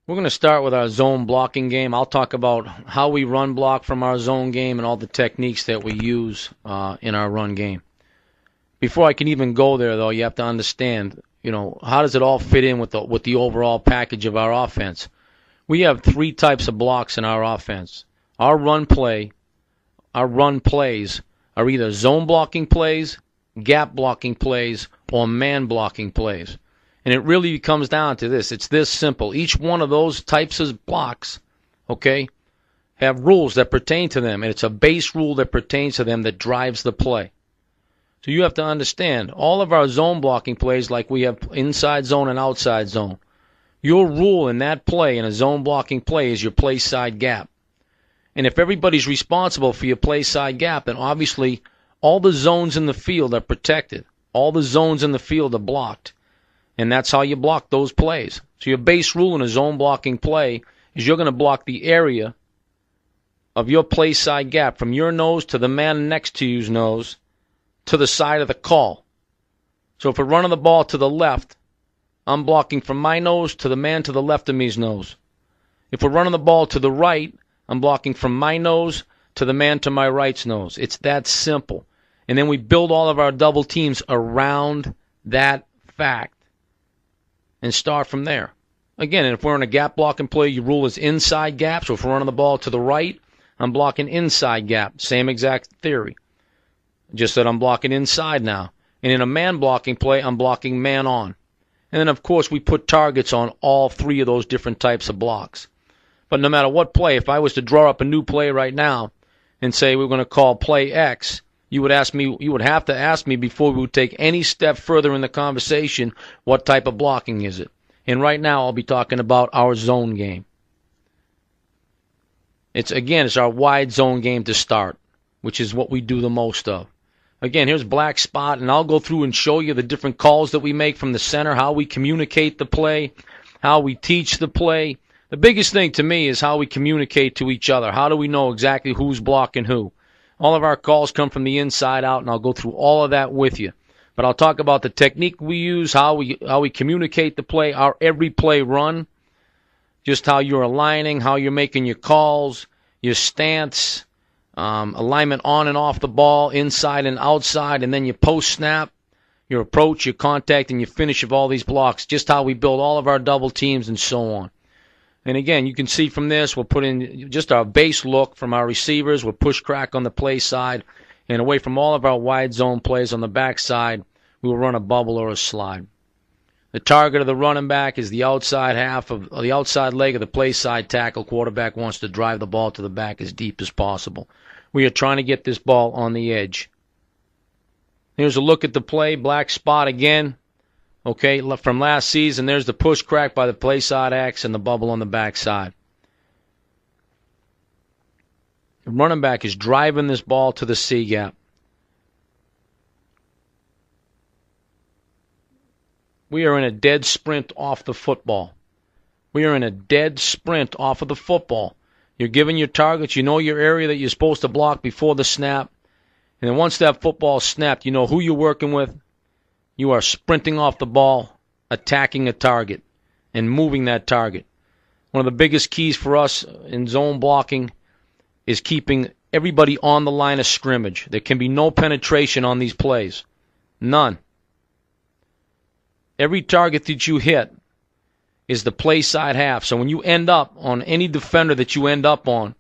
We're going to start with our zone blocking game. I'll talk about how we run block from our zone game and all the techniques that we use in our run game. Before I can even go there, though, you have to understand, how does it all fit in with the overall package of our offense? We have three types of blocks in our offense. Our run plays are either zone blocking plays, gap blocking plays, or man blocking plays. And it really comes down to this. It's this simple. Each one of those types of blocks, have rules that pertain to them. And it's a base rule that pertains to them that drives the play. So you have to understand, all of our zone blocking plays, like we have inside zone and outside zone, your rule in that play, in a zone blocking play, is your play side gap. And if everybody's responsible for your play side gap, then obviously all the zones in the field are protected. All the zones in the field are blocked. And that's how you block those plays. So your base rule in a zone blocking play is you're going to block the area of your play side gap from your nose to the man next to you's nose to the side of the call. So if we're running the ball to the left, I'm blocking from my nose to the man to the left of me's nose. If we're running the ball to the right, I'm blocking from my nose to the man to my right's nose. It's that simple. And then we build all of our double teams around that fact and start from there. Again, if we're in a gap blocking play, your rule is inside gap. So if we're running the ball to the right, I'm blocking inside gap. Same exact theory. Just that I'm blocking inside now. And in a man blocking play, I'm blocking man on. And then, of course, we put targets on all three of those different types of blocks. But no matter what play, if I was to draw up a new play right now and say we're going to call play X, you would have to ask me before we would take any step further in the conversation, what type of blocking is it? And right now I'll be talking about our zone game. It's our wide zone game to start, which is what we do the most of. Again, here's black spot, and I'll go through and show you the different calls that we make from the center, how we communicate the play, how we teach the play. The biggest thing to me is how we communicate to each other. How do we know exactly who's blocking who? All of our calls come from the inside out, and I'll go through all of that with you. But I'll talk about the technique we use, how we communicate the play, our every play run, just how you're aligning, how you're making your calls, your stance, alignment on and off the ball, inside and outside, and then your post-snap, your approach, your contact, and your finish of all these blocks, just how we build all of our double teams and so on. And again, you can see from this, we'll put in just our base look from our receivers. We'll push crack on the play side. And away from all of our wide zone plays on the back side, we will run a bubble or a slide. The target of the running back is the outside the outside leg of the play side tackle. Quarterback wants to drive the ball to the back as deep as possible. We are trying to get this ball on the edge. Here's a look at the play. Black spot again. Okay, from last season, there's the push crack by the play side X and the bubble on the back side. The running back is driving this ball to the C gap. We are in a dead sprint off the football. We are in a dead sprint off of the football. You're given your targets. You know your area that you're supposed to block before the snap. And then once that football's snapped, you know who you're working with. You are sprinting off the ball, attacking a target, and moving that target. One of the biggest keys for us in zone blocking is keeping everybody on the line of scrimmage. There can be no penetration on these plays. None. Every target that you hit is the play side half. So when you end up on any defender that you end up on,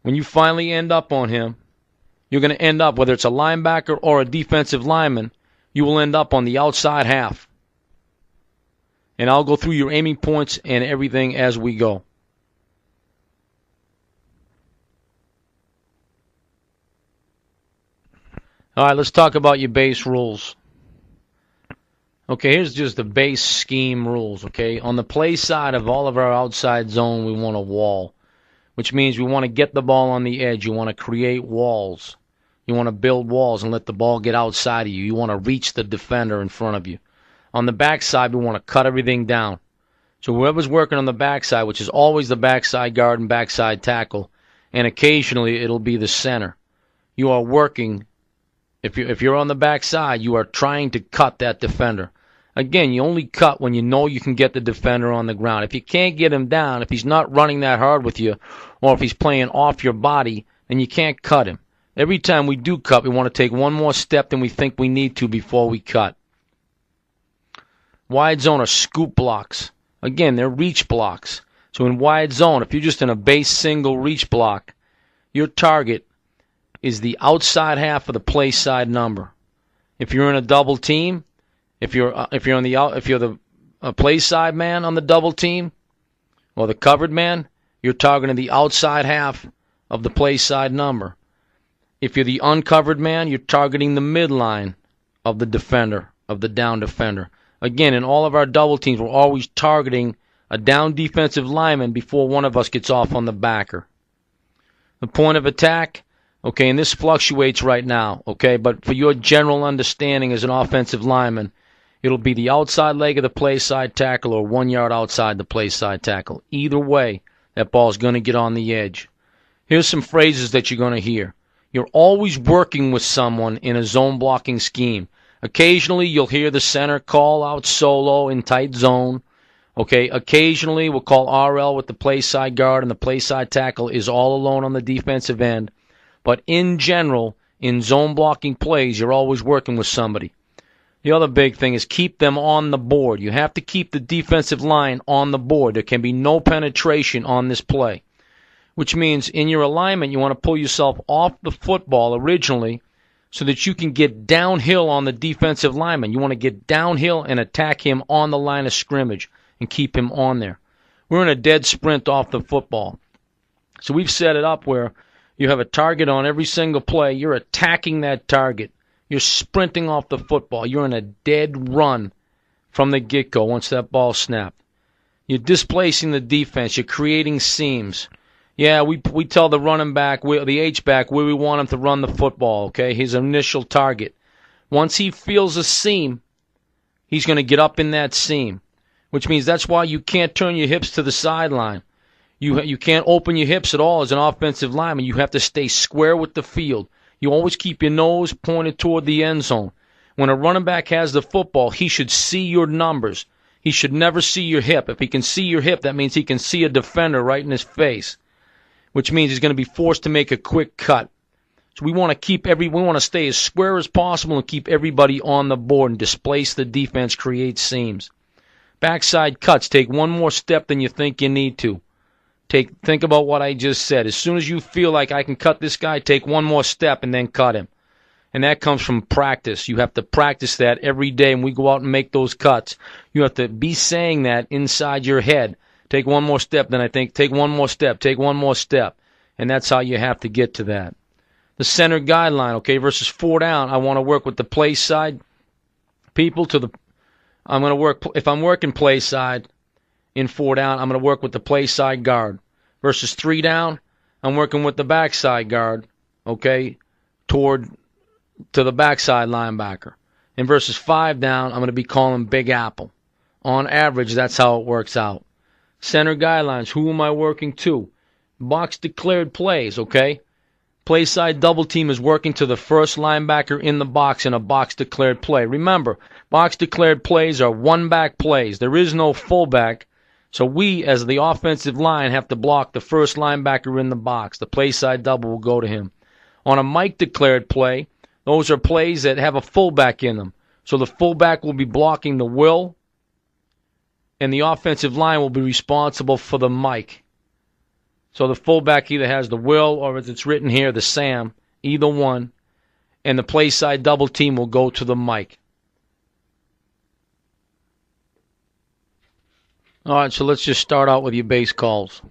when you finally end up on him, you're going to end up, whether it's a linebacker or a defensive lineman, you will end up on the outside half. And I'll go through your aiming points and everything as we go. All right, let's talk about your base rules. Okay, here's just the base scheme rules, okay? On the play side of all of our outside zone, we want a wall, which means we want to get the ball on the edge. You want to create walls. You want to build walls and let the ball get outside of you. You want to reach the defender in front of you. On the backside, we want to cut everything down. So whoever's working on the backside, which is always the backside guard and backside tackle, and occasionally it'll be the center, you are working. If you're on the backside, you are trying to cut that defender. Again, you only cut when you know you can get the defender on the ground. If you can't get him down, if he's not running that hard with you, or if he's playing off your body, then you can't cut him. Every time we do cut, we want to take one more step than we think we need to before we cut. Wide zone are scoop blocks. Again, they're reach blocks. So in wide zone, if you're just in a base single reach block, your target is the outside half of the play side number. If you're in a double team, if you're the play side man on the double team or the covered man, you're targeting the outside half of the play side number. If you're the uncovered man, you're targeting the midline of the defender, of the down defender. Again, in all of our double teams, we're always targeting a down defensive lineman before one of us gets off on the backer. The point of attack, okay, and this fluctuates right now, okay, but for your general understanding as an offensive lineman, it'll be the outside leg of the play side tackle or 1 yard outside the play side tackle. Either way, that ball's going to get on the edge. Here's some phrases that you're going to hear. You're always working with someone in a zone blocking scheme. Occasionally, you'll hear the center call out solo in tight zone. Okay, occasionally we'll call RL with the play side guard and the play side tackle is all alone on the defensive end. But in general, in zone blocking plays, you're always working with somebody. The other big thing is keep them on the board. You have to keep the defensive line on the board. There can be no penetration on this play, which means in your alignment, you want to pull yourself off the football originally so that you can get downhill on the defensive lineman. You want to get downhill and attack him on the line of scrimmage and keep him on there. We're in a dead sprint off the football. So we've set it up where you have a target on every single play. You're attacking that target. You're sprinting off the football. You're in a dead run from the get-go once that ball's snapped. You're displacing the defense. You're creating seams. Yeah, we tell the running back, the H-back, where we want him to run the football, okay, his initial target. Once he feels a seam, he's going to get up in that seam, which means that's why you can't turn your hips to the sideline. You can't open your hips at all as an offensive lineman. You have to stay square with the field. You always keep your nose pointed toward the end zone. When a running back has the football, he should see your numbers. He should never see your hip. If he can see your hip, that means he can see a defender right in his face, which means he's going to be forced to make a quick cut. So we want to stay as square as possible and keep everybody on the board and displace the defense, create seams. Backside cuts, take one more step than you think you need to. Think about what I just said. As soon as you feel like I can cut this guy, take one more step and then cut him. And that comes from practice. You have to practice that every day when we go out and make those cuts. You have to be saying that inside your head. Take one more step, then I think, take one more step, take one more step. And that's how you have to get to that. The center guideline, okay, versus 4 down, I want to work with the play side people if I'm working play side in 4 down, I'm going to work with the play side guard. Versus 3 down, I'm working with the backside guard, okay, to the backside linebacker. And versus 5 down, I'm going to be calling Big Apple. On average, that's how it works out. Center guidelines, who am I working to? Box declared plays, okay? Play side double team is working to the first linebacker in the box in a box declared play. Remember, box declared plays are one-back plays. There is no fullback. So we, as the offensive line, have to block the first linebacker in the box. The play side double will go to him. On a Mike declared play, those are plays that have a fullback in them. So the fullback will be blocking the will, and the offensive line will be responsible for the Mike. So the fullback either has the will or, as it's written here, the Sam, either one, and the play side double team will go to the Mike. All right, so let's just start out with your base calls.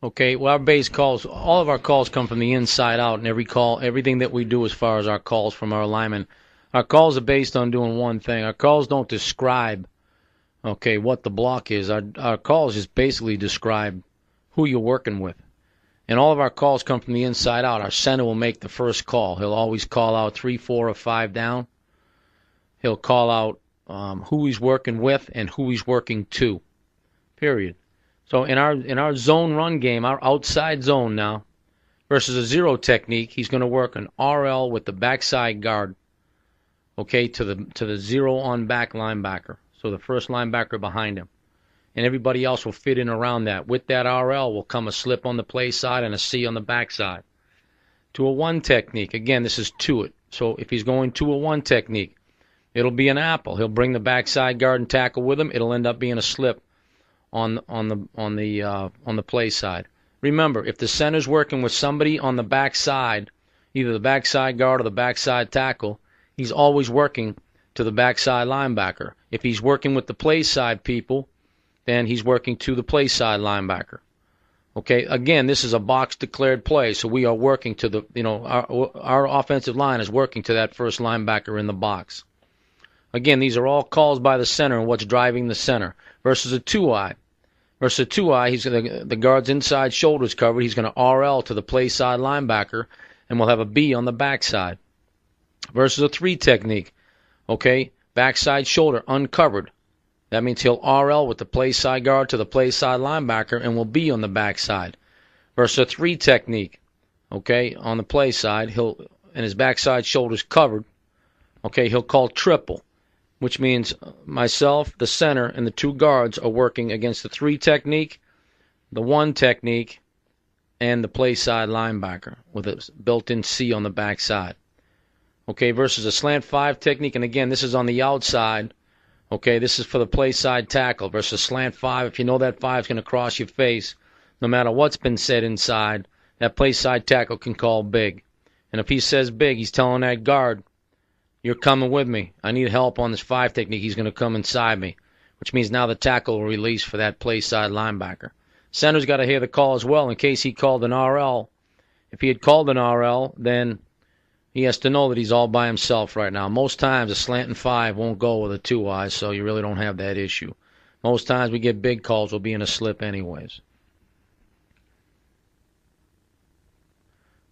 Okay, well, our base calls, all of our calls come from the inside out, and everything that we do as far as our calls from our linemen, our calls are based on doing one thing. Our calls don't describe, okay, what the block is. Our calls just basically describe who you're working with. And all of our calls come from the inside out. Our center will make the first call. He'll always call out 3, 4, or 5 down. He'll call out who he's working with and who he's working to. Period. So in our zone run game, our outside zone now, versus a zero technique, he's going to work an RL with the backside guard. okay, to the zero on back linebacker. So the first linebacker behind him. And everybody else will fit in around that. With that RL will come a slip on the play side and a C on the back side. To a one technique, again, this is to it. So if he's going to a one technique, it'll be an apple. He'll bring the backside guard and tackle with him. It'll end up being a slip on the play side. Remember, if the center's working with somebody on the backside, either the backside guard or the backside tackle, he's always working to the backside linebacker. If he's working with the play side people, then he's working to the play side linebacker. Okay, again, this is a box declared play, so we are working to the, our offensive line is working to that first linebacker in the box. Again, these are all calls by the center and what's driving the center. Versus a two-eye. Versus a two-eye, the guard's inside shoulders covered. He's going to RL to the play side linebacker, and we'll have a B on the backside. Versus a three technique, okay, backside shoulder uncovered. That means he'll RL with the play side guard to the play side linebacker and will be on the backside. Versus a three technique, okay, on the play side, and his backside shoulder's covered, okay, he'll call triple, which means myself, the center, and the two guards are working against the three technique, the one technique, and the play side linebacker with a built-in C on the backside. Okay, versus a slant five technique, and again, this is on the outside. Okay, this is for the play side tackle versus slant five. If you know that five is going to cross your face, no matter what's been said inside, that play side tackle can call big. And if he says big, he's telling that guard, you're coming with me. I need help on this five technique. He's going to come inside me, which means now the tackle will release for that play side linebacker. Center's got to hear the call as well in case he called an RL. If he had called an RL, then he has to know that he's all by himself right now. Most times a slant and five won't go with a two-eye, so you really don't have that issue. Most times we get big calls, we'll be in a slip anyways.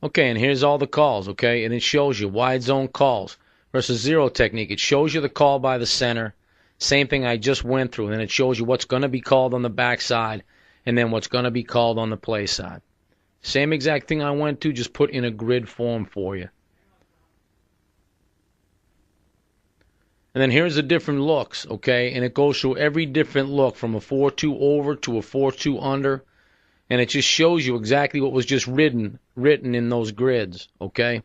Okay, and here's all the calls, okay? And it shows you wide zone calls versus zero technique. It shows you the call by the center. Same thing I just went through. And then it shows you what's going to be called on the backside and then what's going to be called on the play side. Same exact thing I went to, just put in a grid form for you. And then here's the different looks, okay? And it goes through every different look from a 4-2 over to a 4-2 under. And it just shows you exactly what was just written in those grids, okay?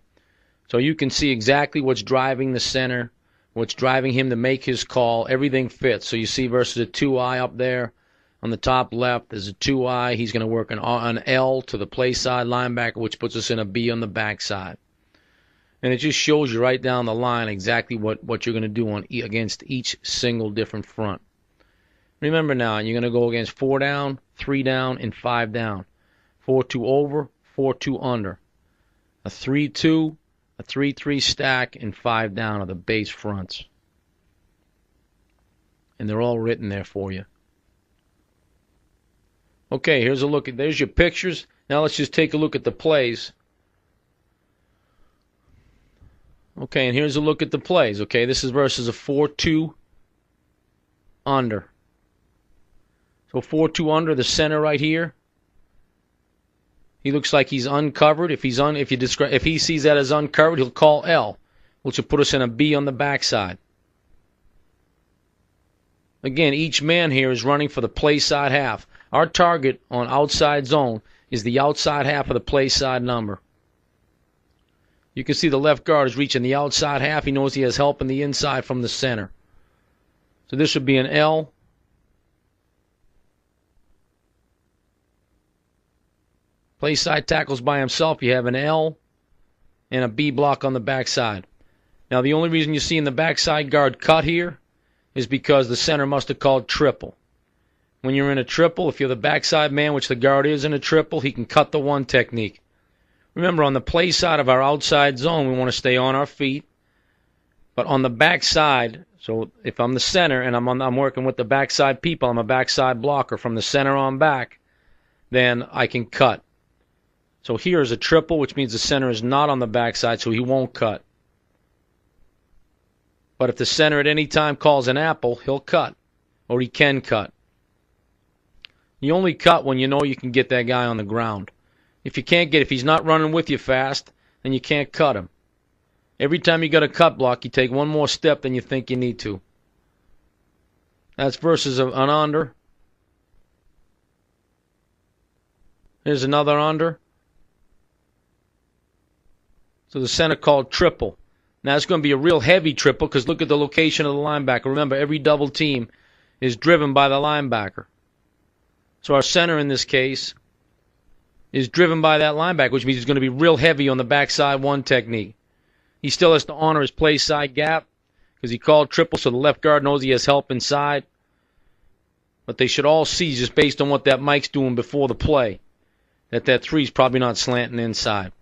So you can see exactly what's driving the center, what's driving him to make his call. Everything fits. So you see versus a two-eye up there on the top left, there's a two-eye. He's going to work an L to the play side linebacker, which puts us in a B on the backside. And it just shows you right down the line exactly what you're going to do against each single different front. Remember now, you're going to go against 4 down, 3 down, and 5 down. 4-2 over, 4-2 under. A 3-2, a 3-3 stack, and 5 down are the base fronts. And they're all written there for you. Okay, here's a look at, there's your pictures. Now let's just take a look at the plays. Okay, and here's a look at the plays. Okay, this is versus a 4-2 under. So 4-2 under, the center right here. He looks like he's uncovered. If he sees that as uncovered, he'll call L, which will put us in a B on the backside. Again, each man here is running for the play side half. Our target on outside zone is the outside half of the play side number. You can see the left guard is reaching the outside half. He knows he has help in the inside from the center. So this would be an L. Play side tackles by himself. You have an L and a B block on the backside. Now the only reason you see in the backside guard cut here is because the center must have called triple. When you're in a triple, if you're the backside man, which the guard is in a triple, he can cut the one technique. Remember, on the play side of our outside zone, we want to stay on our feet. But on the backside, so if I'm the center and I'm working with the backside people, I'm a backside blocker from the center on back, then I can cut. So here is a triple, which means the center is not on the backside, so he won't cut. But if the center at any time calls an apple, he'll cut, or he can cut. You only cut when you know you can get that guy on the ground. If he's not running with you fast, then you can't cut him. Every time you got a cut block, you take one more step than you think you need to. That's versus an under. Here's another under. So the center called triple. Now it's going to be a real heavy triple because look at the location of the linebacker. Remember, every double team is driven by the linebacker. So our center in this case is driven by that linebacker, which means he's going to be real heavy on the backside one technique. He still has to honor his play side gap because he called triple, so the left guard knows he has help inside. But they should all see, just based on what that Mike's doing before the play, that three's probably not slanting inside.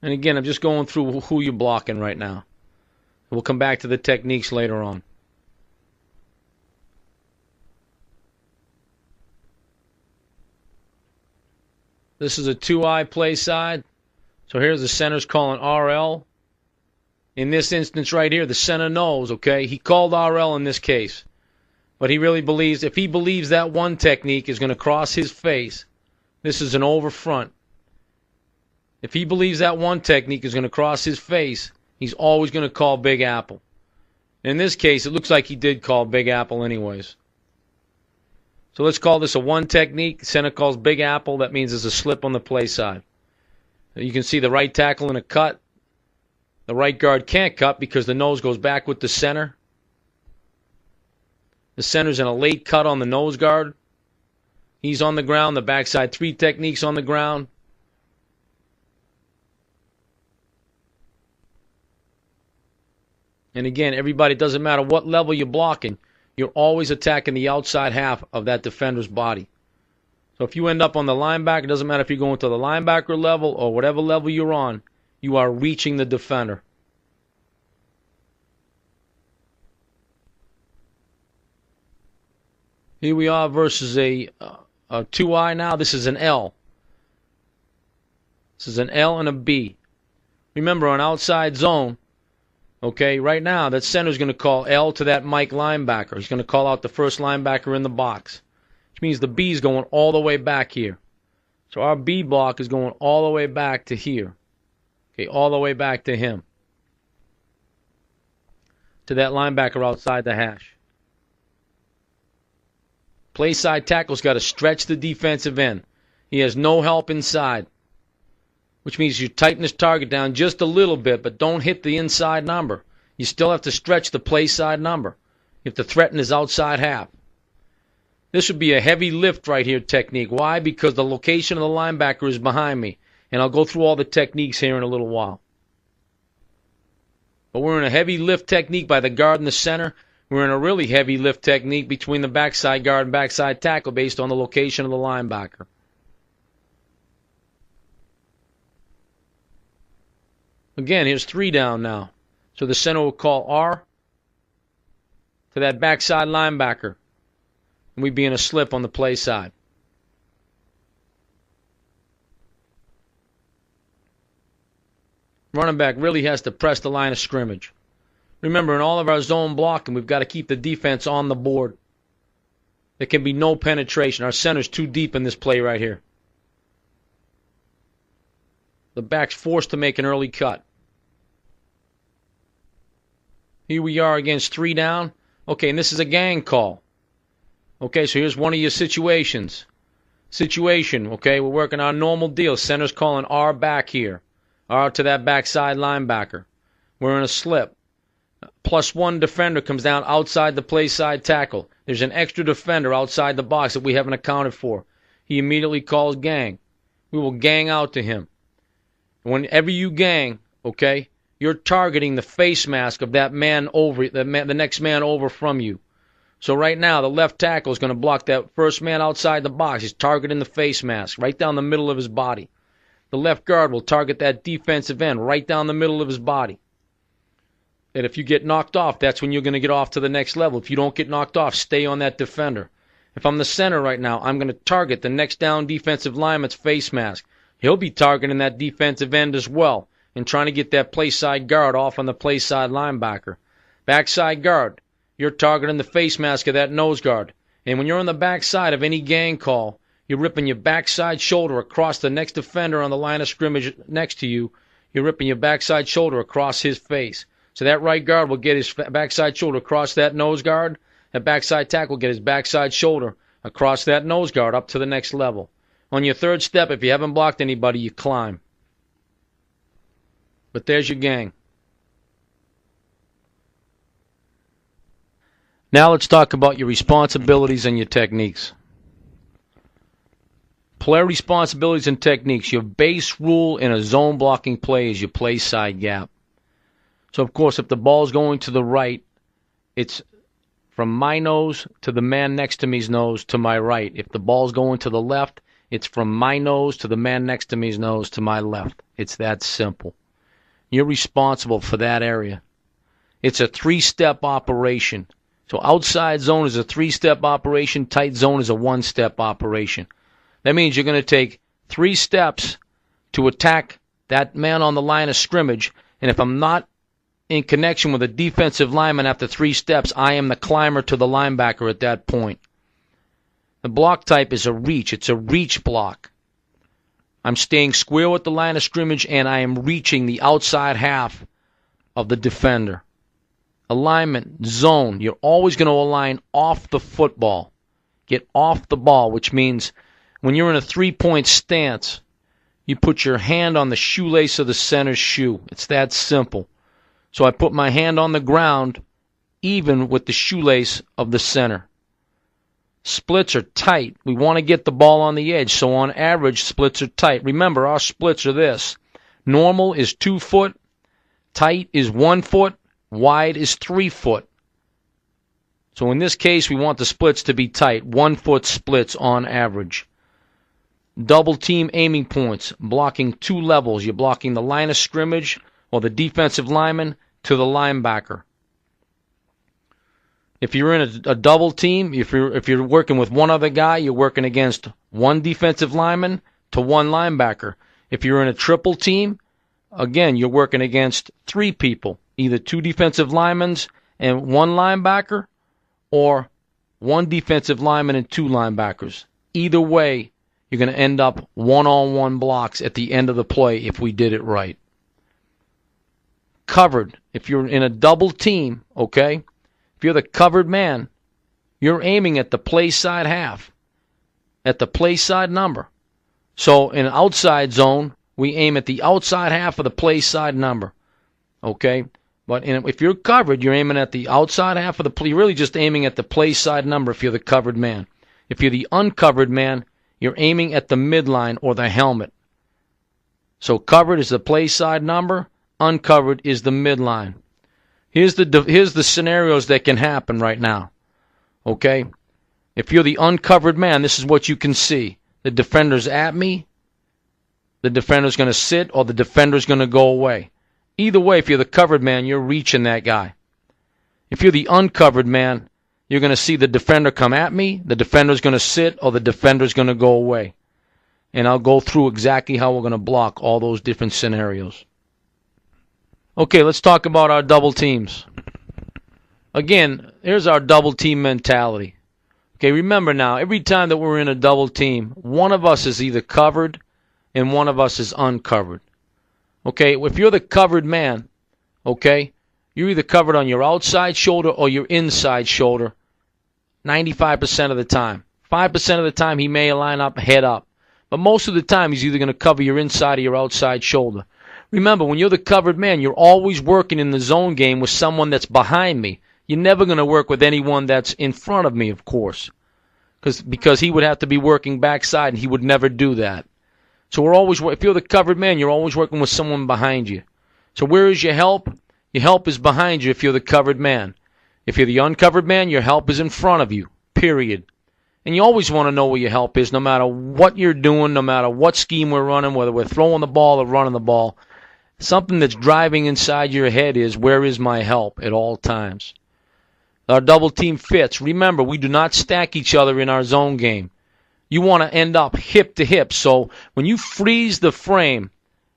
And again, I'm just going through who you're blocking right now. We'll come back to the techniques later on. This is a 2-eye play side. So here's the center's calling RL. In this instance right here, the center knows, okay? He called RL in this case. But he really believes, if he believes that one technique is going to cross his face, this is an over front. If he believes that one technique is going to cross his face, he's always going to call Big Apple. In this case, it looks like he did call Big Apple anyways. So let's call this a one technique. Center calls Big Apple. That means there's a slip on the play side. You can see the right tackle in a cut. The right guard can't cut because the nose goes back with the center. The center's in a late cut on the nose guard. He's on the ground. The backside three techniques on the ground. And again, everybody, it doesn't matter what level you're blocking, you're always attacking the outside half of that defender's body. So if you end up on the linebacker, it doesn't matter if you're going to the linebacker level or whatever level you're on, you are reaching the defender. Here we are versus a 2-eye now. This is an L. This is an L and a B. Remember, on outside zone, okay, right now, that center's going to call L to that Mike linebacker. He's going to call out the first linebacker in the box, which means the B is going all the way back here. So our B block is going all the way back to here. Okay, all the way back to him. To that linebacker outside the hash. Play side tackle's got to stretch the defensive end. He has no help inside, which means you tighten his target down just a little bit, but don't hit the inside number. You still have to stretch the play side number. You have to threaten his outside half. This would be a heavy lift right here technique. Why? Because the location of the linebacker is behind me. And I'll go through all the techniques here in a little while. But we're in a heavy lift technique by the guard in the center. We're in a really heavy lift technique between the backside guard and backside tackle based on the location of the linebacker. Again, here's 3 down now. So the center will call R to that backside linebacker. And we'd be in a slip on the play side. Running back really has to press the line of scrimmage. Remember, in all of our zone blocking, we've got to keep the defense on the board. There can be no penetration. Our center's too deep in this play right here. The back's forced to make an early cut. Here we are against 3 down. Okay, and this is a gang call. Okay, so here's one of your situations. Okay, we're working our normal deal. Center's calling R back here. R to that backside linebacker. We're in a slip. +1 defender comes down outside the play side tackle. There's an extra defender outside the box that we haven't accounted for. He immediately calls gang. We will gang out to him. Whenever you gang, okay, you're targeting the face mask of that man over, the next man over from you. So right now, the left tackle is going to block that first man outside the box. He's targeting the face mask right down the middle of his body. The left guard will target that defensive end right down the middle of his body. And if you get knocked off, that's when you're going to get off to the next level. If you don't get knocked off, stay on that defender. If I'm the center right now, I'm going to target the next down defensive lineman's face mask. He'll be targeting that defensive end as well and trying to get that play side guard off on the play side linebacker. Backside guard, you're targeting the face mask of that nose guard. And when you're on the backside of any gang call, You're ripping your backside shoulder across the next defender on the line of scrimmage next to you. You're ripping your backside shoulder across his face. So that right guard will get his backside shoulder across that nose guard. That backside tackle will get his backside shoulder across that nose guard up to the next level. On your third step, if you haven't blocked anybody, you climb. But there's your gang. Now let's talk about your responsibilities and your techniques. Player responsibilities and techniques. Your base rule in a zone blocking play is your play side gap. So, of course, if the ball's going to the right, it's from my nose to the man next to me's nose to my right. If the ball's going to the left, it's from my nose to the man next to me's nose to my left. It's that simple. You're responsible for that area. It's a three-step operation. So outside zone is a three-step operation. Tight zone is a one-step operation. That means you're going to take 3 steps to attack that man on the line of scrimmage. And if I'm not in connection with a defensive lineman after 3 steps, I am the climber to the linebacker at that point. The block type is a reach. It's a reach block. I'm staying square with the line of scrimmage, and I am reaching the outside half of the defender. Alignment, zone. You're always going to align off the football. Get off the ball, which means when you're in a 3-point stance, you put your hand on the shoelace of the center's shoe. It's that simple. So I put my hand on the ground even with the shoelace of the center. Splits are tight. We want to get the ball on the edge, so on average, splits are tight. Remember, our splits are this. Normal is 2 foot, tight is 1 foot, wide is 3 foot. So in this case, we want the splits to be tight, 1 foot splits on average. Double team aiming points, blocking 2 levels. You're blocking the line of scrimmage or the defensive lineman to the linebacker. If you're in a double team, if you're working with one other guy, you're working against 1 defensive lineman to 1 linebacker. If you're in a triple team, again, you're working against 3 people, either 2 defensive linemen and 1 linebacker, or 1 defensive lineman and 2 linebackers. Either way, you're going to end up one-on-one blocks at the end of the play if we did it right. Covered. If you're in a double team, okay, if you're the covered man, you're aiming at the play side half, at the play side number. So in an outside zone, we aim at the outside half of the play side number, okay? But if you're covered, you're aiming at the outside half of the play. You're really just aiming at the play side number if you're the covered man. If you're the uncovered man, you're aiming at the midline or the helmet. So covered is the play side number, uncovered is the midline. Here's the scenarios that can happen right now. Okay? If you're the uncovered man, this is what you can see. The defender's at me, the defender's going to sit, or the defender's going to go away. Either way, if you're the covered man, you're reaching that guy. If you're the uncovered man, you're going to see the defender come at me, the defender's going to sit, or the defender's going to go away. And I'll go through exactly how we're going to block all those different scenarios. Okay, let's talk about our double teams. Again, here's our double team mentality. Okay, remember now, every time that we're in a double team, one of us is either covered and one of us is uncovered. Okay, if you're the covered man, okay, you're either covered on your outside shoulder or your inside shoulder 95% of the time. 5% of the time he may line up head up. But most of the time he's either going to cover your inside or your outside shoulder. Remember, when you're the covered man, you're always working in the zone game with someone that's behind me. You're never going to work with anyone that's in front of me, of course, because he would have to be working backside, and he would never do that. So if you're the covered man, you're always working with someone behind you. So where is your help? Your help is behind you if you're the covered man. If you're the uncovered man, your help is in front of you, period. And you always want to know where your help is, no matter what you're doing, no matter what scheme we're running, whether we're throwing the ball or running the ball. Something that's driving inside your head is, where is my help at all times? Our double team fits. Remember, we do not stack each other in our zone game. You want to end up hip to hip. So when you freeze the frame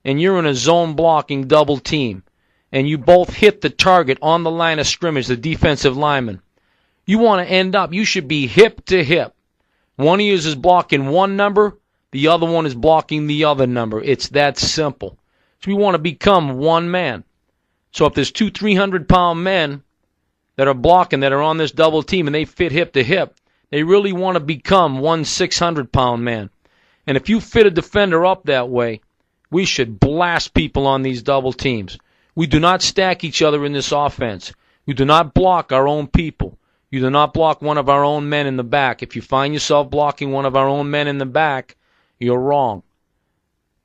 and you're in a zone blocking double team and you both hit the target on the line of scrimmage, the defensive lineman, you want to end up, you should be hip to hip. One of you is blocking one number, the other one is blocking the other number. It's that simple. So we want to become one man. So if there's two 300-pound men that are blocking, that are on this double team, and they fit hip to hip, they really want to become one 600-pound man. And if you fit a defender up that way, we should blast people on these double teams. We do not stack each other in this offense. We do not block our own people. You do not block one of our own men in the back. If you find yourself blocking one of our own men in the back, you're wrong.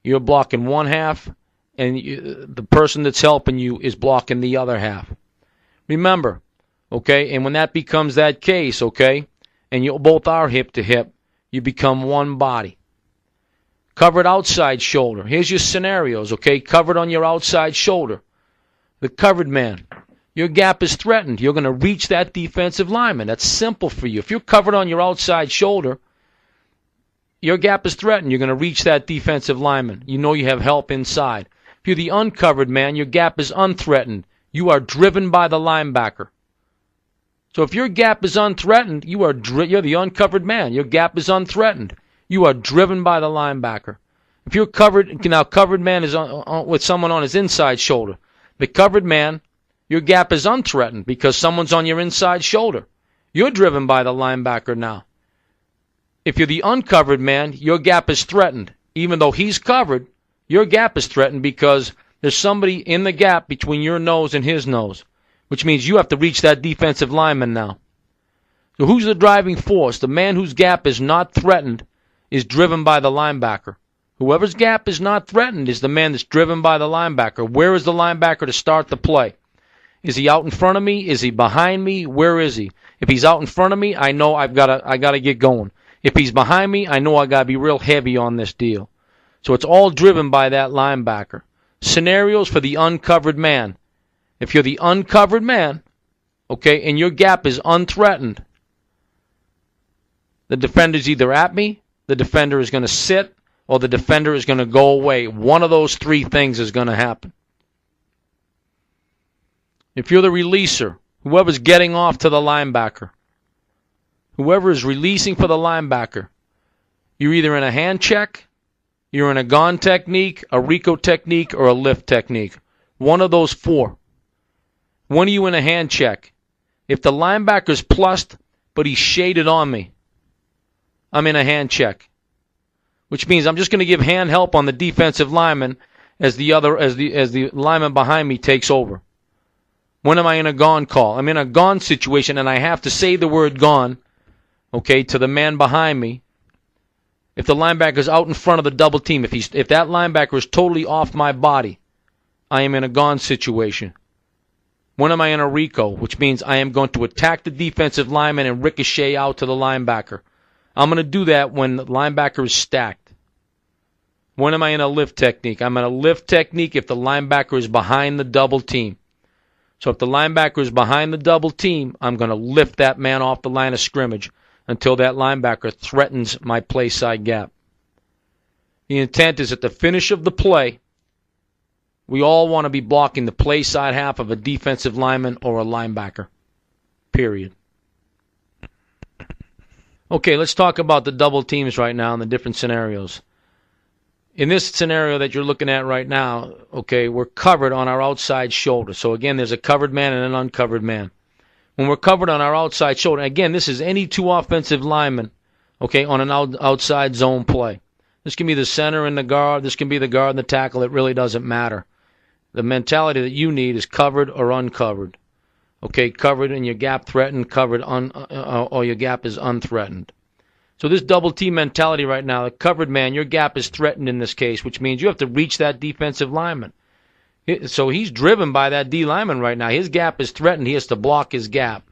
You're blocking one half, and the person that's helping you is blocking the other half. Remember, okay, and when that becomes that case, okay, and you both are hip to hip, you become one body. Covered outside shoulder. Here's your scenarios, okay? Covered on your outside shoulder. The covered man. Your gap is threatened. You're going to reach that defensive lineman. That's simple for you. If you're covered on your outside shoulder, your gap is threatened. You're going to reach that defensive lineman. You know you have help inside. If you're the uncovered man, your gap is unthreatened. You are driven by the linebacker. So if your gap is unthreatened, you're the uncovered man. Your gap is unthreatened. You are driven by the linebacker. If you're covered, now covered man is with someone on his inside shoulder. The covered man, your gap is unthreatened because someone's on your inside shoulder. You're driven by the linebacker now. If you're the uncovered man, your gap is threatened. Even though he's covered, your gap is threatened because there's somebody in the gap between your nose and his nose, which means you have to reach that defensive lineman now. So who's the driving force? The man whose gap is not threatened is driven by the linebacker. Whoever's gap is not threatened is the man that's driven by the linebacker. Where is the linebacker to start the play? Is he out in front of me? Is he behind me? Where is he? If he's out in front of me, I know I gotta get going. If he's behind me, I know I gotta be real heavy on this deal. So it's all driven by that linebacker. Scenarios for the uncovered man. If you're the uncovered man, okay, and your gap is unthreatened, the defender's either at me, the defender is going to sit, or the defender is going to go away. One of those three things is going to happen. If you're the releaser, whoever's getting off to the linebacker, whoever is releasing for the linebacker, you're either in a hand check, you're in a gone technique, a Rico technique, or a lift technique. One of those four. When are you in a hand check? If the linebacker's plussed, but he's shaded on me, I'm in a hand check, which means I'm just going to give hand help on the defensive lineman as the lineman behind me takes over. When am I in a gone call? I'm in a gone situation, and I have to say the word gone, okay, to the man behind me. If the linebacker's out in front of the double team, if that linebacker is totally off my body, I am in a gone situation. When am I in a Rico? Which means I am going to attack the defensive lineman and ricochet out to the linebacker. I'm going to do that when the linebacker is stacked. When am I in a lift technique? I'm in a lift technique if the linebacker is behind the double team. So if the linebacker is behind the double team, I'm going to lift that man off the line of scrimmage until that linebacker threatens my play side gap. The intent is at the finish of the play, we all want to be blocking the play side half of a defensive lineman or a linebacker. Period. Okay, let's talk about the double teams right now and the different scenarios. In this scenario that you're looking at right now, okay, we're covered on our outside shoulder. So again, there's a covered man and an uncovered man. When we're covered on our outside shoulder, again, this is any two offensive linemen, okay, on an outside zone play. This can be the center and the guard. This can be the guard and the tackle. It really doesn't matter. The mentality that you need is covered or uncovered. Okay, covered and your gap threatened, covered or your gap is unthreatened. So this double team mentality right now, the covered man, your gap is threatened in this case, which means you have to reach that defensive lineman. So he's driven by that D lineman right now. His gap is threatened. He has to block his gap.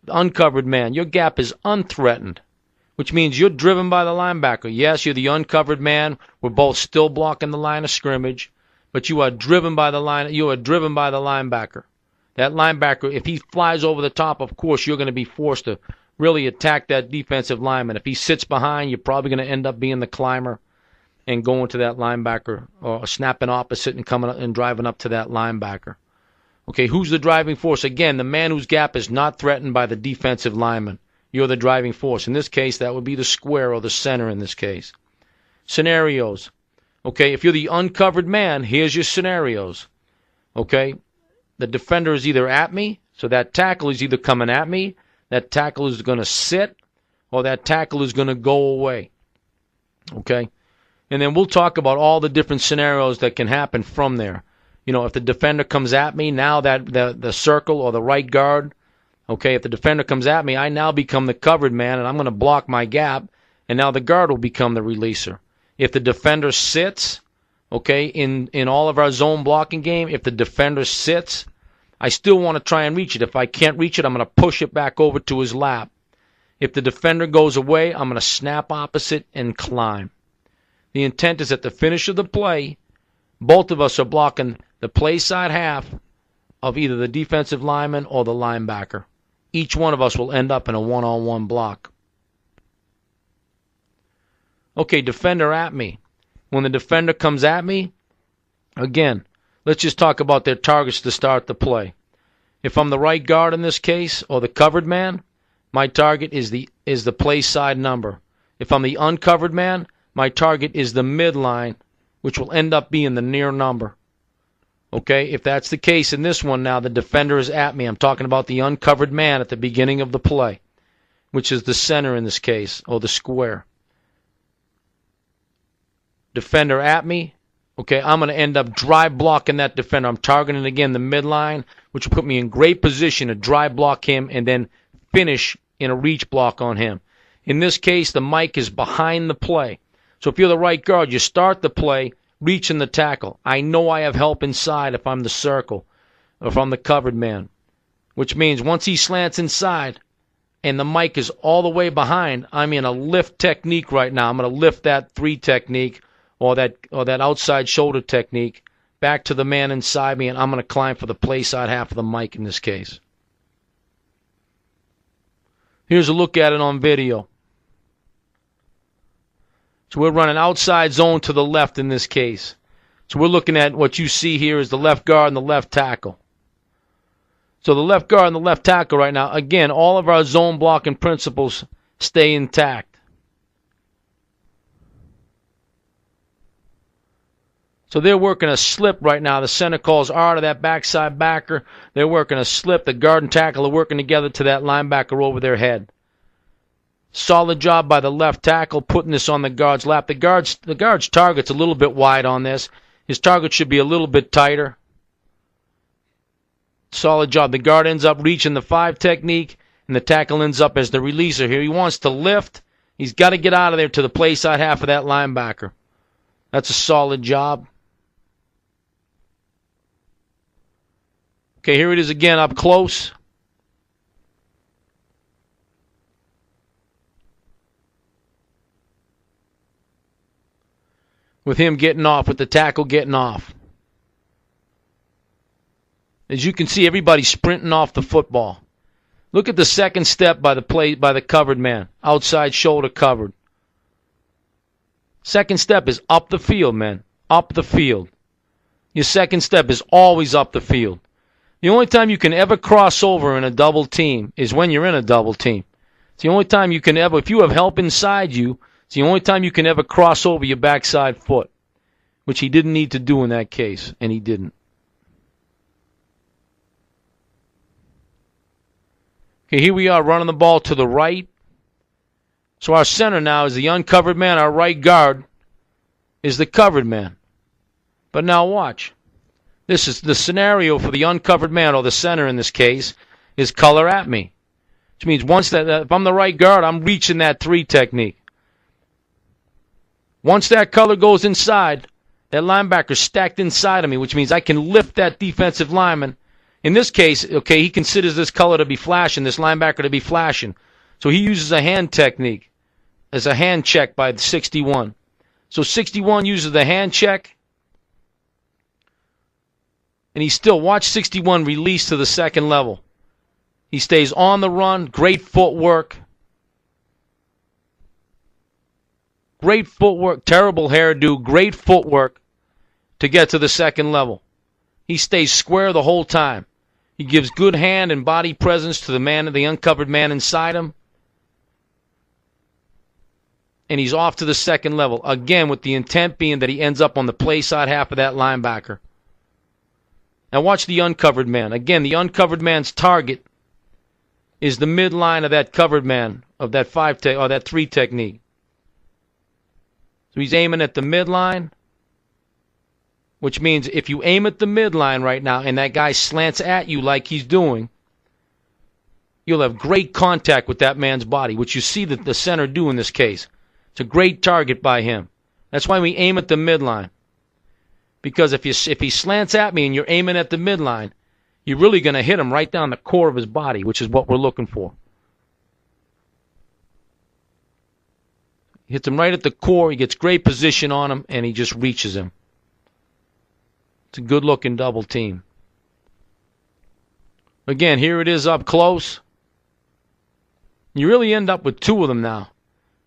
Uncovered man, your gap is unthreatened, which means you're driven by the linebacker. Yes, you're the uncovered man. We're both still blocking the line of scrimmage, but you are driven by the line. You are driven by the linebacker. That linebacker, if he flies over the top, of course, you're going to be forced to really attack that defensive lineman. If he sits behind, you're probably going to end up being the climber and going to that linebacker or snapping opposite and coming and driving up to that linebacker. Okay, who's the driving force? Again, the man whose gap is not threatened by the defensive lineman. you're the driving force. In this case, that would be the square or the center in this case. Scenarios. Okay, if you're the uncovered man, here's your scenarios. Okay, the defender is either at me, so that tackle is either coming at me, that tackle is going to sit, or that tackle is going to go away. Okay, and then we'll talk about all the different scenarios that can happen from there. You know, if the defender comes at me, now that the circle or the right guard, okay, if the defender comes at me, I now become the covered man, and I'm going to block my gap, and now the guard will become the releaser. If the defender sits, okay, in all of our zone blocking game, if the defender sits, I still want to try and reach it. If I can't reach it, I'm going to push it back over to his lap. If the defender goes away, I'm going to snap opposite and climb. The intent is at the finish of the play, both of us are blocking the play side half of either the defensive lineman or the linebacker. Each one of us will end up in a one-on-one block. Okay, defender at me. When the defender comes at me, again, let's just talk about their targets to start the play. If I'm the right guard in this case, or the covered man, my target is the play side number. If I'm the uncovered man, my target is the midline, which will end up being the near number. Okay, if that's the case in this one now, the defender is at me. I'm talking about the uncovered man at the beginning of the play, which is the center in this case, or the square. Defender at me, okay, I'm going to end up drive blocking that defender. I'm targeting, again, the midline, which will put me in great position to drive block him and then finish in a reach block on him. In this case, the mic is behind the play. So if you're the right guard, you start the play reaching the tackle. I know I have help inside if I'm the circle or if I'm the covered man, which means once he slants inside and the mic is all the way behind, I'm in a lift technique right now. I'm going to lift that 3 technique or that outside shoulder technique back to the man inside me, and I'm going to climb for the play side half of the mic in this case. Here's a look at it on video. So we're running outside zone to the left in this case. So we're looking at what you see here is the left guard and the left tackle. So the left guard and the left tackle right now, again, all of our zone blocking principles stay intact. So they're working a slip right now. The center calls R to that backside backer. They're working a slip. The guard and tackle are working together to that linebacker over their head. Solid job by the left tackle putting this on the guard's lap. The guard's target's a little bit wide on this. His target should be a little bit tighter. Solid job. The guard ends up reaching the 5 technique, and the tackle ends up as the releaser here. He wants to lift. He's got to get out of there to the play side half of that linebacker. That's a solid job. Okay, here it is again up close. With him getting off, with the tackle getting off. As you can see, everybody's sprinting off the football. Look at the second step by the covered man. Outside shoulder covered. Second step is up the field, man. Up the field. Your second step is always up the field. The only time you can ever cross over in a double team is when you're in a double team. It's the only time you can ever, if you have help inside you, it's the only time you can ever cross over your backside foot, which he didn't need to do in that case, and he didn't. Okay, here we are running the ball to the right. So our center now is the uncovered man. Our right guard is the covered man. But now watch. This is the scenario for the uncovered man, or the center in this case, is color at me. Which means if I'm the right guard, I'm reaching that 3 technique. Once that color goes inside, that linebacker's stacked inside of me, which means I can lift that defensive lineman. In this case, okay, he considers this color to be flashing, this linebacker to be flashing. So he uses a hand technique as a hand check by 61. So 61 uses the hand check. And he still, watch 61 release to the second level. He stays on the run, great footwork. Great footwork, terrible hairdo, great footwork to get to the second level. He stays square the whole time. He gives good hand and body presence to the uncovered man inside him. and he's off to the second level. Again, with the intent being that he ends up on the play side half of that linebacker. Now watch the uncovered man. Again, the uncovered man's target is the midline of that covered man, of that that 3 technique. So he's aiming at the midline, which means if you aim at the midline right now and that guy slants at you like he's doing, you'll have great contact with that man's body, which you see that the center do in this case. It's a great target by him. That's why we aim at the midline. Because if he slants at me and you're aiming at the midline, you're really going to hit him right down the core of his body, which is what we're looking for. Hits him right at the core, he gets great position on him, and he just reaches him. It's a good-looking double team. Again, here it is up close. You really end up with 2 of them now.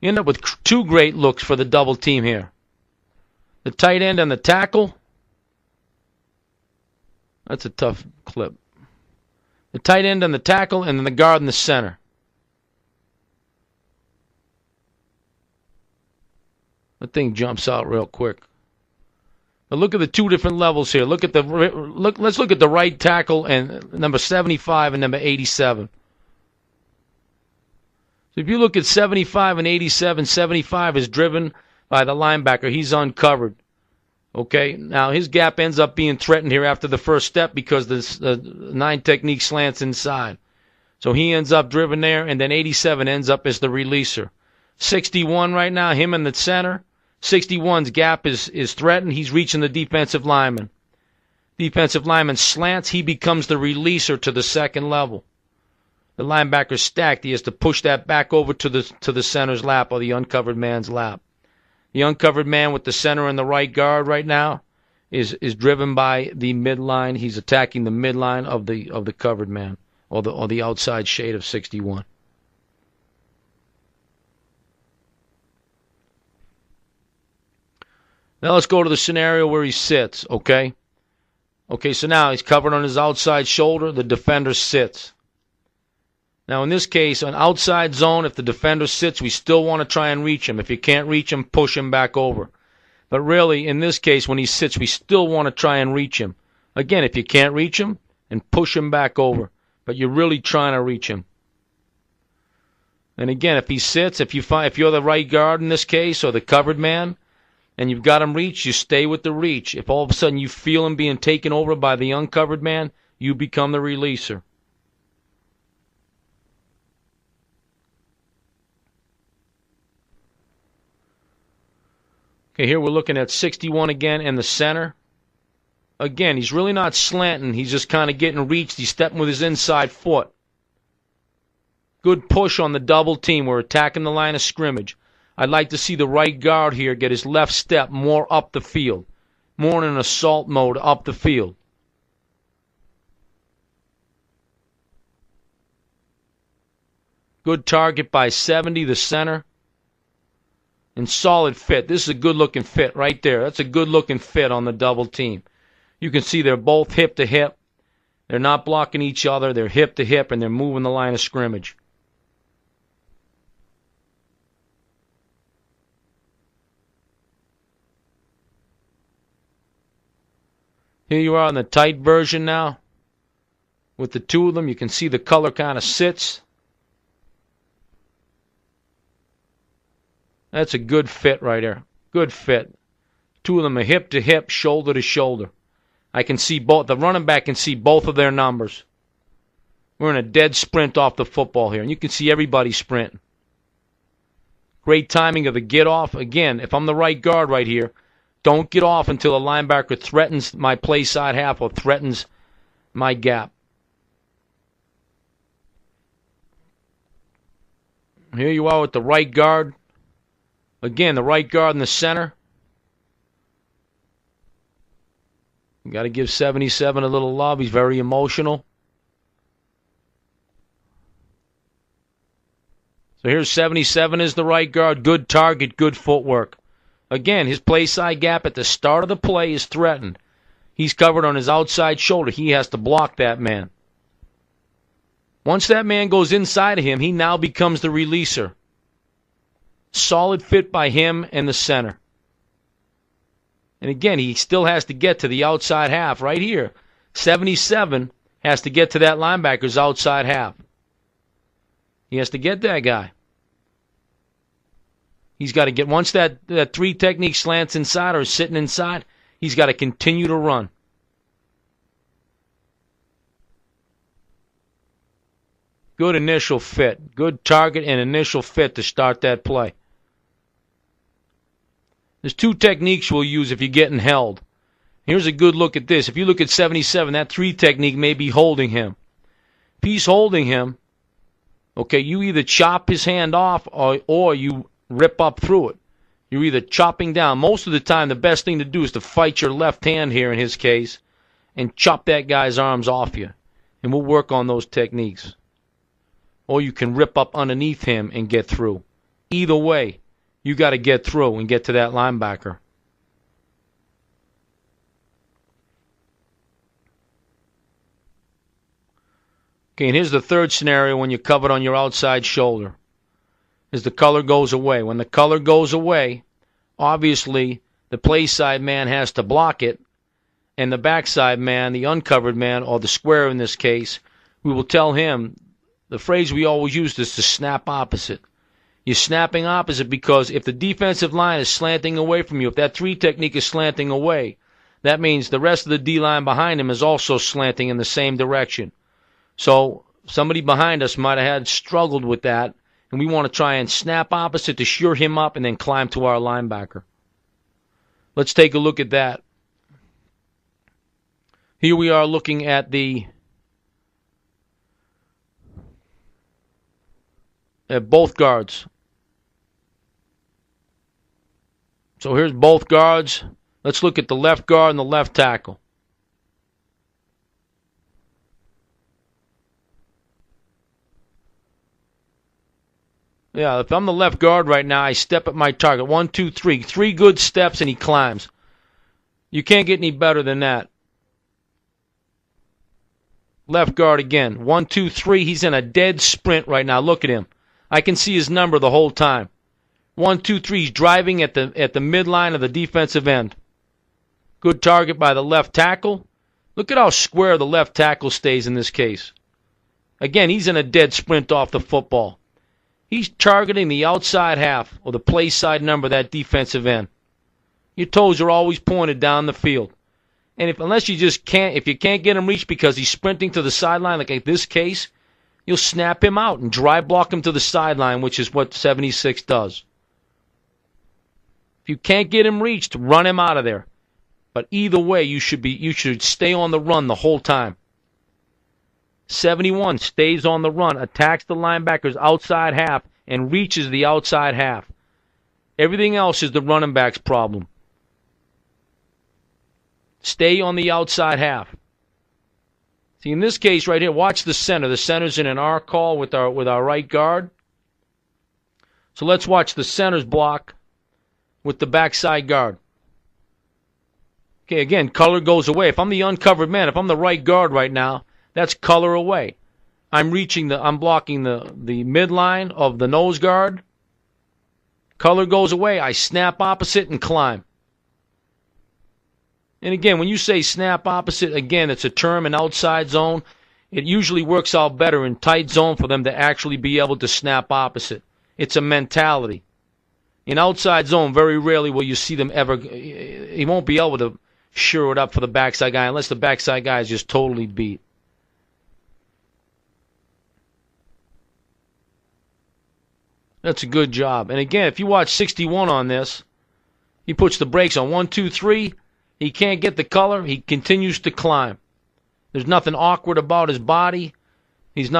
You end up with 2 great looks for the double team here. The tight end and the tackle. That's a tough clip. The tight end and the tackle, and then the guard in the center. That thing jumps out real quick. But look at the 2 different levels here. Let's look at the right tackle and number 75 and number 87. So if you look at 75 and 87, 75 is driven by the linebacker. He's uncovered. Okay, now his gap ends up being threatened here after the first step because the 9 technique slants inside. So he ends up driven there, and then 87 ends up as the releaser. 61 right now, him in the center. 61's gap is threatened. He's reaching the defensive lineman. Defensive lineman slants. He becomes the releaser to the second level. The linebacker's stacked. He has to push that back over to the center's lap or the uncovered man's lap. The uncovered man with the center and the right guard right now is driven by the midline. He's attacking the midline of the covered man or the outside shade of 61. Now let's go to the scenario where he sits, okay? Okay, so now he's covered on his outside shoulder. The defender sits. Now, in this case, an outside zone, if the defender sits, we still want to try and reach him. If you can't reach him, push him back over. But really, in this case, when he sits, we still want to try and reach him. Again, if you can't reach him, and push him back over. But you're really trying to reach him. And again, if he sits, if you're the right guard in this case, or the covered man, and you've got him reached, you stay with the reach. If all of a sudden you feel him being taken over by the uncovered man, you become the releaser. Okay, here we're looking at 61 again in the center. Again, he's really not slanting. He's just kind of getting reached. He's stepping with his inside foot. Good push on the double team. We're attacking the line of scrimmage. I'd like to see the right guard here get his left step more up the field. More in an assault mode up the field. Good target by 70, the center. And solid fit. This is a good-looking fit right there. That's a good-looking fit on the double team. You can see they're both hip to hip. They're not blocking each other. They're hip to hip, and they're moving the line of scrimmage. Here you are in the tight version now. With the 2 of them, you can see the color kind of sits. That's a good fit right there. Good fit. 2 of them are hip to hip, shoulder to shoulder. I can see both. The running back can see both of their numbers. We're in a dead sprint off the football here, and you can see everybody sprinting. Great timing of the get off. Again, if I'm the right guard right here, don't get off until a linebacker threatens my play side half or threatens my gap. Here you are with the right guard. Again, the right guard in the center. You got to give 77 a little love. He's very emotional. So here's 77 as the right guard. Good target, good footwork. Again, his play side gap at the start of the play is threatened. He's covered on his outside shoulder. He has to block that man. Once that man goes inside of him, he now becomes the releaser. Solid fit by him and the center. And again, he still has to get to the outside half right here. 77 has to get to that linebacker's outside half. He has to get that guy. He's got to get, once that 3 technique slants inside or is sitting inside, he's got to continue to run. Good initial fit. Good target and initial fit to start that play. There's 2 techniques we'll use if you're getting held. Here's a good look at this. If you look at 77, that 3 technique may be holding him. If he's holding him, okay, you either chop his hand off or you rip up through it. You're either chopping down. Most of the time, the best thing to do is to fight your left hand here in his case and chop that guy's arms off you. And we'll work on those techniques. Or you can rip up underneath him and get through. Either way, you got to get through and get to that linebacker. Okay, and here's the third scenario when you're covered on your outside shoulder. Is the color goes away. When the color goes away, obviously the play side man has to block it, and the backside man, the uncovered man, or the square in this case, we will tell him, the phrase we always use is to snap opposite. You're snapping opposite because if the defensive line is slanting away from you, if that 3 technique is slanting away, that means the rest of the D-line behind him is also slanting in the same direction. So somebody behind us might have had struggled with that, and we want to try and snap opposite to shear him up and then climb to our linebacker. Let's take a look at that. Here we are looking at both guards. So here's both guards. Let's look at the left guard and the left tackle. Yeah, if I'm the left guard right now, I step at my target. 1, 2, 3. 3 good steps and he climbs. You can't get any better than that. Left guard again. 1, 2, 3. He's in a dead sprint right now. Look at him. I can see his number the whole time. 1, 2, 3. He's driving at the midline of the defensive end. Good target by the left tackle. Look at how square the left tackle stays in this case. Again, he's in a dead sprint off the football. He's targeting the outside half or the play side number of that defensive end. Your toes are always pointed down the field. And if you can't get him reached because he's sprinting to the sideline, like in this case, you'll snap him out and drive block him to the sideline, which is what 76 does. If you can't get him reached, run him out of there. But either way, you should stay on the run the whole time. 71 stays on the run, attacks the linebacker's outside half, and reaches the outside half. Everything else is the running back's problem. Stay on the outside half. See, in this case right here, watch the center. The center's in an R call with our right guard. So let's watch the center's block with the backside guard. Okay, again, color goes away. If I'm the uncovered man, if I'm the right guard right now, that's color away. I'm blocking the midline of the nose guard. Color goes away. I snap opposite and climb. And again, when you say snap opposite, again, it's a term in outside zone. It usually works out better in tight zone for them to actually be able to snap opposite. It's a mentality. In outside zone, very rarely will you see them ever. He won't be able to shear it up for the backside guy unless the backside guy is just totally beat. That's a good job. And again, if you watch 61 on this, he puts the brakes on 1, 2, 3. He can't get the color. He continues to climb. There's nothing awkward about his body. His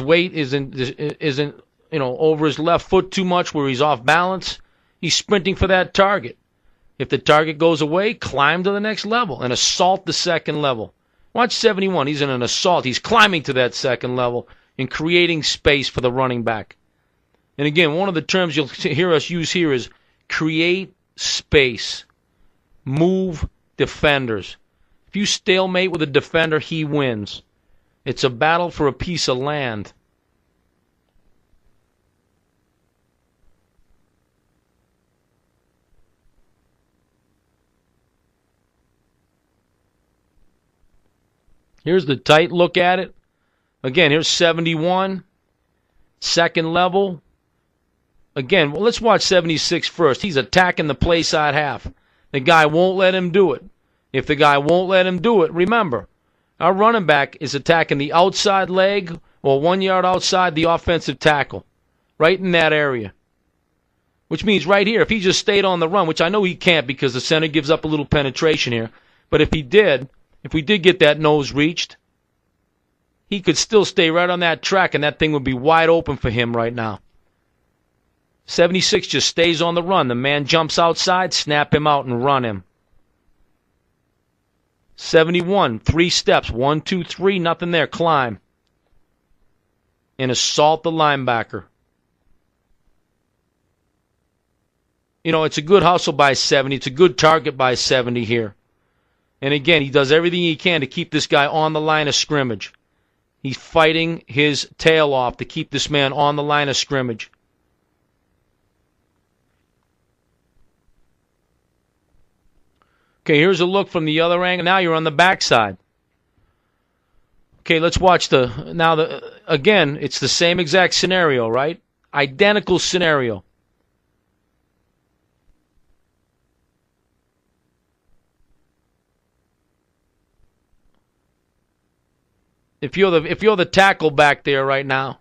weight isn't over his left foot too much where he's off balance. He's sprinting for that target. If the target goes away, climb to the next level and assault the second level. Watch 71. He's in an assault. He's climbing to that second level and creating space for the running back. And again, one of the terms you'll hear us use here is create space. Move defenders. If you stalemate with a defender, he wins. It's a battle for a piece of land. Here's the tight look at it. Again, here's 71, second level. Again, well, let's watch 76 first. He's attacking the play side half. The guy won't let him do it. If the guy won't let him do it, remember, our running back is attacking the outside leg or 1 yard outside the offensive tackle, right in that area. Which means right here, if he just stayed on the run, which I know he can't because the center gives up a little penetration here, but if we did get that nose reached, he could still stay right on that track and that thing would be wide open for him right now. 76 just stays on the run. The man jumps outside, snap him out and run him. 71, 3 steps, 1, 2, 3, nothing there, climb. And assault the linebacker. You know, it's a good hustle by 70. It's a good target by 70 here. And again, he does everything he can to keep this guy on the line of scrimmage. He's fighting his tail off to keep this man on the line of scrimmage. Okay, here's a look from the other angle. Now you're on the backside. Okay, let's watch again, it's the same exact scenario, right? Identical scenario. If you're the tackle back there right now,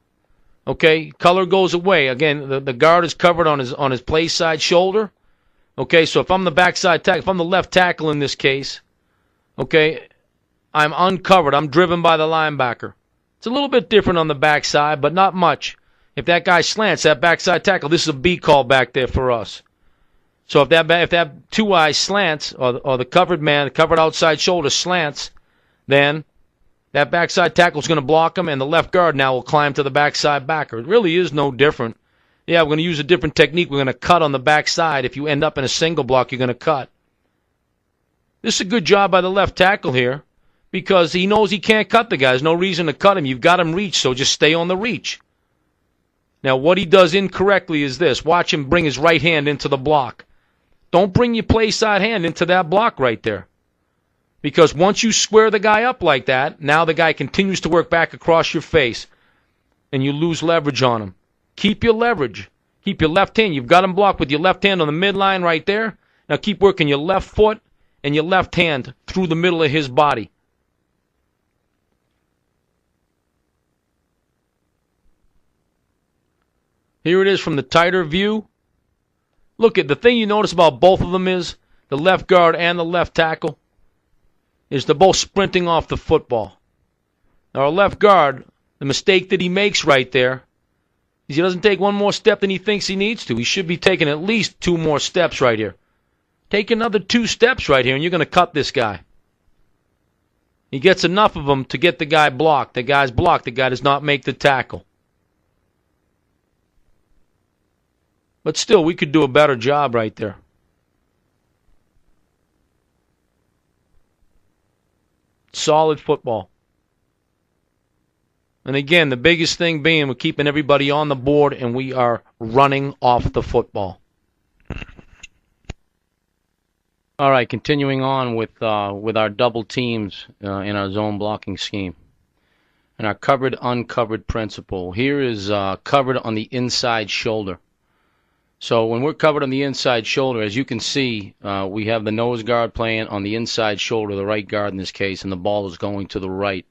okay, color goes away. Again, the guard is covered on his play side shoulder. Okay, so if I'm the backside tackle, if I'm the left tackle in this case, okay, I'm uncovered. I'm driven by the linebacker. It's a little bit different on the backside, but not much. If that guy slants, that backside tackle, this is a B call back there for us. So if that two-eye slants, or the covered man, the covered outside shoulder slants, then that backside tackle is going to block him, and the left guard now will climb to the backside backer. It really is no different. Yeah, we're going to use a different technique. We're going to cut on the backside. If you end up in a single block, you're going to cut. This is a good job by the left tackle here because he knows he can't cut the guy. There's no reason to cut him. You've got him reached, so just stay on the reach. Now, what he does incorrectly is this. Watch him bring his right hand into the block. Don't bring your play side hand into that block right there. Because once you square the guy up like that, now the guy continues to work back across your face, and you lose leverage on him. Keep your leverage. Keep your left hand. You've got him blocked with your left hand on the midline right there. Now keep working your left foot and your left hand through the middle of his body. Here it is from the tighter view. Look, at the thing you notice about both of them is the left guard and the left tackle is they're both sprinting off the football. Now our left guard, the mistake that he makes right there is he doesn't take one more step than he thinks he needs to. He should be taking at least 2 more steps right here. Take another 2 steps right here, and you're going to cut this guy. He gets enough of them to get the guy blocked. The guy's blocked. The guy does not make the tackle. But still, we could do a better job right there. Solid football. And again, the biggest thing being we're keeping everybody on the board and we are running off the football. All right, continuing on with our double teams in our zone blocking scheme. And our covered, uncovered principle. Here is covered on the inside shoulder. So when we're covered on the inside shoulder, as you can see, we have the nose guard playing on the inside shoulder, the right guard in this case, and the ball is going to the right.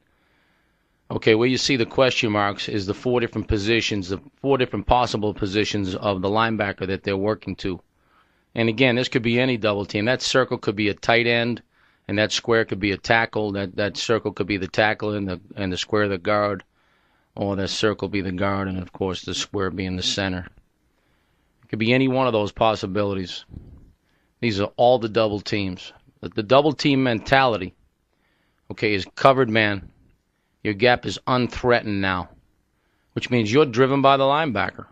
Okay, where you see the question marks is the 4 different positions, the 4 different possible positions of the linebacker that they're working to. And again, this could be any double team. That circle could be a tight end, and that square could be a tackle. That circle could be the tackle, and the square the guard, or that circle be the guard, and of course the square being the center. It could be any one of those possibilities. These are all the double teams. The double team mentality, okay, is covered man. Your gap is unthreatened now, which means you're driven by the linebacker.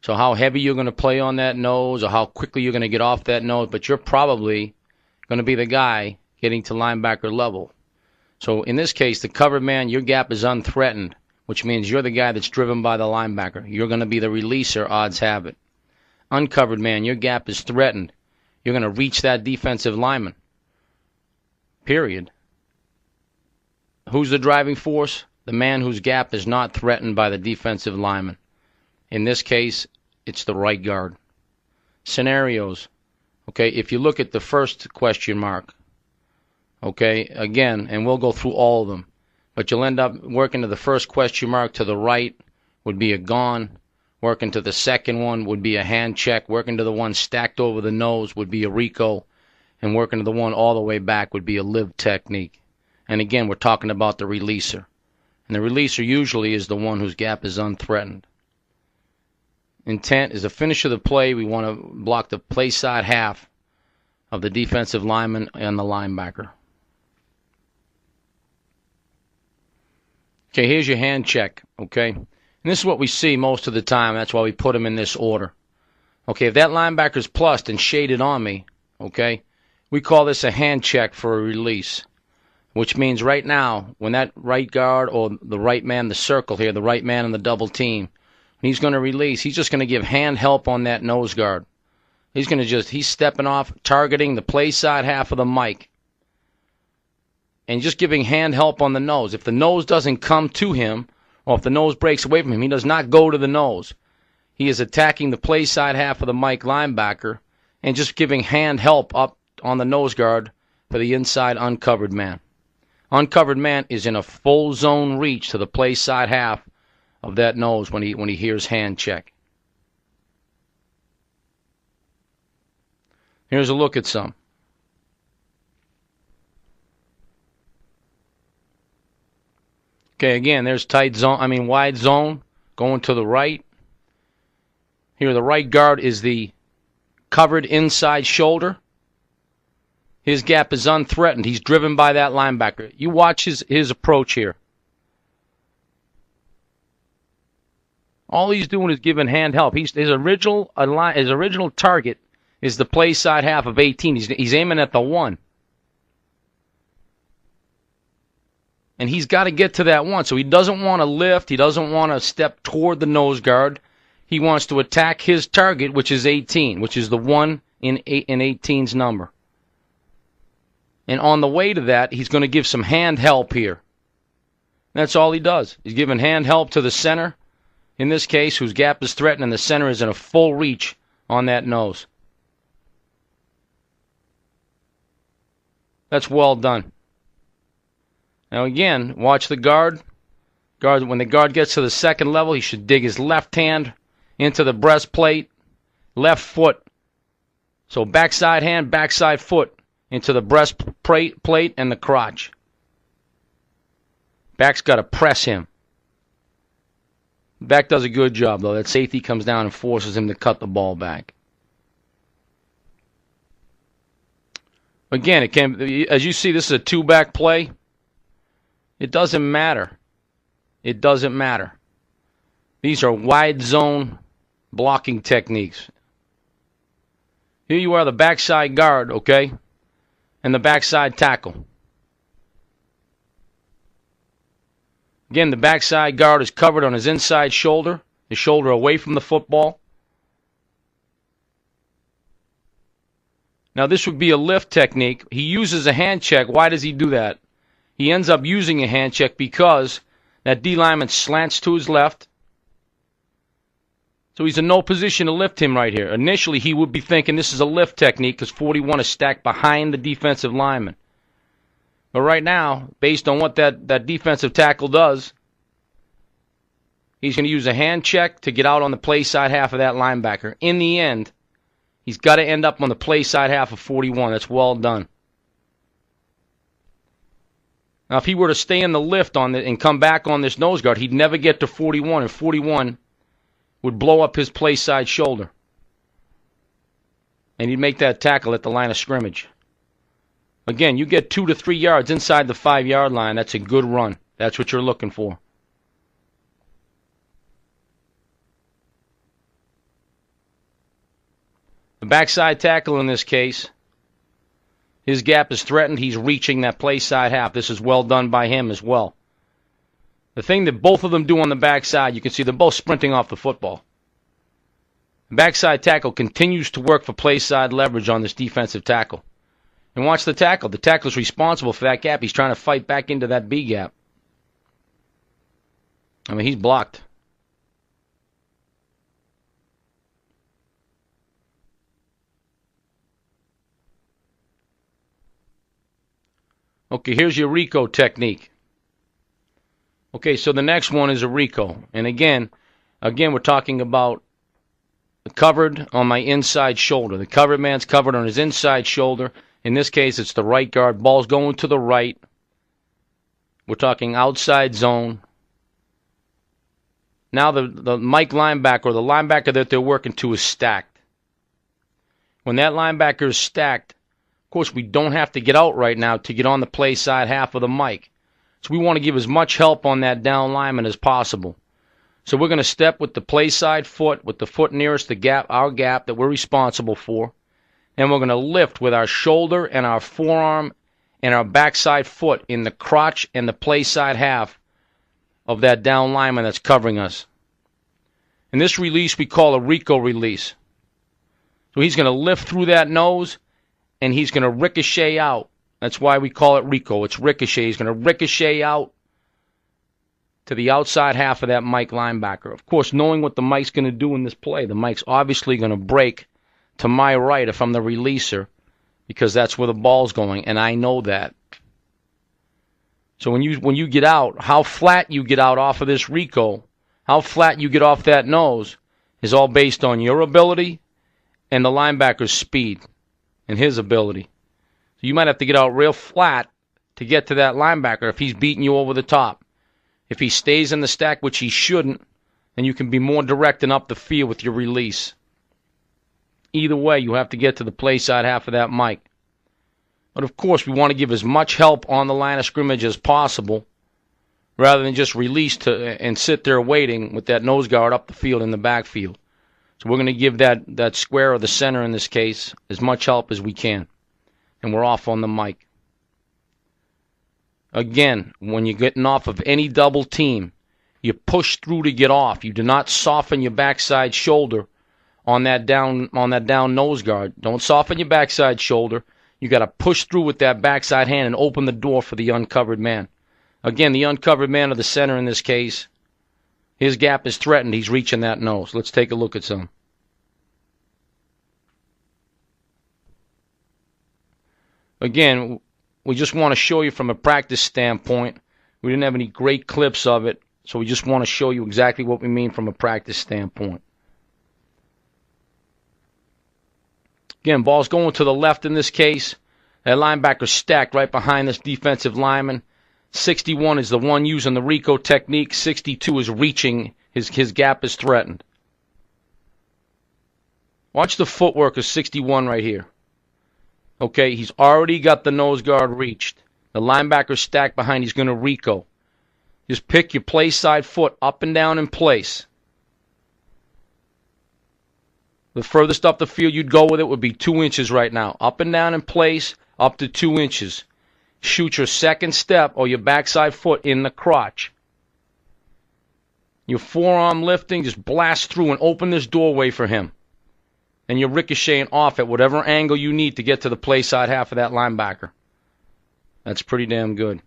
So how heavy you're going to play on that nose or how quickly you're going to get off that nose, but you're probably going to be the guy getting to linebacker level. So in this case, the covered man, your gap is unthreatened, which means you're the guy that's driven by the linebacker. You're going to be the releaser, odds have it. Uncovered man, your gap is threatened. You're going to reach that defensive lineman. Period. who's the driving force? The man whose gap is not threatened by the defensive lineman. In this case, it's the right guard. Scenarios. Okay, if you look at the first question mark, okay, again, and we'll go through all of them, but you'll end up working to the first question mark to the right would be a gone. Working to the second one would be a hand check. Working to the one stacked over the nose would be a Rico. And working to the one all the way back would be a live technique. And again, we're talking about the releaser. And the releaser usually is the one whose gap is unthreatened. Intent is the finish of the play. We want to block the play side half of the defensive lineman and the linebacker. Okay, here's your hand check, okay? And this is what we see most of the time. That's why we put them in this order. Okay, if that linebacker's plussed and shaded on me, okay, we call this a hand check for a release, which means right now, when that right guard or the right man, the circle here, the right man in the double team, he's going to release, he's just going to give hand help on that nose guard. He's stepping off, targeting the play side half of the mic, and just giving hand help on the nose. If the nose doesn't come to him, or if the nose breaks away from him, he does not go to the nose. He is attacking the play side half of the Mike linebacker and just giving hand help up on the nose guard for the inside uncovered man. Uncovered man is in a full zone reach to the play side half of that nose when he hears hand check. Here's a look at some. Okay, again, there's wide zone going to the right. Here, the right guard is the covered inside shoulder. His gap is unthreatened. He's driven by that linebacker. You watch his approach here. All he's doing is giving hand help. His original target is the play side half of 18. He's aiming at the 1. And he's got to get to that 1. So he doesn't want to lift. He doesn't want to step toward the nose guard. He wants to attack his target, which is 18, which is the 1 in 18's number. And on the way to that, he's going to give some hand help here. That's all he does. He's giving hand help to the center, in this case, whose gap is threatened, and the center is in a full reach on that nose. That's well done. Now again, watch the guard. When the guard gets to the second level, he should dig his left hand into the breastplate, left foot. So backside hand, backside foot into the breastplate and the crotch. Back's got to press him. Back does a good job, though. That safety comes down and forces him to cut the ball back. Again, as you see, this is a two-back play. It doesn't matter. It doesn't matter. These are wide zone blocking techniques. Here you are, the backside guard, okay, and the backside tackle. Again, the backside guard is covered on his inside shoulder, his shoulder away from the football. Now, this would be a lift technique. He uses a hand check. Why does he do that? He ends up using a hand check because that D lineman slants to his left. So he's in no position to lift him right here. Initially, he would be thinking this is a lift technique because 41 is stacked behind the defensive lineman. But right now, based on what that defensive tackle does, he's going to use a hand check to get out on the play side half of that linebacker. In the end, he's got to end up on the play side half of 41. That's well done. Now, if he were to stay in the lift and come back on this nose guard, he'd never get to 41, and 41 would blow up his play side shoulder. And he'd make that tackle at the line of scrimmage. Again, you get 2 to 3 yards inside the 5-yard line. That's a good run. That's what you're looking for. The backside tackle in this case, his gap is threatened. He's reaching that play side half. This is well done by him as well. The thing that both of them do on the backside, you can see they're both sprinting off the football. The backside tackle continues to work for play side leverage on this defensive tackle. And watch the tackle. The tackle is responsible for that gap. He's trying to fight back into that B gap. I mean, he's blocked. Okay, here's your Rico technique. Okay, so the next one is a Rico. And again, we're talking about covered on my inside shoulder. The covered man's covered on his inside shoulder. In this case, it's the right guard. Ball's going to the right. We're talking outside zone. Now the Mike linebacker, or the linebacker that they're working to, is stacked. When that linebacker is stacked, of course, we don't have to get out right now to get on the play side half of the Mike. So we want to give as much help on that down lineman as possible. So we're going to step with the play side foot, with the foot nearest the gap, our gap that we're responsible for. And we're going to lift with our shoulder and our forearm and our backside foot in the crotch and the play side half of that down lineman that's covering us. And this release we call a Rico release. So he's going to lift through that nose, and he's going to ricochet out. That's why we call it Rico. It's ricochet. He's going to ricochet out to the outside half of that Mike linebacker. Of course, knowing what the Mike's going to do in this play, the Mike's obviously going to break to my right if I'm the releaser, because that's where the ball's going, and I know that. So when you get out, how flat you get out off of this Rico, how flat you get off that nose, is all based on your ability and the linebacker's speed and his ability. So you might have to get out real flat to get to that linebacker if he's beating you over the top. If he stays in the stack, which he shouldn't, then you can be more direct and up the field with your release. Either way, you have to get to the play side half of that Mike. But of course, we want to give as much help on the line of scrimmage as possible, rather than just release and sit there waiting with that nose guard up the field in the backfield. So we're going to give that square, or the center in this case, as much help as we can. And we're off on the Mike. Again, when you're getting off of any double team, you push through to get off. You do not soften your backside shoulder on that down nose guard. Don't soften your backside shoulder. You got to push through with that backside hand and open the door for the uncovered man. Again, the uncovered man, or the center in this case, his gap is threatened. He's reaching that nose. Let's take a look at some. Again, we just want to show you from a practice standpoint. We didn't have any great clips of it, so we just want to show you exactly what we mean from a practice standpoint. Again, ball's going to the left in this case. That linebacker's stacked right behind this defensive lineman. 61 is the one using the Rico technique. 62 is reaching. His gap is threatened. Watch the footwork of 61 right here. Okay, he's already got the nose guard reached. The linebacker's stacked behind. He's going to Rico. Just pick your play side foot up and down in place. The furthest up the field you'd go with it would be 2 inches right now. Up and down in place, up to 2 inches. Shoot your second step or your backside foot in the crotch. Your forearm lifting, just blast through and open this doorway for him. And you're ricocheting off at whatever angle you need to get to the play side half of that linebacker. That's pretty damn good.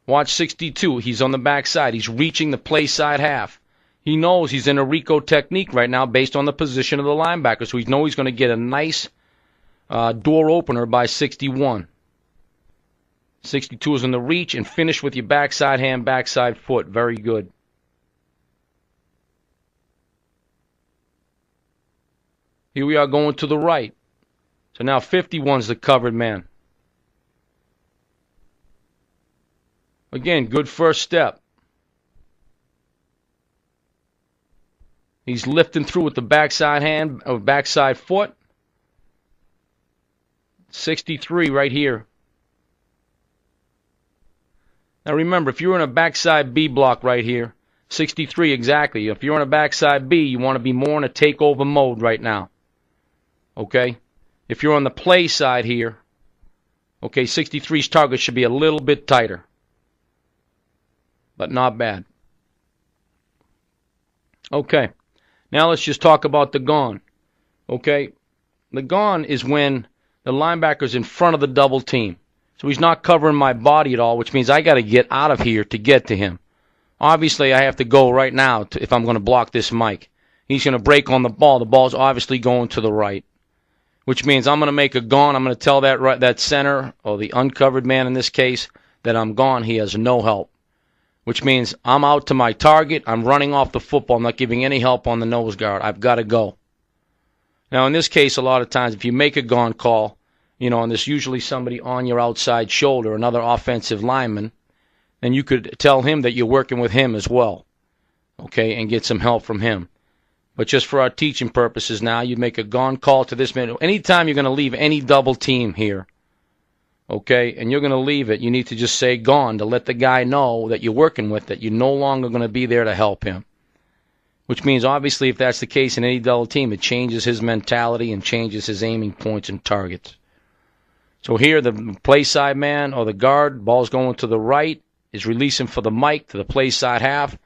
Watch 62. He's on the backside. He's reaching the play side half. He knows he's in a Rico technique right now based on the position of the linebacker, so he knows he's going to get a nice door opener by 61. 62 is in the reach, and finish with your backside hand, backside foot. Very good. Here we are going to the right. So now 51's the covered man. Again, good first step. He's lifting through with the backside hand or backside foot. 63 right here. Now remember, if you're in a backside B block right here, 63 exactly. If you're in a backside B, you want to be more in a takeover mode right now. Okay? If you're on the play side here, okay, 63's target should be a little bit tighter. But not bad. Okay. Now let's just talk about the gone. Okay? The gone is when the linebacker's in front of the double team. So he's not covering my body at all, which means I got to get out of here to get to him. Obviously, I have to go right now if I'm going to block this Mike. He's going to break on the ball. The ball's obviously going to the right, which means I'm going to make a gone. I'm going to tell that center, or the uncovered man in this case, that I'm gone. He has no help, which means I'm out to my target. I'm running off the football. I'm not giving any help on the nose guard. I've got to go. Now, in this case, a lot of times, if you make a gone call, and there's usually somebody on your outside shoulder, another offensive lineman, then you could tell him that you're working with him as well, okay, and get some help from him. But just for our teaching purposes now, you make a gone call to this man. Anytime you're going to leave any double team here, okay, and you're going to leave it, you need to just say gone to let the guy know that you're working with, that you're no longer going to be there to help him. Which means, obviously, if that's the case in any double team, it changes his mentality and changes his aiming points and targets. So here, the play side man or the guard, ball's going to the right, is releasing for the Mike to the play side half.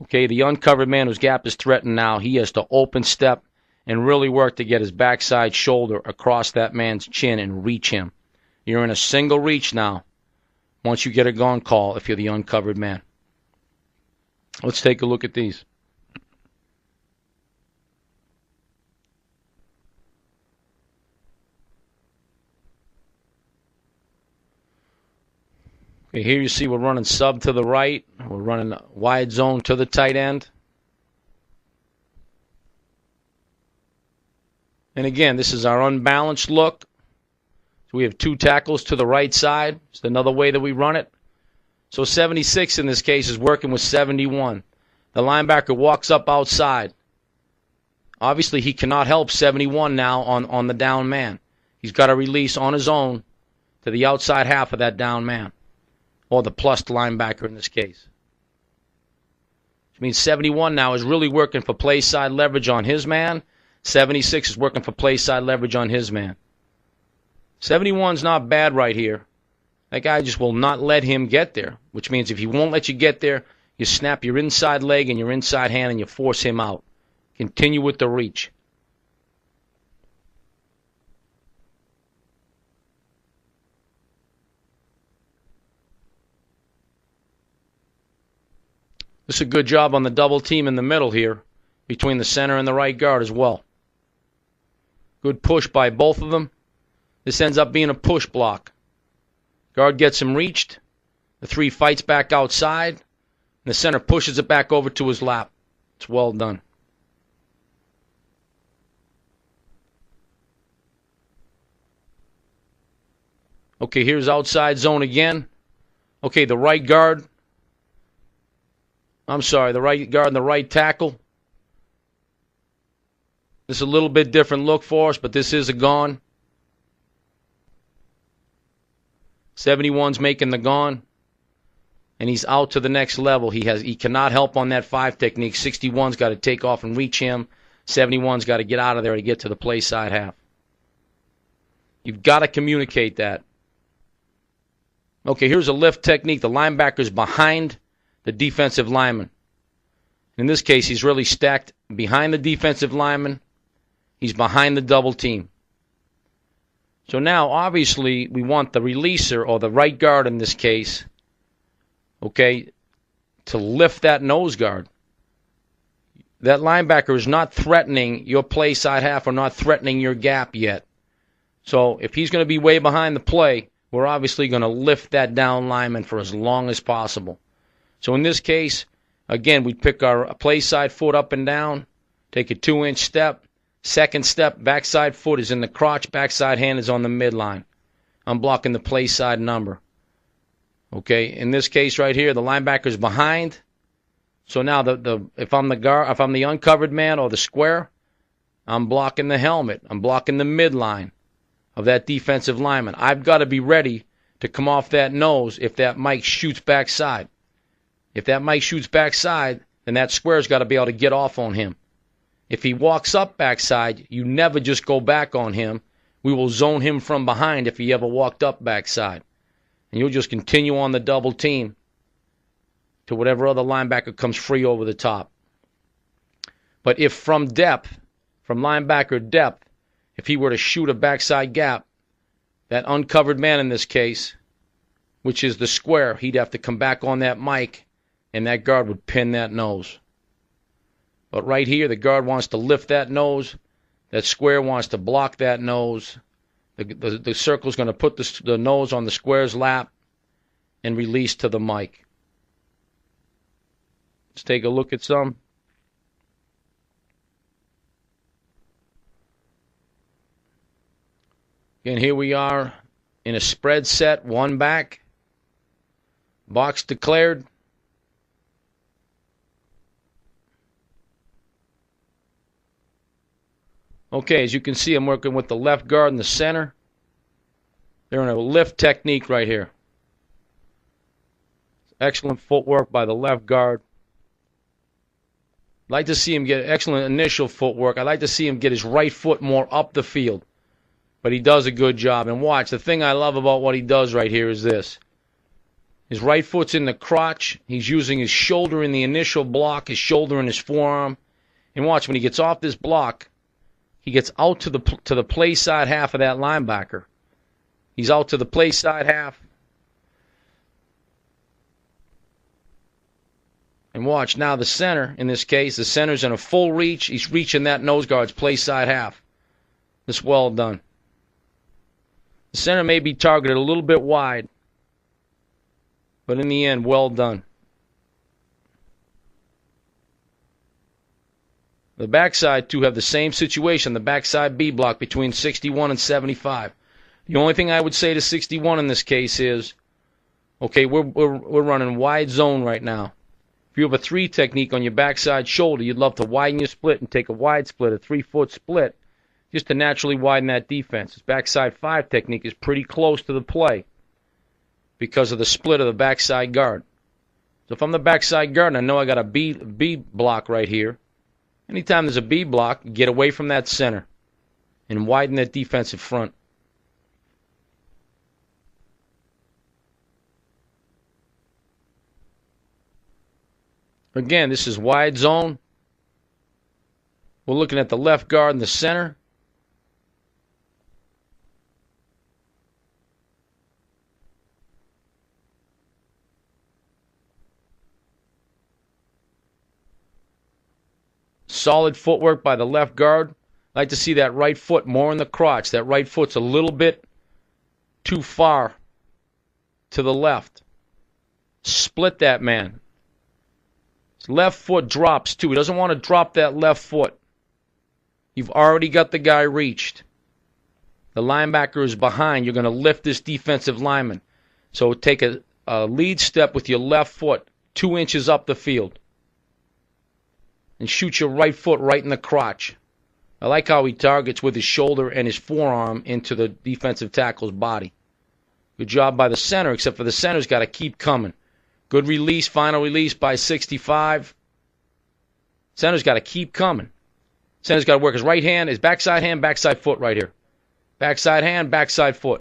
Okay, the uncovered man whose gap is threatened now, he has to open step and really work to get his backside shoulder across that man's chin and reach him. You're in a single reach now once you get a gone call if you're the uncovered man. Let's take a look at these. Okay, here you see we're running sub to the right. We're running wide zone to the tight end. And again, this is our unbalanced look. So we have two tackles to the right side. It's another way that we run it. So 76 in this case is working with 71. The linebacker walks up outside. Obviously, he cannot help 71 now on the down man. He's got to release on his own to the outside half of that down man, or the plus linebacker in this case. Which means 71 now is really working for play side leverage on his man. 76 is working for play side leverage on his man. 71's not bad right here. That guy just will not let him get there, which means if he won't let you get there, you snap your inside leg and your inside hand and you force him out. Continue with the reach. This is a good job on the double team in the middle here, between the center and the right guard as well. Good push by both of them. This ends up being a push block. Guard gets him reached. The three fights back outside. And the center pushes it back over to his lap. It's well done. Okay, here's outside zone again. Okay, the right guard. The right guard and the right tackle. This is a little bit different look for us, but this is a gone. 71's making the gone, and he's out to the next level. He cannot help on that 5 technique. 61's got to take off and reach him. 71's got to get out of there to get to the play side half. You've got to communicate that. Okay, here's a lift technique. The linebacker's behind the defensive lineman. In this case, he's really stacked behind the defensive lineman. He's behind the double team. So now, obviously, we want the releaser, or the right guard in this case, okay, to lift that nose guard. That linebacker is not threatening your play side half or not threatening your gap yet. So if he's going to be way behind the play, we're obviously going to lift that down lineman for as long as possible. So in this case, again, we pick our play side foot up and down, take a 2-inch step. Second step, backside foot is in the crotch, backside hand is on the midline. I'm blocking the play side number. Okay, in this case right here, the linebacker's behind. So now if I'm the uncovered man or the square, I'm blocking the helmet. I'm blocking the midline of that defensive lineman. I've got to be ready to come off that nose if that Mike shoots backside. If that Mike shoots backside, then that square's got to be able to get off on him. If he walks up backside, you never just go back on him. We will zone him from behind if he ever walked up backside. And you'll just continue on the double team to whatever other linebacker comes free over the top. But if from depth, from linebacker depth, if he were to shoot a backside gap, that uncovered man in this case, which is the square, he'd have to come back on that Mike and that guard would pin that nose. But right here, the guard wants to lift that nose. That square wants to block that nose. The circle's going to put the nose on the square's lap and release to the mic. Let's take a look at some. Again, here we are in a spread set, one back. Box declared. Okay, as you can see, I'm working with the left guard in the center. They're in a lift technique right here. Excellent footwork by the left guard. I'd like to see him get excellent initial footwork. I'd like to see him get his right foot more up the field. But he does a good job. And watch, the thing I love about what he does right here is this. His right foot's in the crotch. He's using his shoulder in the initial block, his shoulder and his forearm. And watch, when he gets off this block, he gets out to the play side half of that linebacker. He's out to the play side half. And watch, now the center, in this case, the center's in a full reach. He's reaching that nose guard's play side half. It's well done. The center may be targeted a little bit wide, but in the end, well done. The backside, too, have the same situation. The backside B block between 61 and 75. The only thing I would say to 61 in this case is, okay, we're running wide zone right now. If you have a 3 technique on your backside shoulder, you'd love to widen your split and take a wide split, a 3-foot split, just to naturally widen that defense. His backside 5 technique is pretty close to the play because of the split of the backside guard. So if I'm the backside guard and I know I got a B block right here, anytime there's a B block, get away from that center and widen that defensive front. Again, this is wide zone. We're looking at the left guard in the center. Solid footwork by the left guard. I like to see that right foot more in the crotch. That right foot's a little bit too far to the left. Split that man. His left foot drops too. He doesn't want to drop that left foot. You've already got the guy reached. The linebacker is behind. You're going to lift this defensive lineman. So take a lead step with your left foot 2 inches up the field. And shoot your right foot right in the crotch. I like how he targets with his shoulder and his forearm into the defensive tackle's body. Good job by the center, except for the center's got to keep coming. Good release, final release by 65. Center's got to keep coming. Center's got to work his right hand, his backside foot right here. Backside hand, backside foot.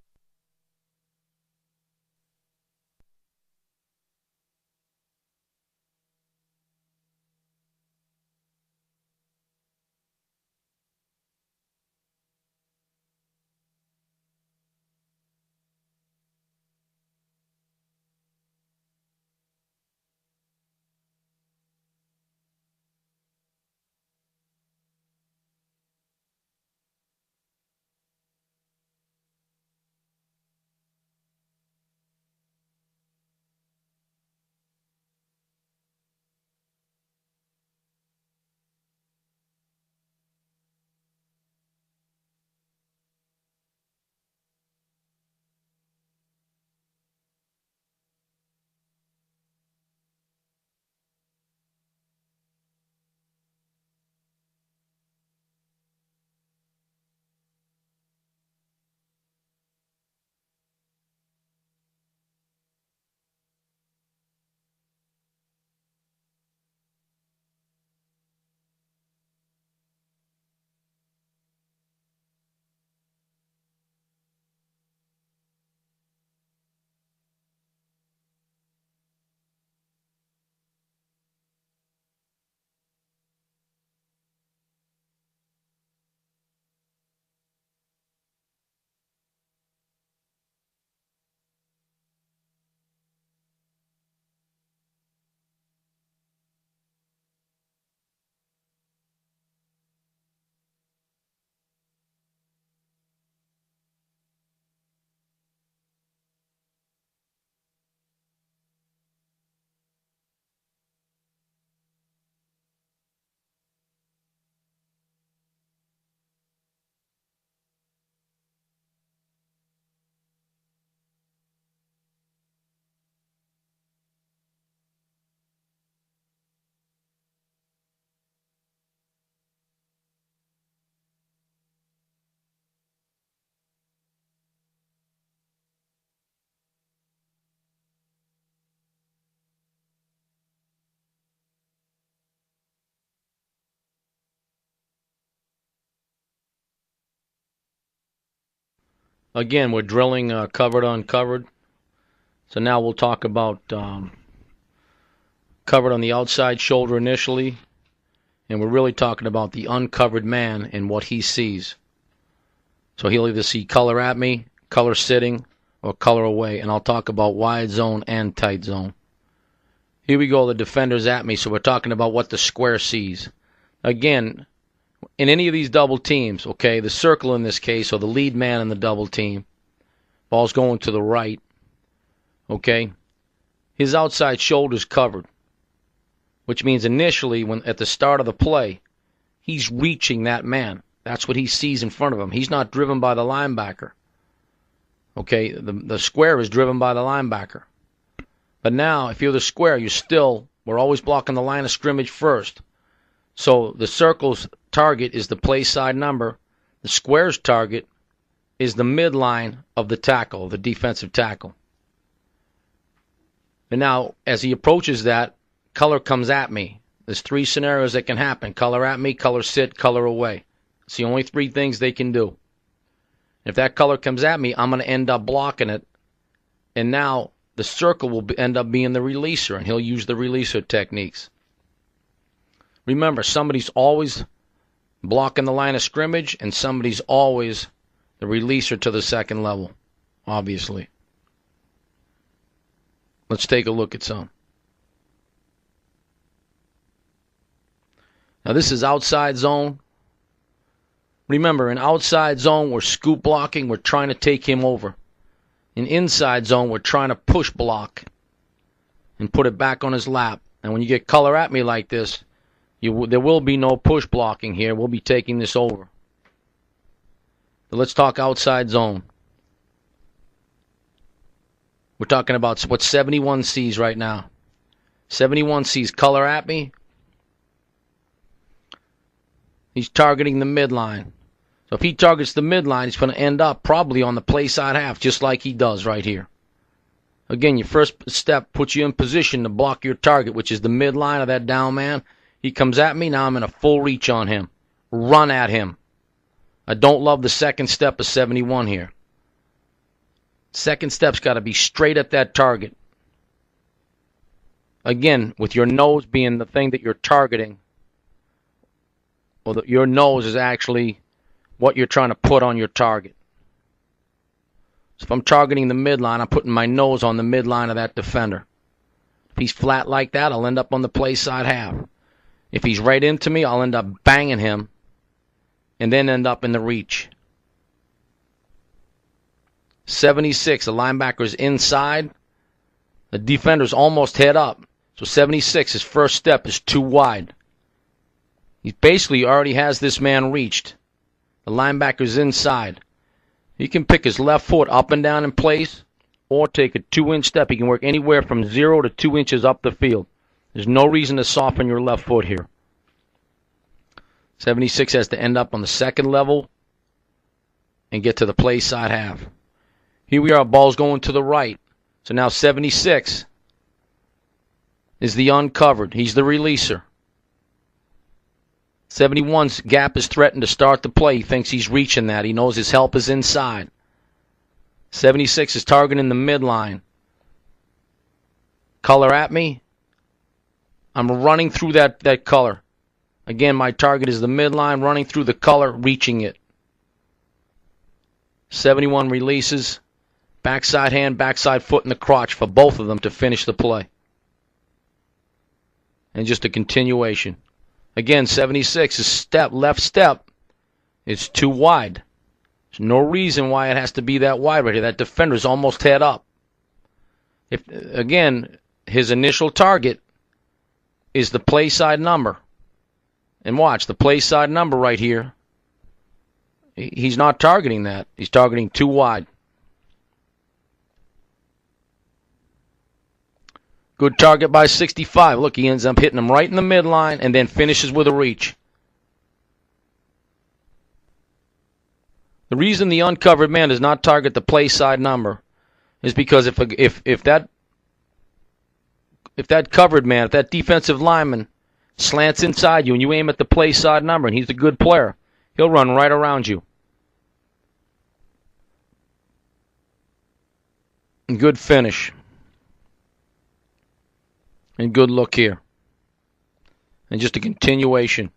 Again, we're drilling covered, uncovered. So now we'll talk about covered on the outside shoulder initially. And we're really talking about the uncovered man and what he sees. So he'll either see color at me, color sitting, or color away. And I'll talk about wide zone and tight zone. Here we go, the defender's at me. So we're talking about what the square sees. Again, in any of these double teams, okay, the circle in this case, or the lead man in the double team, ball's going to the right, okay, his outside shoulder's covered, which means initially, when at the start of the play, he's reaching that man. That's what he sees in front of him. He's not driven by the linebacker. Okay, the square is driven by the linebacker. But now, if you're the square, we're always blocking the line of scrimmage first. So the circle's target is the play side number. The square's target is the midline of the tackle, the defensive tackle. And now, as he approaches that, color comes at me. There's three scenarios that can happen. Color at me, color sit, color away. It's the only three things they can do. If that color comes at me, I'm going to end up blocking it. And now the circle will end up being the releaser, and he'll use the releaser techniques. Remember, somebody's always blocking the line of scrimmage, and somebody's always the releaser to the second level, obviously. Let's take a look at some. Now this is outside zone. Remember, in outside zone, we're scoop blocking. We're trying to take him over. In inside zone, we're trying to push block and put it back on his lap. And when you get color at me like this, there will be no push blocking here. We'll be taking this over. So let's talk outside zone. We're talking about what 71 sees right now. 71 sees color at me. He's targeting the midline. So if he targets the midline, he's going to end up probably on the play side half, just like he does right here. Again, your first step puts you in position to block your target, which is the midline of that down man. He comes at me, now I'm in a full reach on him. Run at him. I don't love the second step of 71 here. Second step's got to be straight at that target. Again, with your nose being the thing that you're targeting, or your nose is actually what you're trying to put on your target. So if I'm targeting the midline, I'm putting my nose on the midline of that defender. If he's flat like that, I'll end up on the play side half. If he's right into me, I'll end up banging him and then end up in the reach. 76, the linebacker's inside. The defender's almost head up. So 76, his first step is too wide. He basically already has this man reached. The linebacker's inside. He can pick his left foot up and down in place or take a 2-inch step. He can work anywhere from 0 to 2 inches up the field. There's no reason to soften your left foot here. 76 has to end up on the second level and get to the play side half. Here we are, ball's going to the right. So now 76 is the uncovered. He's the releaser. 71's gap is threatened to start the play. He thinks he's reaching that. He knows his help is inside. 76 is targeting the midline. Color at me. I'm running through that color. Again, my target is the midline, running through the color, reaching it. 71 releases. Backside hand, backside foot in the crotch for both of them to finish the play. And just a continuation. Again, 76 is left step. It's too wide. There's no reason why it has to be that wide right here. That defender's almost head up. Again, his initial target is the play side number. And watch, the play side number right here, he's not targeting that. He's targeting too wide. Good target by 65. Look, he ends up hitting him right in the midline and then finishes with a reach. The reason the uncovered man does not target the play side number is because if that covered man, if that defensive lineman slants inside you and you aim at the play side number and he's a good player, he'll run right around you. And good finish. And good look here. And just a continuation.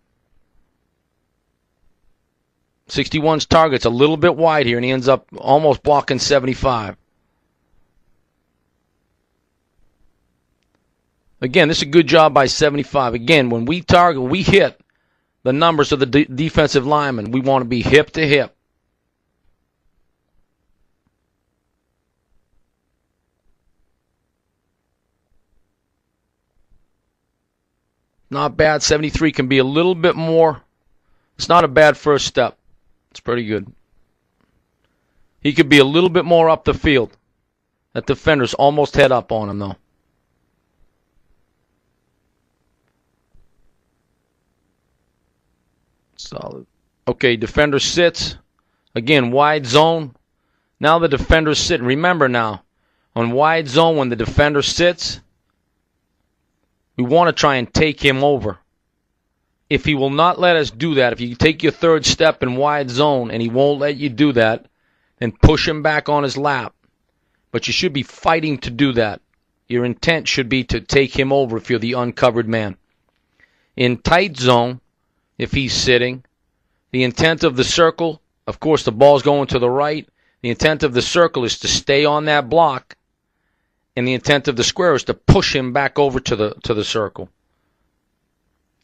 61's target's a little bit wide here, and he ends up almost blocking 75. Again, this is a good job by 75. Again, when we target, we hit the numbers of the defensive linemen. We want to be hip to hip. Not bad. 73 can be a little bit more. It's not a bad first step. It's pretty good. He could be a little bit more up the field. That defender's almost head up on him, though. Solid. Okay, defender sits. Again, wide zone. Now the defender's sitting. Remember now, on wide zone, when the defender sits, we want to try and take him over. If he will not let us do that, if you take your third step in wide zone and he won't let you do that, then push him back on his lap. But you should be fighting to do that. Your intent should be to take him over if you're the uncovered man. In tight zone, if he's sitting, the intent of the circle, of course the ball's going to the right, the intent of the circle is to stay on that block, and the intent of the square is to push him back over to the circle.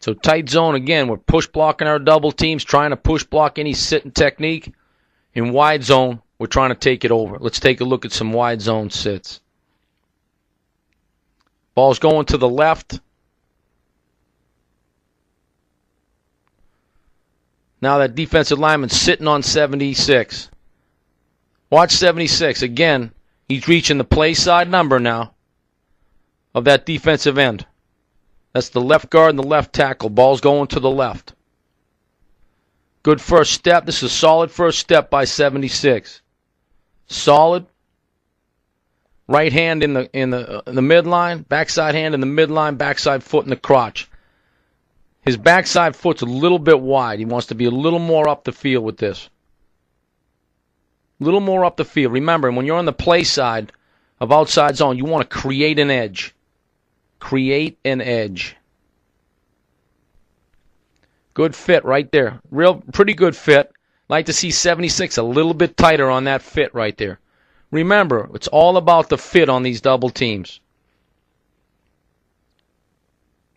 So tight zone, again, we're push blocking our double teams, trying to push block any sitting technique. In wide zone, we're trying to take it over. Let's take a look at some wide zone sits. Ball's going to the left. Now that defensive lineman's sitting on 76. Watch 76. Again, he's reaching the play side number now of that defensive end. That's the left guard and the left tackle. Ball's going to the left. Good first step. This is a solid first step by 76. Solid. Right hand in the midline, backside hand in the midline, backside foot in the crotch. His backside foot's a little bit wide. He wants to be a little more up the field with this. A little more up the field. Remember, when you're on the play side of outside zone, you want to create an edge. Create an edge. Good fit right there. Pretty good fit. Like to see 76 a little bit tighter on that fit right there. Remember, it's all about the fit on these double teams.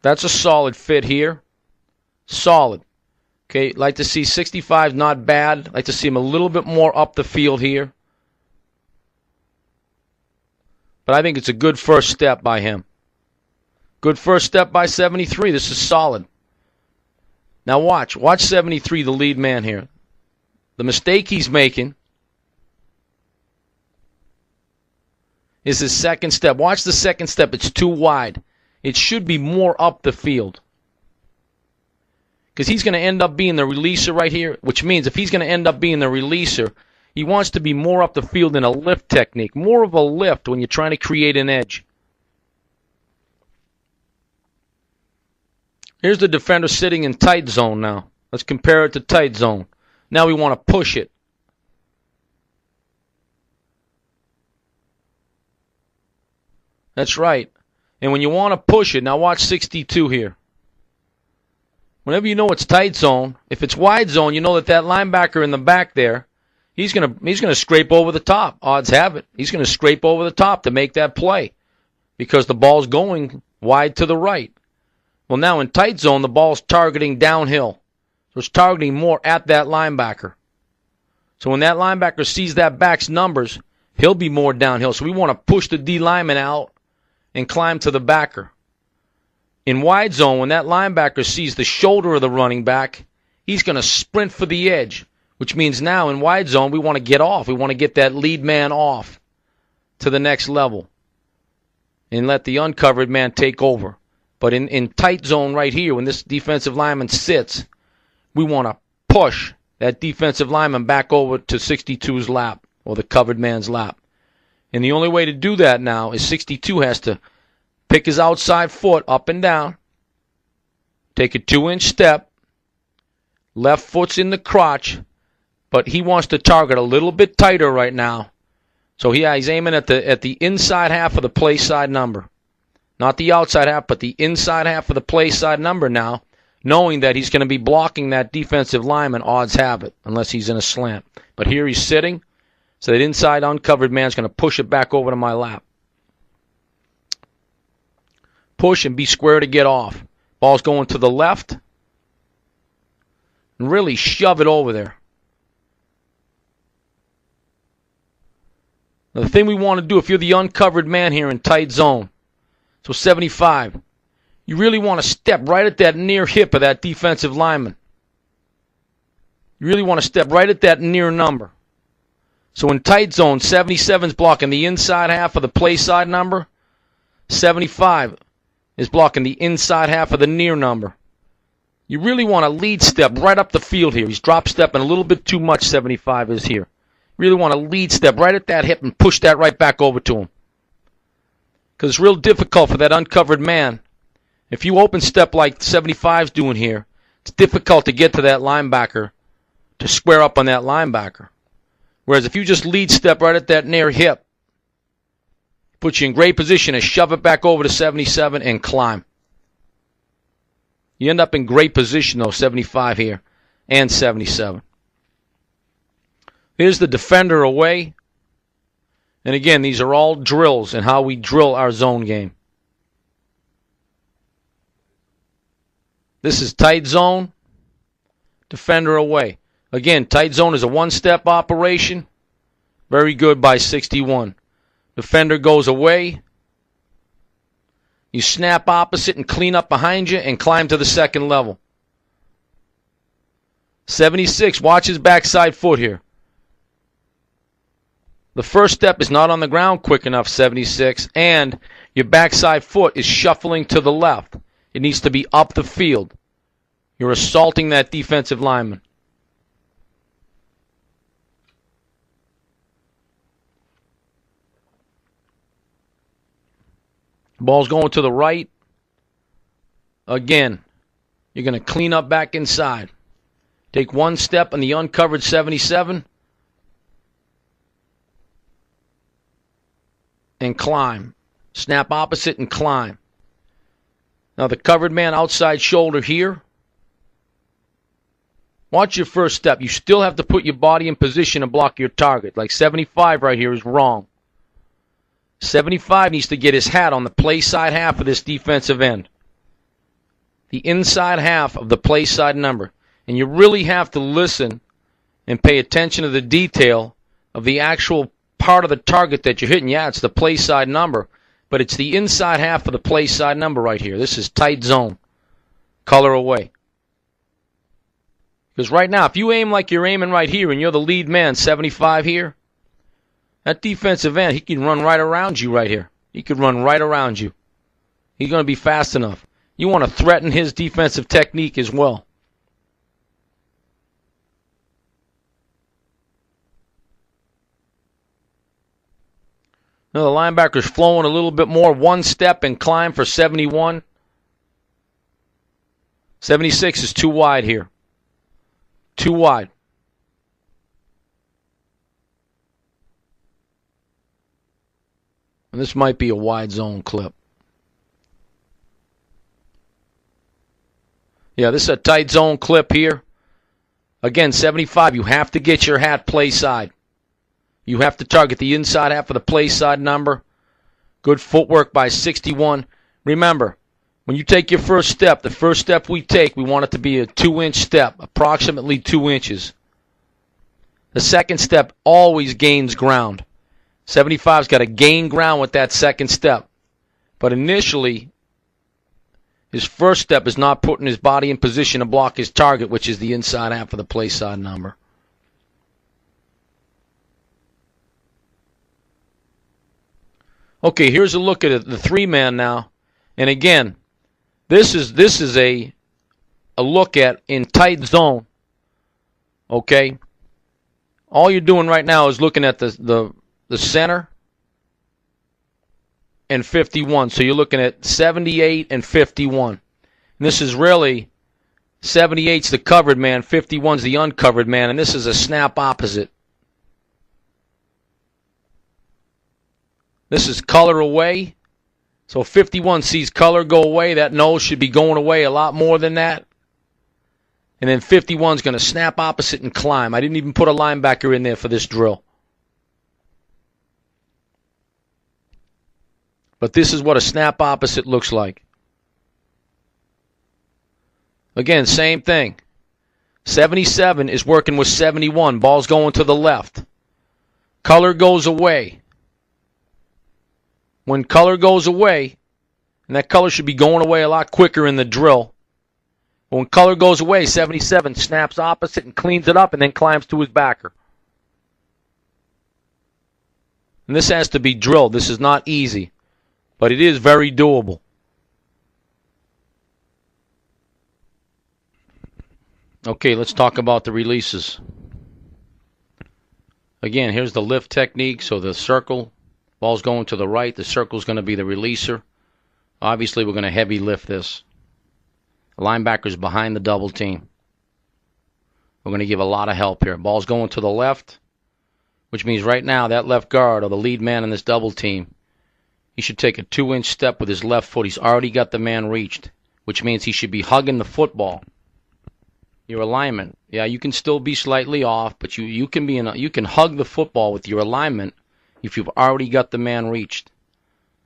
That's a solid fit here. Solid. Okay, like to see 65 not bad. Like to see him a little bit more up the field here. But I think it's a good first step by him. Good first step by 73. This is solid. Now watch. Watch 73, the lead man here. The mistake he's making is his second step. Watch the second step. It's too wide. It should be more up the field. Because he's going to end up being the releaser right here, which means if he's going to end up being the releaser, he wants to be more up the field in a lift technique. More of a lift when you're trying to create an edge. Here's the defender sitting in tight zone now. Let's compare it to tight zone. Now we want to push it. That's right. And when you want to push it, now watch 62 here. Whenever you know it's tight zone, if it's wide zone, you know that linebacker in the back there, he's gonna scrape over the top. Odds have it. He's gonna scrape over the top to make that play because the ball's going wide to the right. Well, now in tight zone, the ball's targeting downhill. So it's targeting more at that linebacker. So when that linebacker sees that back's numbers, he'll be more downhill. So we want to push the D lineman out and climb to the backer. In wide zone, when that linebacker sees the shoulder of the running back, he's going to sprint for the edge, which means now in wide zone, we want to get off. We want to get that lead man off to the next level and let the uncovered man take over. But in tight zone right here, when this defensive lineman sits, we want to push that defensive lineman back over to 62's lap or the covered man's lap. And the only way to do that now is 62 has to pick his outside foot up and down, take a 2-inch step, left foot's in the crotch, but he wants to target a little bit tighter right now So he's aiming at the inside half of the play side number. Not the outside half, but the inside half of the play side number now, knowing that he's going to be blocking that defensive lineman, odds have it, unless he's in a slant. But here he's sitting, so that inside uncovered man's going to push it back over to my lap. Push and be square to get off. Ball's going to the left. And really shove it over there. Now the thing we want to do, if you're the uncovered man here in tight zone, so 75, you really want to step right at that near hip of that defensive lineman. You really want to step right at that near number. So in tight zone, 77's blocking the inside half of the play side number. 75 is blocking the inside half of the near number. You really want to lead step right up the field here. He's drop stepping a little bit too much, 75 is here. Really want to lead step right at that hip and push that right back over to him. Because it's real difficult for that uncovered man. If you open step like 75's doing here, it's difficult to get to that linebacker to square up on that linebacker. Whereas if you just lead step right at that near hip, puts you in great position to shove it back over to 77 and climb. You end up in great position, though, 75 here and 77. Here's the defender away. And again, these are all drills and how we drill our zone game. This is tight zone, defender away. Again, tight zone is a one-step operation. Very good by 61. Defender goes away. You snap opposite and clean up behind you and climb to the second level. 76, watch his backside foot here. The first step is not on the ground quick enough, 76, and your backside foot is shuffling to the left. It needs to be up the field. You're assaulting that defensive lineman. Ball's going to the right. Again, you're going to clean up back inside. Take one step on the uncovered 77 and climb. Snap opposite and climb. Now the covered man outside shoulder here. Watch your first step. You still have to put your body in position and block your target. Like 75 right here is wrong. 75 needs to get his hat on the play side half of this defensive end. The inside half of the play side number. And you really have to listen and pay attention to the detail of the actual part of the target that you're hitting. Yeah, it's the play side number, but it's the inside half of the play side number right here. This is tight zone. Color away. Because right now, if you aim like you're aiming right here and you're the lead man, 75 here, that defensive end, he can run right around you right here. He could run right around you. He's going to be fast enough. You want to threaten his defensive technique as well. Now the linebacker's flowing a little bit more. One step and climb for 71. 76 is too wide here. Too wide. And this might be a wide zone clip. Yeah, this is a tight zone clip here. Again, 75, you have to get your hat play side. You have to target the inside half of the play side number. Good footwork by 61. Remember, when you take your first step, the first step we take, we want it to be a 2-inch step, approximately 2 inches. The second step always gains ground. 75's got to gain ground with that second step. But initially, his first step is not putting his body in position to block his target, which is the inside half of the play side number. Okay, here's a look at the three-man now. And again, this is a look at in tight zone. Okay? All you're doing right now is looking at the center and 51. So you're looking at 78 and 51. And this is really 78's the covered man, 51's the uncovered man, and this is a snap opposite. This is color away. So 51 sees color go away. That nose should be going away a lot more than that. And then 51's going to snap opposite and climb. I didn't even put a linebacker in there for this drill. But this is what a snap opposite looks like. Again, same thing. 77 is working with 71. Ball's going to the left. Color goes away. When color goes away, and that color should be going away a lot quicker in the drill. When color goes away, 77 snaps opposite and cleans it up and then climbs to his backer. And this has to be drilled. This is not easy, but it is very doable. Okay, let's talk about the releases. Again, here's the lift technique. So the circle, ball's going to the right. The circle's going to be the releaser. Obviously, we're going to heavy lift this. The linebacker's behind the double team. We're going to give a lot of help here. Ball's going to the left, which means right now that left guard or the lead man in this double team, he should take a 2-inch step with his left foot. He's already got the man reached, which means he should be hugging the football. Your alignment, yeah, you can still be slightly off, but you can hug the football with your alignment if you've already got the man reached.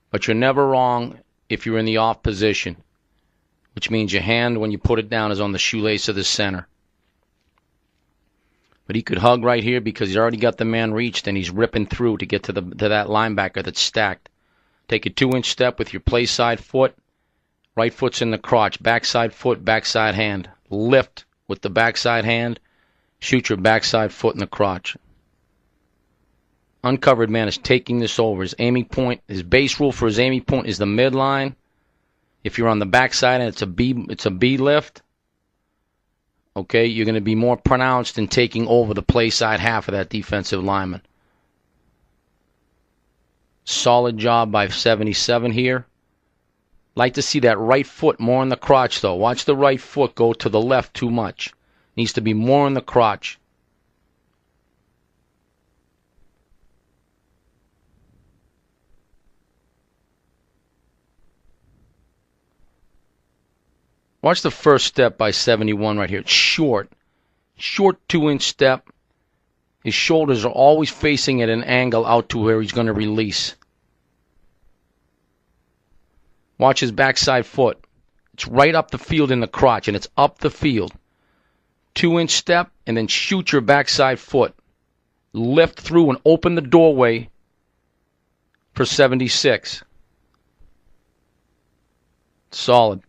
But you're never wrong if you're in the off position, which means your hand when you put it down is on the shoelace of the center. But he could hug right here because he's already got the man reached and he's ripping through to get to that linebacker that's stacked. Take a 2-inch step with your play side foot. Right foot's in the crotch. Backside foot, backside hand. Lift with the backside hand. Shoot your backside foot in the crotch. Uncovered man is taking this over. His aiming point, his base rule for his aiming point is the midline. If you're on the backside and it's a B lift, okay, you're going to be more pronounced in taking over the play side half of that defensive lineman. Solid job by 77 here. Like to see that right foot more in the crotch, though. Watch the right foot go to the left too much. Needs to be more in the crotch. Watch the first step by 71 right here. It's short. Short 2-inch step. His shoulders are always facing at an angle out to where he's going to release. Watch his backside foot. It's right up the field in the crotch, and it's up the field. 2-inch step, and then shoot your backside foot. Lift through and open the doorway for 76. Solid.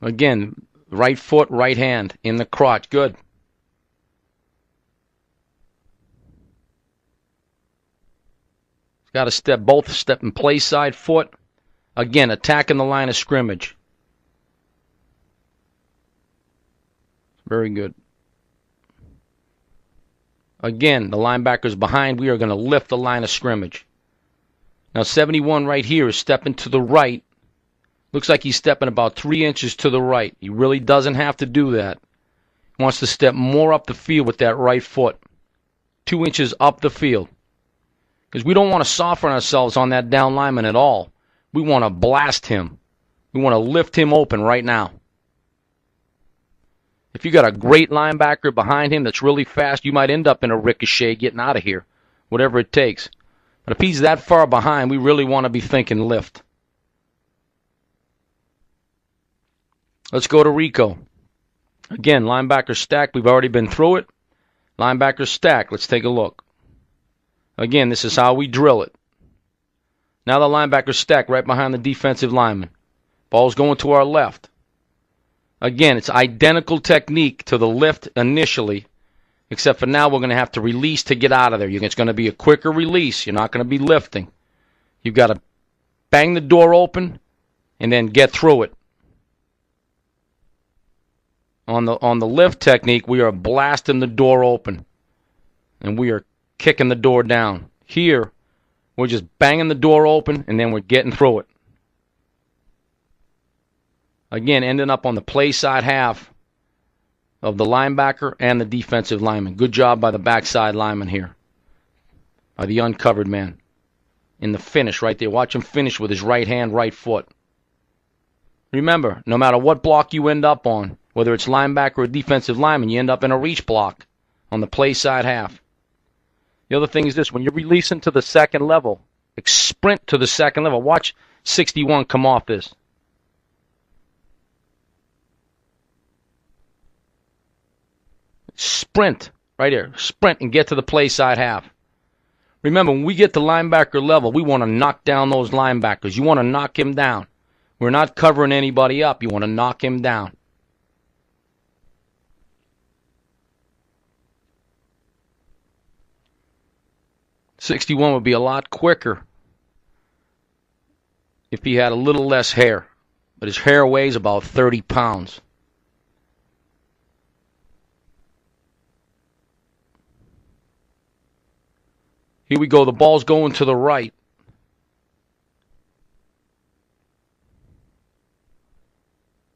Again, right foot, right hand in the crotch. Good. Got to step both step and play side foot. Again, attacking the line of scrimmage. Very good. Again, the linebacker's behind. We are going to lift the line of scrimmage. Now 71 right here is stepping to the right. Looks like he's stepping about 3 inches to the right. He really doesn't have to do that. He wants to step more up the field with that right foot. 2 inches up the field. Because we don't want to soften ourselves on that down lineman at all. We want to blast him. We want to lift him open right now. If you got a great linebacker behind him that's really fast, you might end up in a ricochet getting out of here, whatever it takes. But if he's that far behind, we really want to be thinking lift. Let's go to Rico. Again, linebacker stack. We've already been through it. Linebacker stack. Let's take a look. Again, this is how we drill it. Now the linebacker's stacked right behind the defensive lineman. Ball's going to our left. Again, it's identical technique to the lift initially, except for now we're going to have to release to get out of there. It's going to be a quicker release. You're not going to be lifting. You've got to bang the door open and then get through it. On the lift technique, we are blasting the door open, and we are kicking the door down. Here, we're just banging the door open, and then we're getting through it. Again, ending up on the play side half of the linebacker and the defensive lineman. Good job by the backside lineman here. the uncovered man. In the finish right there. Watch him finish with his right hand, right foot. Remember, no matter what block you end up on, whether it's linebacker or defensive lineman, you end up in a reach block on the play side half. The other thing is this. When you're releasing to the second level, sprint to the second level. Watch 61 come off this. Sprint right here. Sprint and get to the play side half. Remember, when we get to linebacker level, we want to knock down those linebackers. You want to knock him down. We're not covering anybody up. You want to knock him down. .61 would be a lot quicker if he had a little less hair. But his hair weighs about 30 pounds. Here we go. The ball's going to the right.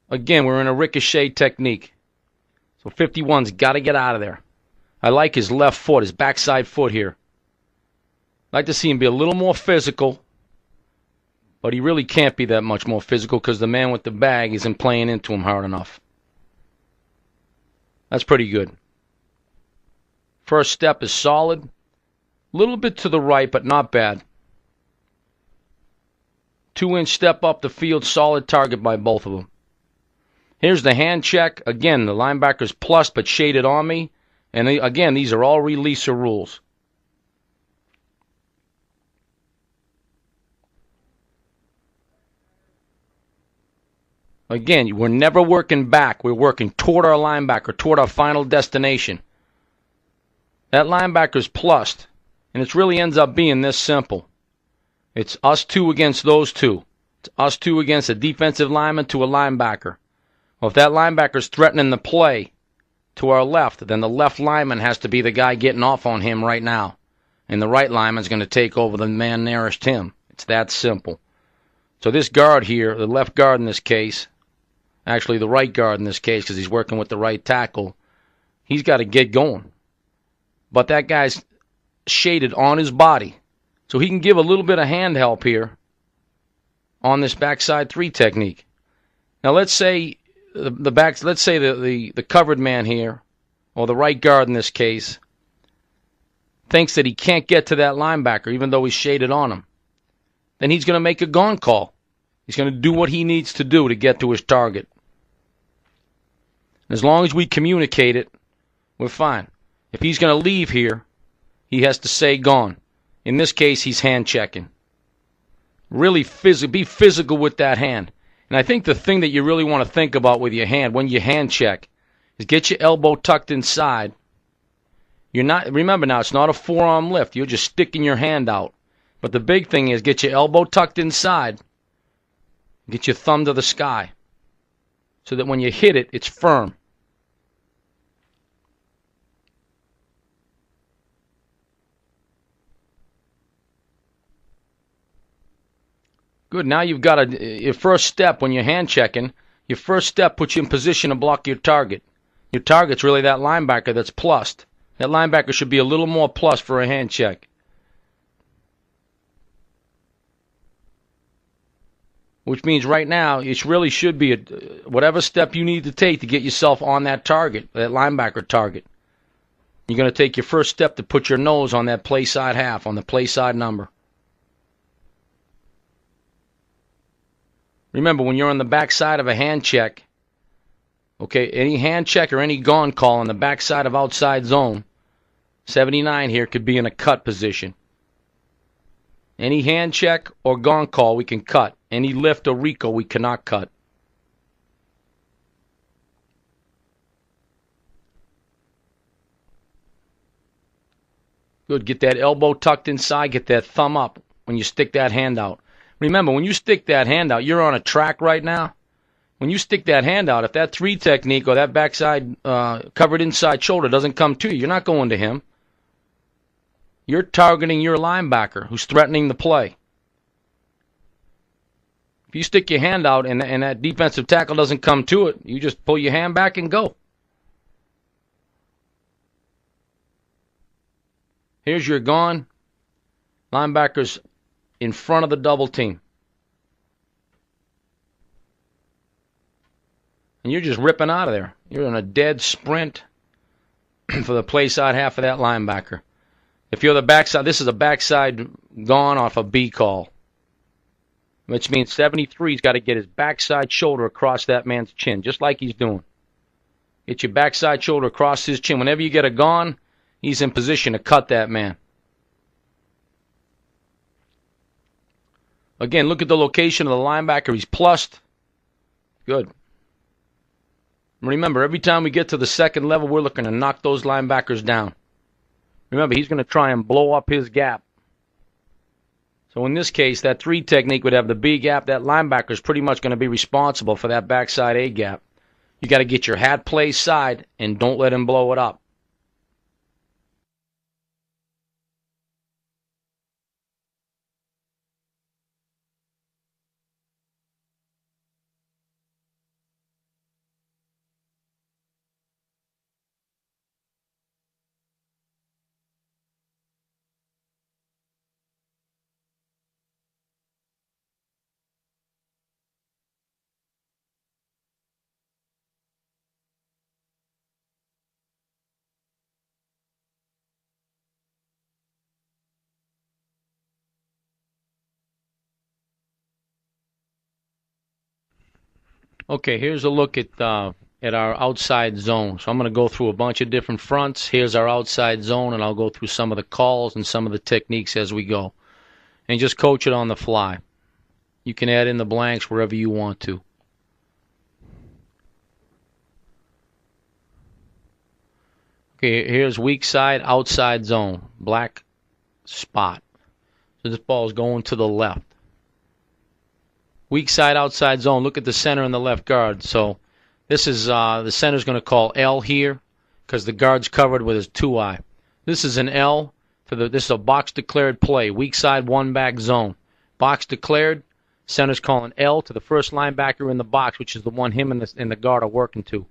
Again, we're in a ricochet technique. So 51's got to get out of there. I like his left foot, his backside foot here. I'd like to see him be a little more physical. But he really can't be that much more physical because the man with the bag isn't playing into him hard enough. That's pretty good. First step is solid. A little bit to the right, but not bad. 2-inch step up the field, solid target by both of them. Here's the hand check. Again, the linebacker's plus, but shaded on me. And again, these are all releaser rules. Again, we're never working back. We're working toward our linebacker, toward our final destination. That linebacker's plussed. And it really ends up being this simple. It's us two against those two. It's us two against a defensive lineman to a linebacker. Well, if that linebacker's threatening the play to our left, then the left lineman has to be the guy getting off on him right now. And the right lineman's going to take over the man nearest him. It's that simple. So this guard here, the left guard in this case, actually the right guard in this case because he's working with the right tackle, he's got to get going. But that guy's shaded on his body. So he can give a little bit of hand help here on this backside 3 technique. Now let's say the covered man here, or the right guard in this case, thinks that he can't get to that linebacker even though he's shaded on him. Then he's going to make a gone call. He's going to do what he needs to do to get to his target. As long as we communicate it, we're fine. If he's going to leave here, he has to say gone. In this case, he's hand checking. Really be physical with that hand. And I think the thing that you really want to think about with your hand when you hand check is get your elbow tucked inside. Remember now, it's not a forearm lift. You're just sticking your hand out. But the big thing is get your elbow tucked inside. Get your thumb to the sky. So that when you hit it, it's firm. Good. Now you've got your first step when you're hand checking. Your first step puts you in position to block your target. Your target's really that linebacker that's plussed. That linebacker should be a little more plus for a hand check. Which means right now it really should be whatever step you need to take to get yourself on that target, that linebacker target. You're going to take your first step to put your nose on that play side half, on the play side number. Remember, when you're on the backside of a hand check, okay, any hand check or any gone call on the backside of outside zone, 79 here could be in a cut position. Any hand check or gone call we can cut. Any lift or Rico we cannot cut. Good. Get that elbow tucked inside. Get that thumb up when you stick that hand out. Remember, when you stick that hand out, you're on a track right now. When you stick that hand out, if that 3 technique or that backside covered inside shoulder doesn't come to you, you're not going to him. You're targeting your linebacker who's threatening the play. If you stick your hand out and that defensive tackle doesn't come to it, you just pull your hand back and go. Here's your gone. Linebacker's in front of the double team. And you're just ripping out of there. You're in a dead sprint for the play side half of that linebacker. If you're the backside, this is a backside gone off a B call, which means 73's got to get his backside shoulder across that man's chin, just like he's doing. Get your backside shoulder across his chin. Whenever you get a gone, he's in position to cut that man. Again, look at the location of the linebacker. He's plussed. Good. Remember, every time we get to the second level, we're looking to knock those linebackers down. Remember, he's going to try and blow up his gap. So in this case, that 3 technique would have the B gap. That linebacker is pretty much going to be responsible for that backside A gap. You got to get your hat play side and don't let him blow it up. Okay, here's a look at our outside zone. So I'm going to go through a bunch of different fronts. Here's our outside zone, and I'll go through some of the calls and some of the techniques as we go. And just coach it on the fly. You can add in the blanks wherever you want to. Okay, here's weak side, outside zone, black spot. So this ball is going to the left. Weak side, outside zone. Look at the center and the left guard. So this is the center's going to call L here because the guard's covered with his 2-eye. This is an L for this is a box declared play. Weak side, one back zone. Box declared. Center's calling L to the first linebacker in the box, which is the one him and the guard are working to.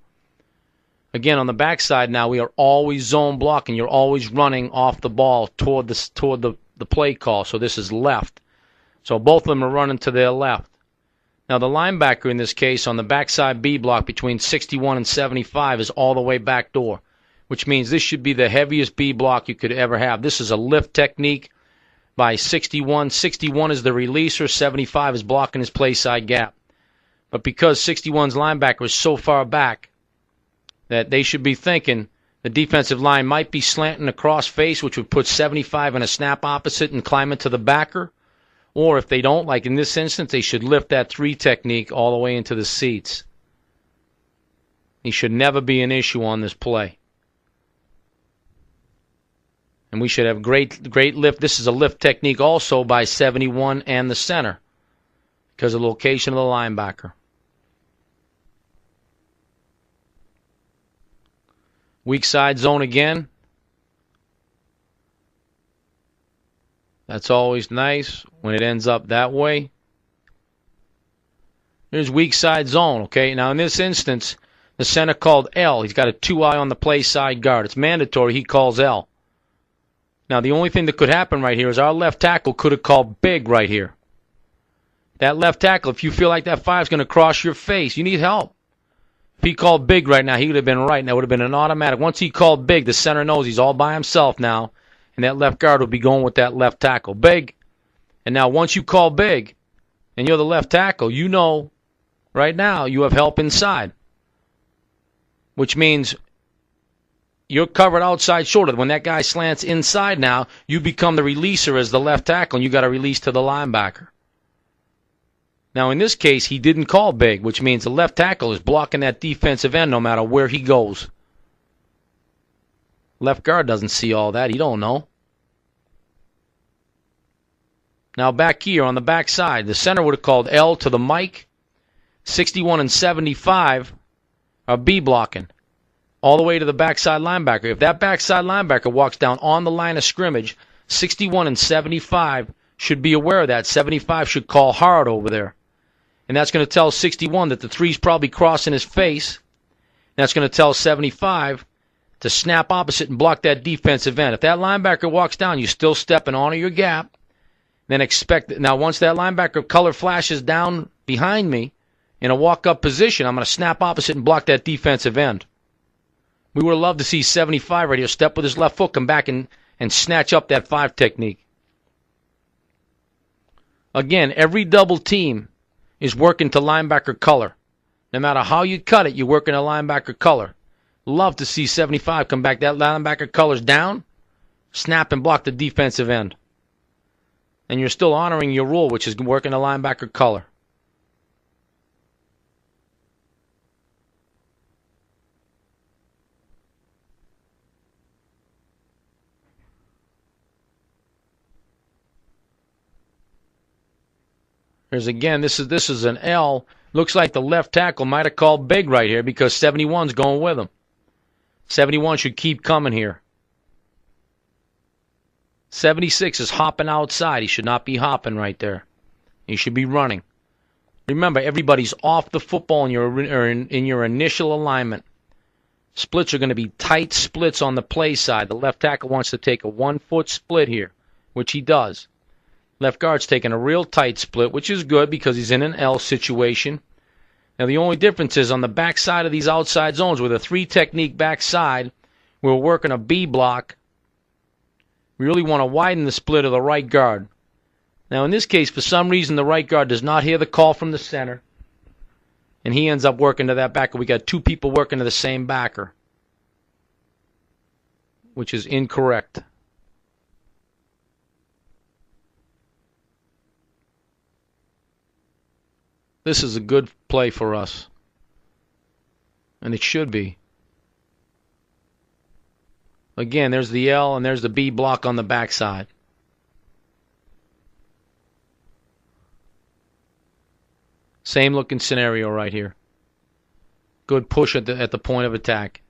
Again, on the backside now, we are always zone blocking. You're always running off the ball toward the play call. So this is left. So both of them are running to their left. Now, the linebacker in this case on the backside B block between 61 and 75 is all the way back door, which means this should be the heaviest B block you could ever have. This is a lift technique by 61. 61 is the releaser. 75 is blocking his play side gap. But because 61's linebacker is so far back that they should be thinking the defensive line might be slanting across face, which would put 75 in a snap opposite and climb into the backer. Or if they don't, like in this instance, they should lift that 3 technique all the way into the seats. He should never be an issue on this play. And we should have great lift. This is a lift technique also by 71 and the center because of the location of the linebacker. Weak side zone again. That's always nice when it ends up that way. Here's weak side zone, okay? Now, in this instance, the center called L. He's got a 2-eye on the play side guard. It's mandatory he calls L. Now, the only thing that could happen right here is our left tackle could have called big right here. That left tackle, if you feel like that 5's going to cross your face, you need help. If he called big right now, he would have been right, and that would have been an automatic. Once he called big, the center knows he's all by himself now. And that left guard will be going with that left tackle. Big. And now once you call big, and you're the left tackle, you know right now you have help inside. Which means you're covered outside shoulder. When that guy slants inside now, you become the releaser as the left tackle, and you got to release to the linebacker. Now in this case, he didn't call big, which means the left tackle is blocking that defensive end no matter where he goes. Left guard doesn't see all that. He don't know. Now back here on the back side, the center would have called L to the mic. 61 and 75 are B blocking all the way to the backside linebacker. If that backside linebacker walks down on the line of scrimmage, 61 and 75 should be aware of that. 75 should call hard over there. And that's going to tell 61 that the 3's probably crossing his face. That's going to tell 75 to snap opposite and block that defensive end. If that linebacker walks down, you're still stepping onto your gap. then expect it. Now, once that linebacker color flashes down behind me in a walk-up position, I'm going to snap opposite and block that defensive end. We would have loved to see 75 right here step with his left foot, come back and snatch up that 5 technique. Again, every double team is working to linebacker color. No matter how you cut it, you're working a linebacker color. Love to see 75 come back. That linebacker color's down, snap and block the defensive end. And you're still honoring your rule, which is working a linebacker color. Here's again, this is an L. Looks like the left tackle might have called big right here because 71's going with him. 71 should keep coming here. 76 is hopping outside. He should not be hopping right there. He should be running. Remember, everybody's off the football in your initial alignment. Splits are going to be tight splits on the play side. The left tackle wants to take a 1-foot split here, which he does. Left guard's taking a real tight split, which is good because he's in an L situation. Now, the only difference is on the backside of these outside zones with a 3 technique backside, we're working a B block. We really want to widen the split of the right guard. Now, in this case, for some reason, the right guard does not hear the call from the center, and he ends up working to that backer. We got 2 people working to the same backer, which is incorrect. This is a good play for us, and it should be. Again, there's the L and there's the B block on the backside. Same looking scenario right here. Good push at the point of attack.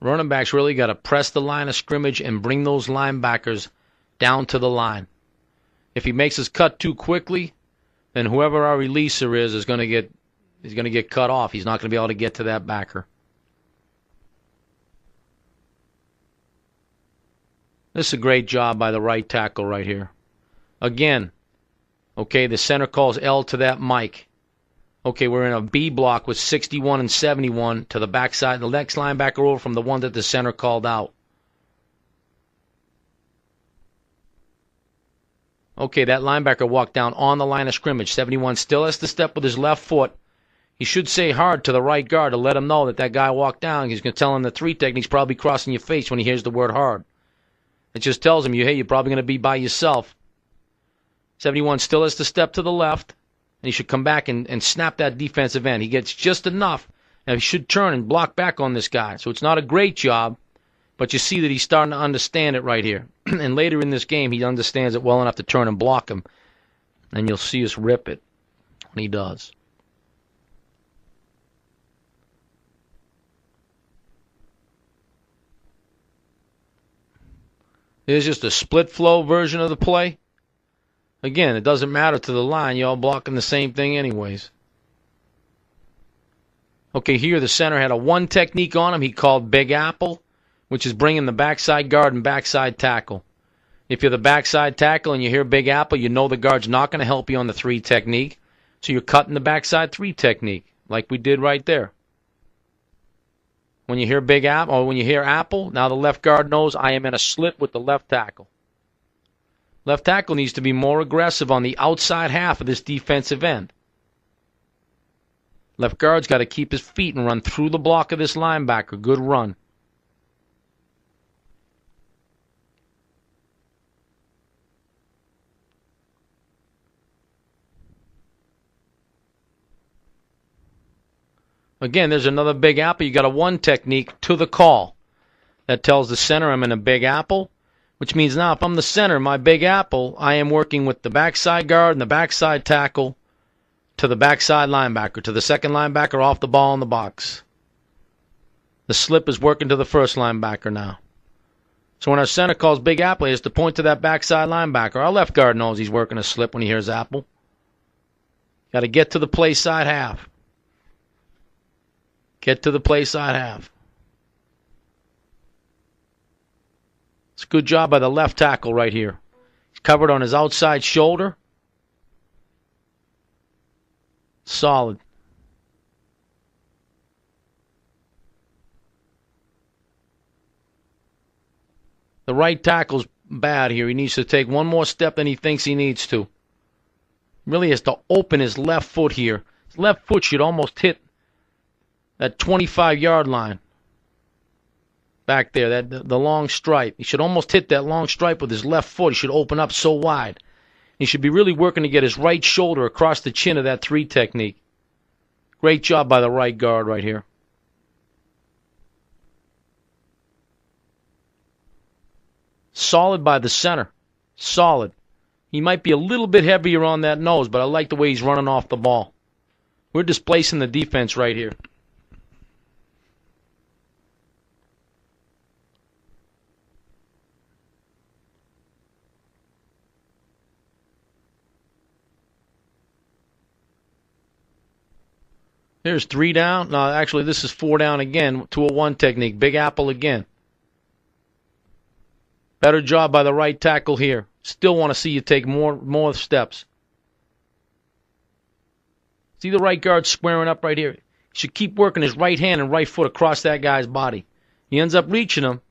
Running backs really got to press the line of scrimmage and bring those linebackers down to the line. If he makes his cut too quickly, then whoever our releaser is going to get cut off. He's not going to be able to get to that backer. This is a great job by the right tackle right here. Again, okay, the center calls L to that Mike. Okay, we're in a B block with 61 and 71 to the backside. The next linebacker over from the one that the center called out. Okay, that linebacker walked down on the line of scrimmage. 71 still has to step with his left foot. He should say hard to the right guard to let him know that guy walked down. He's going to tell him the 3 technique's probably crossing your face when he hears the word hard. It just tells him, hey, you're probably going to be by yourself. 71 still has to step to the left, and he should come back and snap that defensive end. He gets just enough, and he should turn and block back on this guy. So it's not a great job, but you see that he's starting to understand it right here. And later in this game, he understands it well enough to turn and block him. And you'll see us rip it when he does. There's just a split flow version of the play. Again, it doesn't matter to the line. You're all blocking the same thing anyways. Okay, here the center had a 1 technique on him. He called Big Apple, which is bringing the backside guard and backside tackle. If you're the backside tackle and you hear Big Apple, you know the guard's not going to help you on the 3 technique. So you're cutting the backside 3 technique, like we did right there. When you hear Big Apple, or when you hear Apple, now the left guard knows I am in a slit with the left tackle. Left tackle needs to be more aggressive on the outside half of this defensive end. Left guard's got to keep his feet and run through the block of this linebacker. Good run. Again, there's another Big Apple. You got a 1 technique to the call. That tells the center I'm in a Big Apple, which means now if I'm the center, my Big Apple, I am working with the backside guard and the backside tackle to the backside linebacker, to the second linebacker off the ball in the box. The slip is working to the first linebacker now. So when our center calls Big Apple, he has to point to that backside linebacker. Our left guard knows he's working a slip when he hears Apple. Got to get to the play side half. Get to the play side half. It's a good job by the left tackle right here. He's covered on his outside shoulder. Solid. The right tackle's bad here. He needs to take one more step than he thinks he needs to. Really has to open his left foot here. His left foot should almost hit that 25-yard line. Back there, the long stripe. He should almost hit that long stripe with his left foot. He should open up so wide. He should be really working to get his right shoulder across the chin of that 3 technique. Great job by the right guard right here. Solid by the center. Solid. He might be a little bit heavier on that nose, but I like the way he's running off the ball. We're displacing the defense right here. Here's 3 down. No, actually, this is 4 down again. 2-1 technique. Big apple again. Better job by the right tackle here. Still want to see you take more steps. See the right guard squaring up right here? He should keep working his right hand and right foot across that guy's body. He ends up reaching him,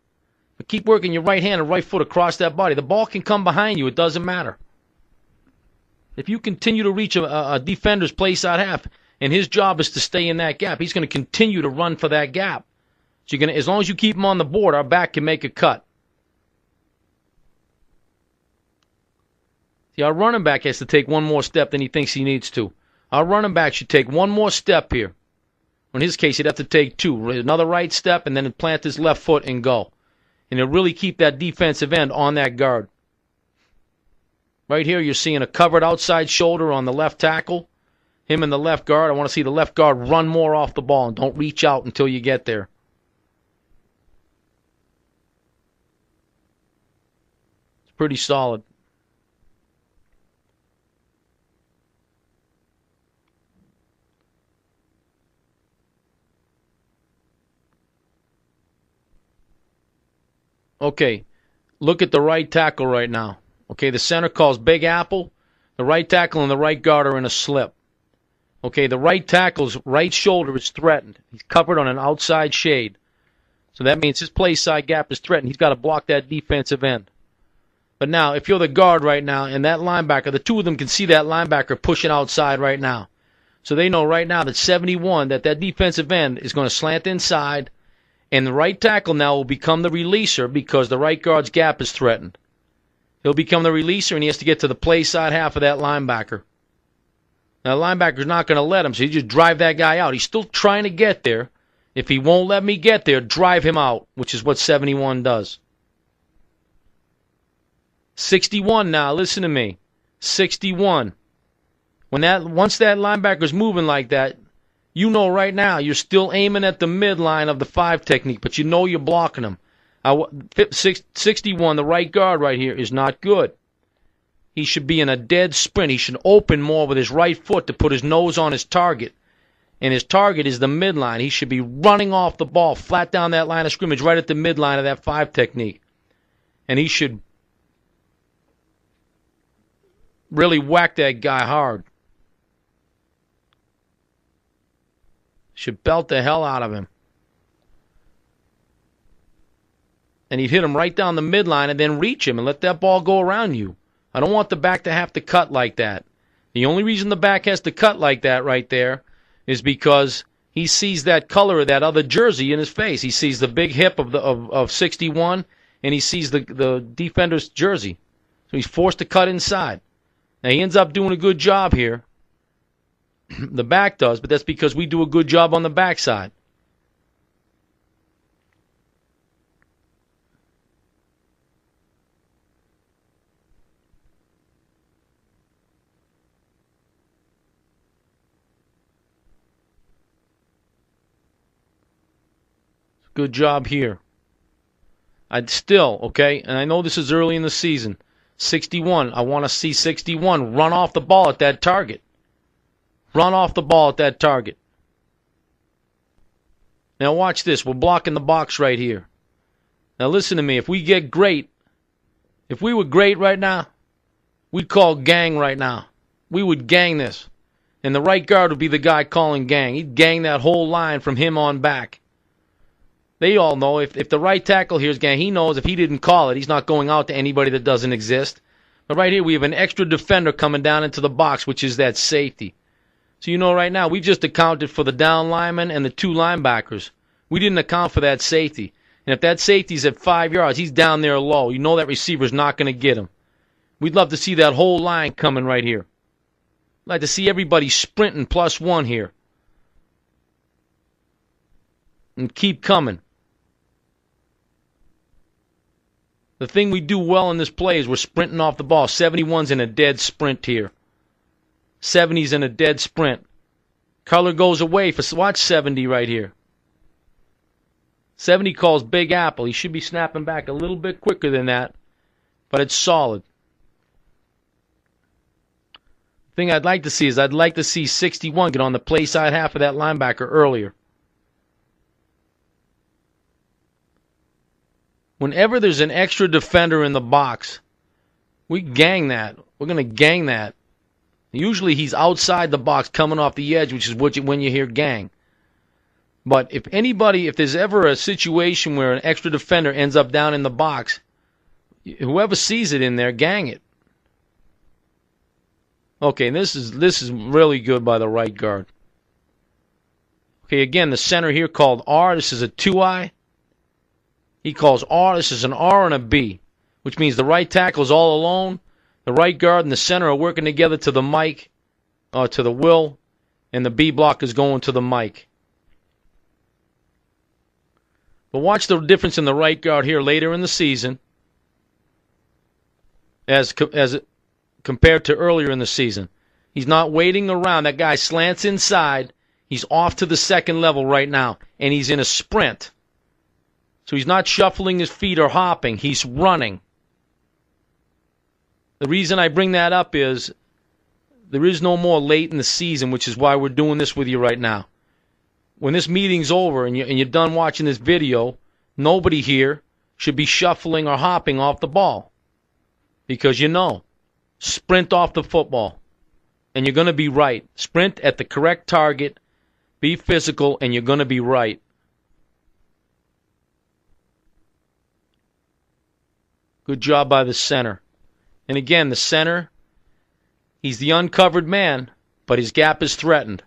but keep working your right hand and right foot across that body. The ball can come behind you. It doesn't matter. If you continue to reach a defender's play side half, and his job is to stay in that gap, he's going to continue to run for that gap. So as long as you keep him on the board, our back can make a cut. See, our running back has to take one more step than he thinks he needs to. Our running back should take one more step here. In his case, he'd have to take 2. Another right step and then plant his left foot and go. And it'll really keep that defensive end on that guard. Right here, you're seeing a covered outside shoulder on the left tackle. Him and the left guard. I want to see the left guard run more off the ball and don't reach out until you get there. It's pretty solid. Okay, look at the right tackle right now. Okay, the center calls Big Apple. The right tackle and the right guard are in a slip. Okay, the right tackle's right shoulder is threatened. He's covered on an outside shade. So that means his play side gap is threatened. He's got to block that defensive end. But now, if you're the guard right now and that linebacker, the two of them can see that linebacker pushing outside right now. So they know right now that 71, that defensive end is going to slant inside, and the right tackle now will become the releaser because the right guard's gap is threatened. He'll become the releaser, and he has to get to the play side half of that linebacker. Now, the linebacker's not going to let him, so you just drive that guy out. He's still trying to get there. If he won't let me get there, drive him out, which is what 71 does. 61 now, listen to me. 61. Once that linebacker's moving like that, you know right now you're still aiming at the midline of the 5 technique, but you know you're blocking him. 61, the right guard right here, is not good. He should be in a dead sprint. He should open more with his right foot to put his nose on his target. And his target is the midline. He should be running off the ball, flat down that line of scrimmage, right at the midline of that 5 technique. And he should really whack that guy hard. Should belt the hell out of him. And he'd hit him right down the midline and then reach him and let that ball go around you. I don't want the back to have to cut like that. The only reason the back has to cut like that right there is because he sees that color of that other jersey in his face. He sees the big hip of 61, and he sees the defender's jersey. So he's forced to cut inside. Now, he ends up doing a good job here. The back does, but that's because we do a good job on the backside. Good job here. I'd still, okay, and I know this is early in the season. 61, I want to see 61 run off the ball at that target. Run off the ball at that target. Now watch this. We're blocking the box right here. Now listen to me. If we get great, if we were great right now, we'd call gang right now. We would gang this. And the right guard would be the guy calling gang. He'd gang that whole line from him on back. They all know if the right tackle here is gang, he knows if he didn't call it, he's not going out to anybody that doesn't exist. But right here we have an extra defender coming down into the box, which is that safety. So you know right now, we've just accounted for the down lineman and the 2 linebackers. We didn't account for that safety. And if that safety's at 5 yards, he's down there low. You know that receiver's not going to get him. We'd love to see that whole line coming right here. I'd like to see everybody sprinting +1 here. And keep coming. The thing we do well in this play is we're sprinting off the ball. 71's in a dead sprint here. 70's in a dead sprint. Color goes away for, watch 70 right here. 70 calls Big Apple. He should be snapping back a little bit quicker than that, but it's solid. The thing I'd like to see is I'd like to see 61 get on the play side half of that linebacker earlier. Whenever there's an extra defender in the box, we gang that. We're going to gang that. Usually he's outside the box coming off the edge, which is when you hear gang. But if there's ever a situation where an extra defender ends up down in the box, whoever sees it in there, gang it. Okay, this is really good by the right guard. Okay, again, the center here called R. This is a 2-eye. He calls R. This is an R and a B, which means the right tackle's all alone. The right guard and the center are working together to the Mike, to the Will, and the B block is going to the Mike. But watch the difference in the right guard here later in the season as compared to earlier in the season. He's not waiting around. That guy slants inside. He's off to the second level right now, and he's in a sprint. So he's not shuffling his feet or hopping. He's running. The reason I bring that up is there is no more late in the season, which is why we're doing this with you right now. When this meeting's over and you're done watching this video, nobody here should be shuffling or hopping off the ball. Because sprint off the football. And you're going to be right. Sprint at the correct target, be physical, and you're going to be right. Good job by the center. And again, the center, he's the uncovered man, but his gap is threatened.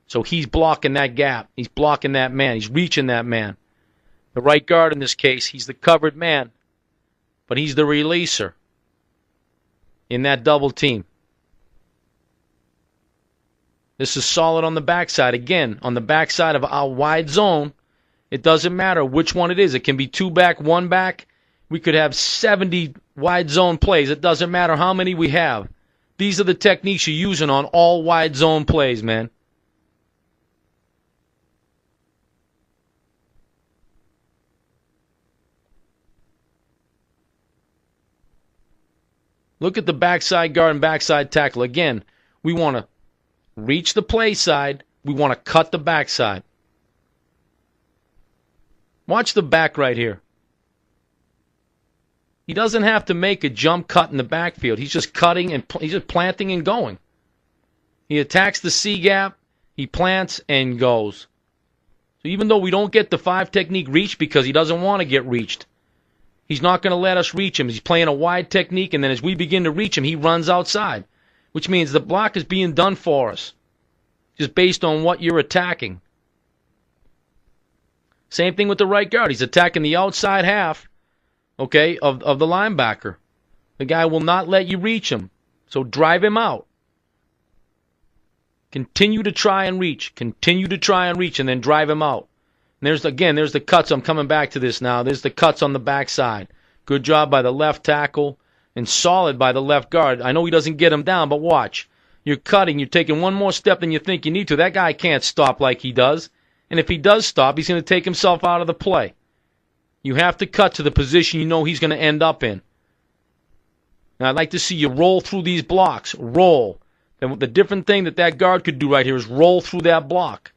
So he's blocking that gap. He's blocking that man. He's reaching that man. The right guard in this case, he's the covered man, but he's the releaser in that double team. This is solid on the backside. Again, on the backside of our wide zone, it doesn't matter which one it is. It can be 2 back, 1 back. We could have 70 wide zone plays. It doesn't matter how many we have. These are the techniques you're using on all wide zone plays, man. Look at the backside guard and backside tackle. Again, we want to reach the play side. We want to cut the backside. Watch the back right here. He doesn't have to make a jump cut in the backfield. He's just cutting and he's just planting and going. He attacks the C gap, he plants and goes. So even though we don't get the 5 technique reach because he doesn't want to get reached, he's not going to let us reach him. He's playing a wide technique, and then as we begin to reach him, he runs outside, which means the block is being done for us, just based on what you're attacking. Same thing with the right guard. He's attacking the outside half, okay, of the linebacker. The guy will not let you reach him, so drive him out. Continue to try and reach. Continue to try and reach, and then drive him out. And there's the cuts. I'm coming back to this now. There's the cuts on the backside. Good job by the left tackle, and solid by the left guard. I know he doesn't get him down, but watch. You're cutting. You're taking one more step than you think you need to. That guy can't stop like he does. And if he does stop, he's going to take himself out of the play. You have to cut to the position you know he's going to end up in. Now, I'd like to see you roll through these blocks. Roll. And the different thing that guard could do right here is roll through that block.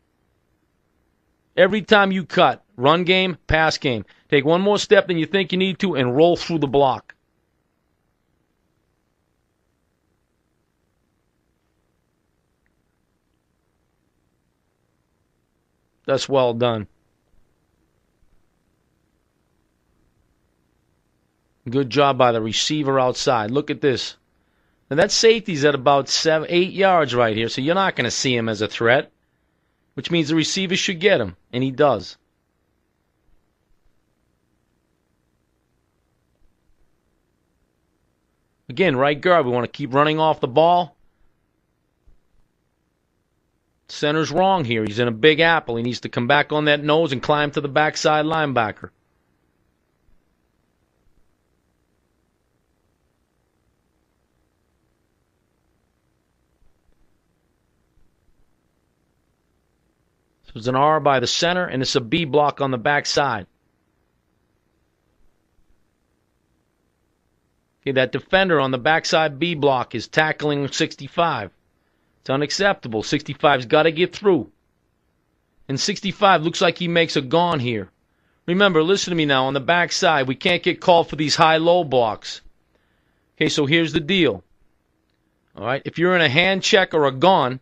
Every time you cut, run game, pass game, take one more step than you think you need to and roll through the block. That's well done. Good job by the receiver outside. Look at this. Now that safety's at about 8 yards right here, so you're not going to see him as a threat, which means the receiver should get him, and he does. Again, right guard, we want to keep running off the ball. Center's wrong here. He's in a big apple. He needs to come back on that nose and climb to the backside linebacker. So it's an R by the center, and it's a B block on the backside. Okay, that defender on the backside B block is tackling 65. It's unacceptable. 65's got to get through. And 65 looks like he makes a gone here. Remember, listen to me now. On the backside, we can't get called for these high-low blocks. Okay, so here's the deal. All right, if you're in a hand check or a gone,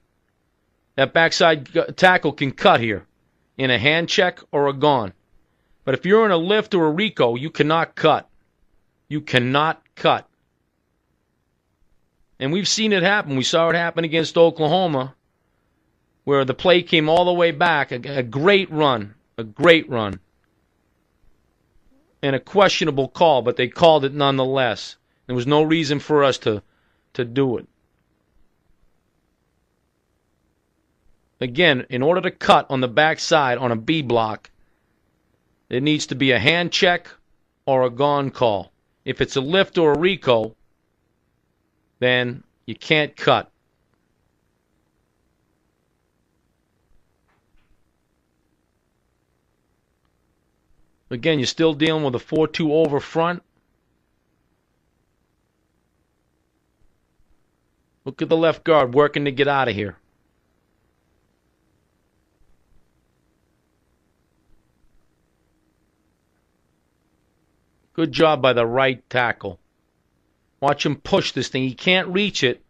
that backside tackle can cut here in a hand check or a gone. But if you're in a lift or a Rico, you cannot cut. You cannot cut. And we've seen it happen. We saw it happen against Oklahoma, where the play came all the way back. A great run. A great run. And a questionable call, but they called it nonetheless. There was no reason for us to do it. Again, in order to cut on the backside on a B block, it needs to be a hand check or a gone call. If it's a lift or a Rico, then you can't cut. Again, you're still dealing with a 4-2 over front. Look at the left guard working to get out of here. Good job by the right tackle. Watch him push this thing. He can't reach it.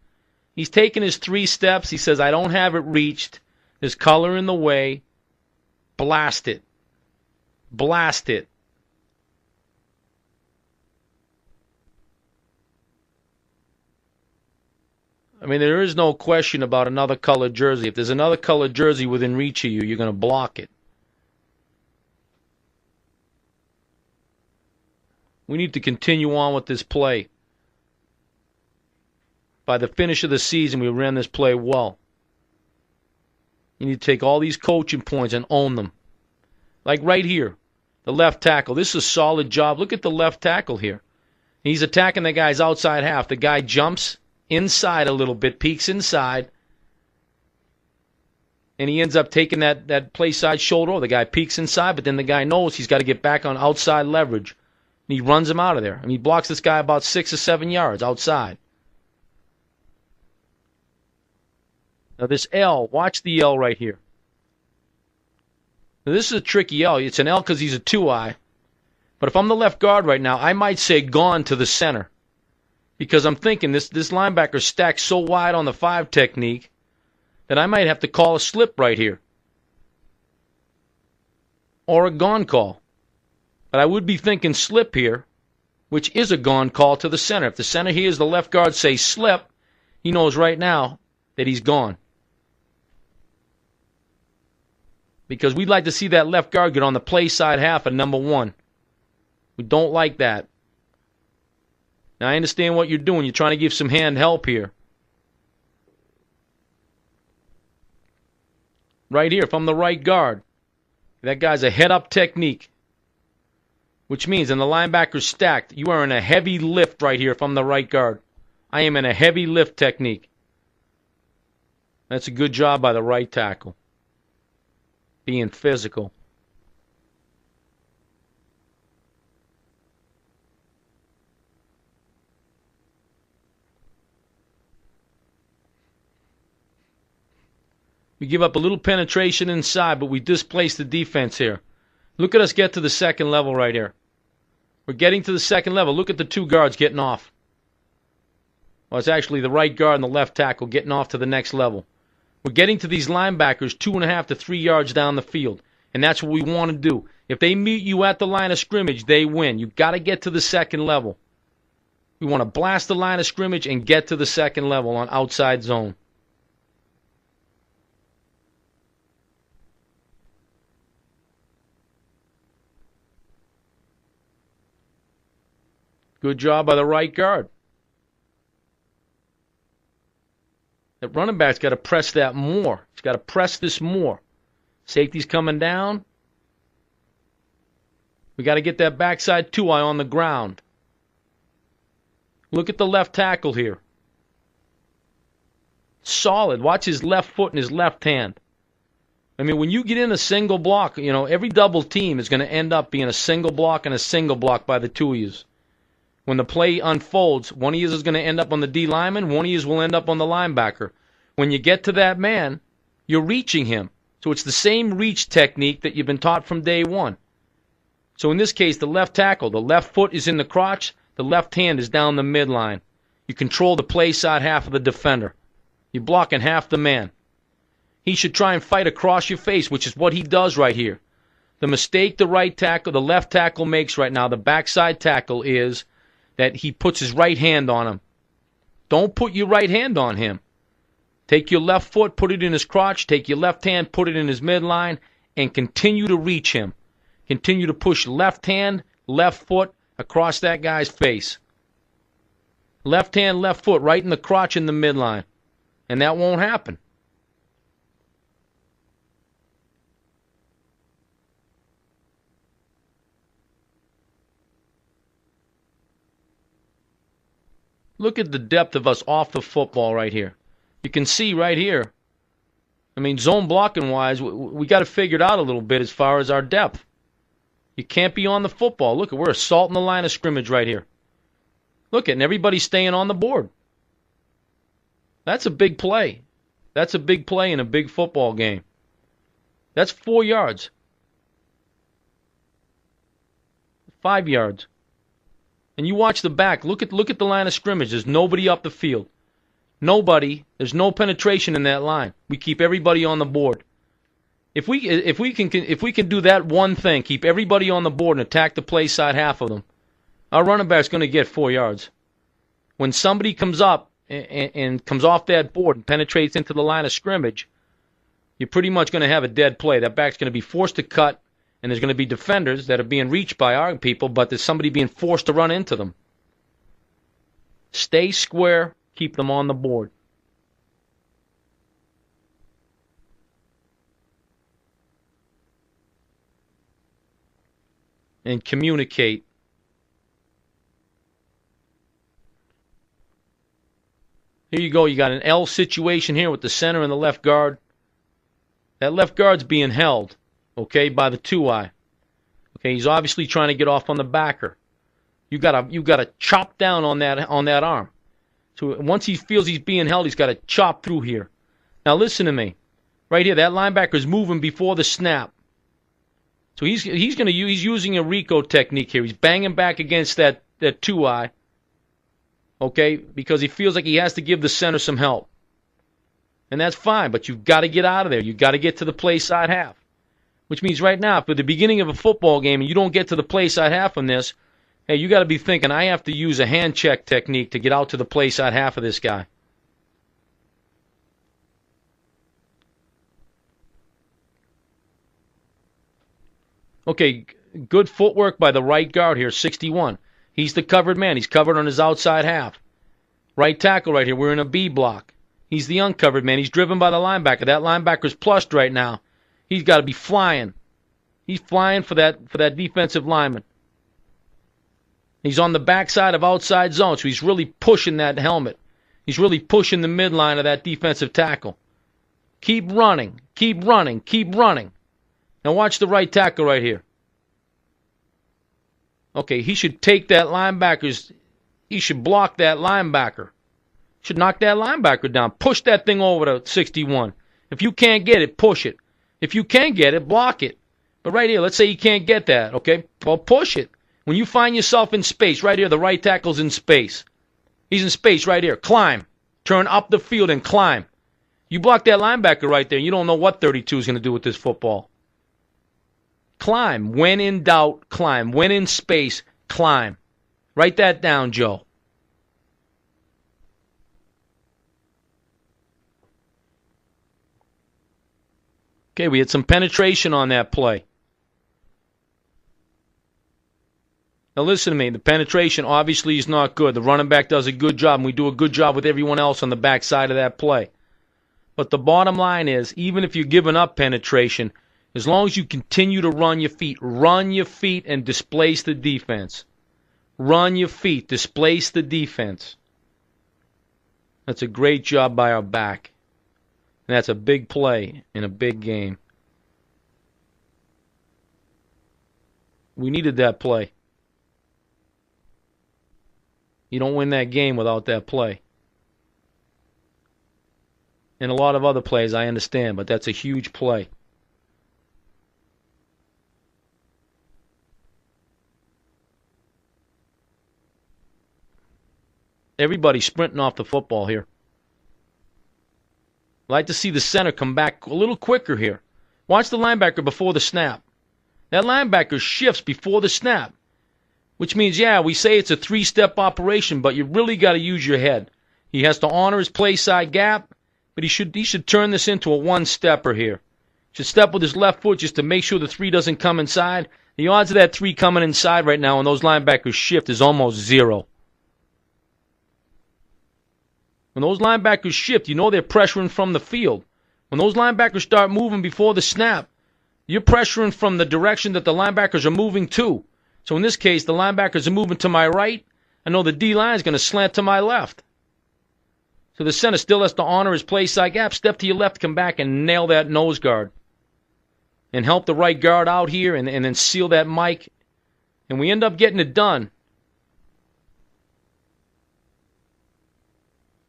He's taking his 3 steps. He says, I don't have it reached. There's color in the way. Blast it. Blast it. I mean, there is no question about another colored jersey. If there's another colored jersey within reach of you, you're going to block it. We need to continue on with this play. By the finish of the season, we ran this play well. You need to take all these coaching points and own them. Like right here, the left tackle. This is a solid job. Look at the left tackle here. He's attacking the guy's outside half. The guy jumps inside a little bit, peeks inside, and he ends up taking that play side shoulder over. The guy peeks inside, but then the guy knows he's got to get back on outside leverage. And he runs him out of there. I mean, he blocks this guy about 6 or 7 yards outside. Now this L, watch the L right here. Now this is a tricky L. It's an L because he's a 2-eye. But if I'm the left guard right now, I might say gone to the center. Because I'm thinking this linebacker stacked so wide on the 5 technique that I might have to call a slip right here. Or a gone call. But I would be thinking slip here, which is a gone call to the center. If the center hears the left guard say slip, he knows right now that he's gone. Because we'd like to see that left guard get on the play side half of number 1. We don't like that. Now, I understand what you're doing. You're trying to give some hand help here. Right here, if I'm the right guard, that guy's a head-up technique. Which means, and the linebacker's stacked, you are in a heavy lift right here if I'm the right guard. I am in a heavy lift technique. That's a good job by the right tackle. Being physical. We give up a little penetration inside, but we displace the defense here. Look at us get to the second level right here. We're getting to the second level. Look at the two guards getting off. Well, it's actually the right guard and the left tackle getting off to the next level. We're getting to these linebackers 2.5 to 3 yards down the field, and that's what we want to do. If they meet you at the line of scrimmage, they win. You've got to get to the second level. We want to blast the line of scrimmage and get to the second level on outside zone. Good job by the right guard. That running back's got to press that more. He's got to press this more. Safety's coming down. We got to get that backside two-eye on the ground. Look at the left tackle here. Solid. Watch his left foot and his left hand. I mean, when you get in a single block, you know, every double team is going to end up being a single block and a single block by the two of you. When the play unfolds, one of you is going to end up on the D lineman, one of you will end up on the linebacker. When you get to that man, you're reaching him. So it's the same reach technique that you've been taught from day one. So in this case, the left tackle, the left foot is in the crotch, the left hand is down the midline. You control the play side half of the defender. You're blocking half the man. He should try and fight across your face, which is what he does right here. The mistake the left tackle makes right now, the backside tackle, is that he puts his right hand on him. Don't put your right hand on him. Take your left foot, put it in his crotch, take your left hand, put it in his midline, and continue to reach him. Continue to push left hand, left foot across that guy's face. Left hand, left foot, right in the crotch in the midline. And that won't happen. Look at the depth of us off the football right here. You can see right here. I mean, zone blocking wise, we got to figure it out a little bit as far as our depth. You can't be on the football. Look, we're assaulting the line of scrimmage right here. Look at, and everybody's staying on the board. That's a big play. That's a big play in a big football game. That's 4 yards. 5 yards. And you watch the back. Look at the line of scrimmage. There's nobody up the field. Nobody. There's no penetration in that line. We keep everybody on the board. If we can do that one thing, keep everybody on the board and attack the play side half of them, our running back's going to get 4 yards. When somebody comes up and comes off that board and penetrates into the line of scrimmage, you're pretty much going to have a dead play. That back's going to be forced to cut. And there's going to be defenders that are being reached by our people, but there's somebody being forced to run into them. Stay square, keep them on the board. And communicate. Here you go. You got an L situation here with the center and the left guard. That left guard's being held. Okay, by the two-eye. Okay, he's obviously trying to get off on the backer. You gotta chop down on that arm. So once he feels he's being held, he's got to chop through here. Now listen to me. Right here, that linebacker's moving before the snap. So he's using a Rico technique here. He's banging back against that two-eye. Okay, because he feels like he has to give the center some help. And that's fine, but you've got to get out of there. You've got to get to the play side half. Which means right now, if at the beginning of a football game and you don't get to the play side half on this, hey, you got to be thinking, I have to use a hand check technique to get out to the play side half of this guy. Okay, good footwork by the right guard here, 61. He's the covered man. He's covered on his outside half. Right tackle right here, we're in a B block. He's the uncovered man. He's driven by the linebacker. That linebacker's plushed right now. He's got to be flying. He's flying for that defensive lineman. He's on the backside of outside zone, so he's really pushing that helmet. He's really pushing the midline of that defensive tackle. Keep running, keep running, keep running. Now watch the right tackle right here. Okay, he should take that he should block that linebacker. Should knock that linebacker down. Push that thing over to 61. If you can't get it, push it. If you can get it, block it. But right here, let's say you can't get that, okay? Well, push it. When you find yourself in space, right here, the right tackle's in space. He's in space right here. Climb. Turn up the field and climb. You block that linebacker right there, you don't know what 32 is going to do with this football. Climb. When in doubt, climb. When in space, climb. Write that down, Joe. Okay, we had some penetration on that play. Now listen to me, the penetration obviously is not good. The running back does a good job, and we do a good job with everyone else on the back side of that play. But the bottom line is, even if you're giving up penetration, as long as you continue to run your feet and displace the defense. Run your feet, displace the defense. That's a great job by our back. And that's a big play in a big game. We needed that play. You don't win that game without that play. And a lot of other plays, I understand, but that's a huge play. Everybody's sprinting off the football here. I'd like to see the center come back a little quicker here. Watch the linebacker before the snap. That linebacker shifts before the snap, which means, yeah, we say it's a three-step operation, but you really got to use your head. He has to honor his play side gap, but he should turn this into a one-stepper here. Should step with his left foot just to make sure the three doesn't come inside. The odds of that three coming inside right now when those linebackers shift is almost zero. When those linebackers shift, you know they're pressuring from the field. When those linebackers start moving before the snap, you're pressuring from the direction that the linebackers are moving to. So in this case, the linebackers are moving to my right. I know the D-line is going to slant to my left. So the center still has to honor his play side gap. Step to your left, come back and nail that nose guard. And help the right guard out here and then seal that mic. And we end up getting it done.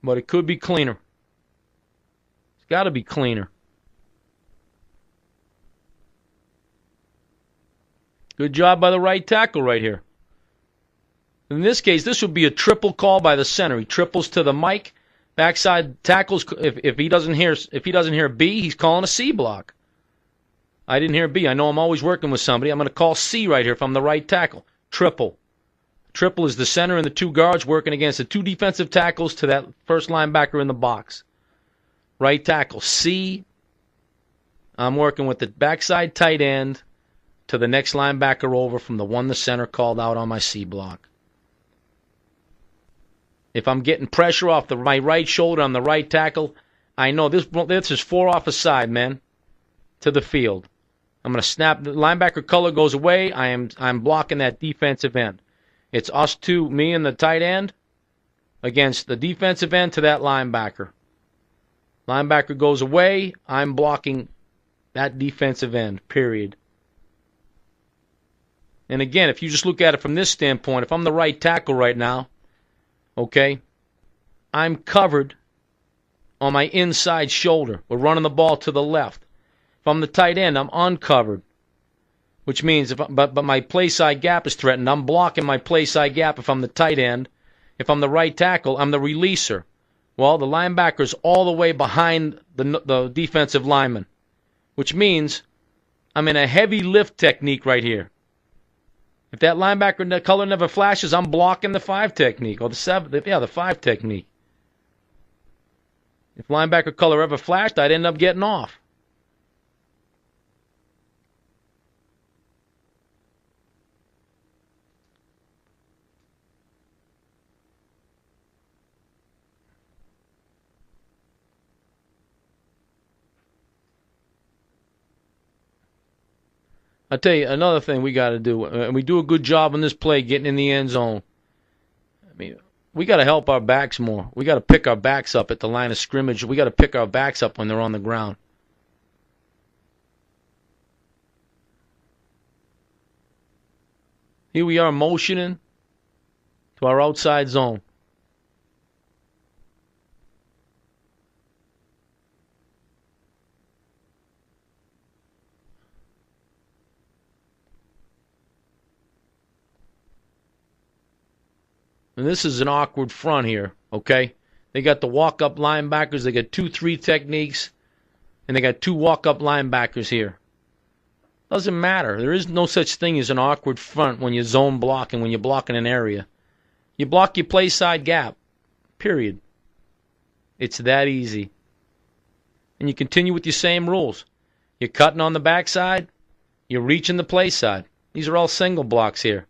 But it could be cleaner. It's got to be cleaner. Good job by the right tackle right here. In this case, this would be a triple call by the center. He triples to the mic. Backside tackles. If he doesn't hear B, he's calling a C block. I didn't hear B. I know I'm always working with somebody. I'm going to call C right here if I'm the right tackle. Triple. Triple is the center and the two guards working against the two defensive tackles to that first linebacker in the box. Right tackle C. I'm working with the backside tight end to the next linebacker over from the one the center called out on my C block. If I'm getting pressure off my right shoulder on the right tackle, I know this is 4 off a side, man, to the field. I'm going to snap. The linebacker color goes away. I'm blocking that defensive end. It's us two, me and the tight end, against the defensive end to that linebacker. Linebacker goes away. I'm blocking that defensive end, period. And again, if you just look at it from this standpoint, if I'm the right tackle right now, okay, I'm covered on my inside shoulder. We're running the ball to the left. If I'm the tight end, I'm uncovered, which means but my play side gap is threatened. I'm blocking my play side gap if I'm the tight end. If I'm the right tackle, I'm the releaser. Well, the linebacker's all the way behind the defensive lineman, which means I'm in a heavy lift technique right here. If that linebacker color never flashes, I'm blocking the 5 technique or the 5 technique. If linebacker color ever flashed, I'd end up getting off. I'll tell you another thing we got to do, and we do a good job on this play getting in the end zone. I mean, we got to help our backs more. We got to pick our backs up at the line of scrimmage. We got to pick our backs up when they're on the ground. Here we are motioning to our outside zone. And this is an awkward front here, okay? They got the walk-up linebackers. They got 2-3 techniques. And they got 2 walk-up linebackers here. Doesn't matter. There is no such thing as an awkward front when you zone block and when you block in an area. You block your play side gap. Period. It's that easy. And you continue with your same rules. You're cutting on the backside. You're reaching the play side. These are all single blocks here.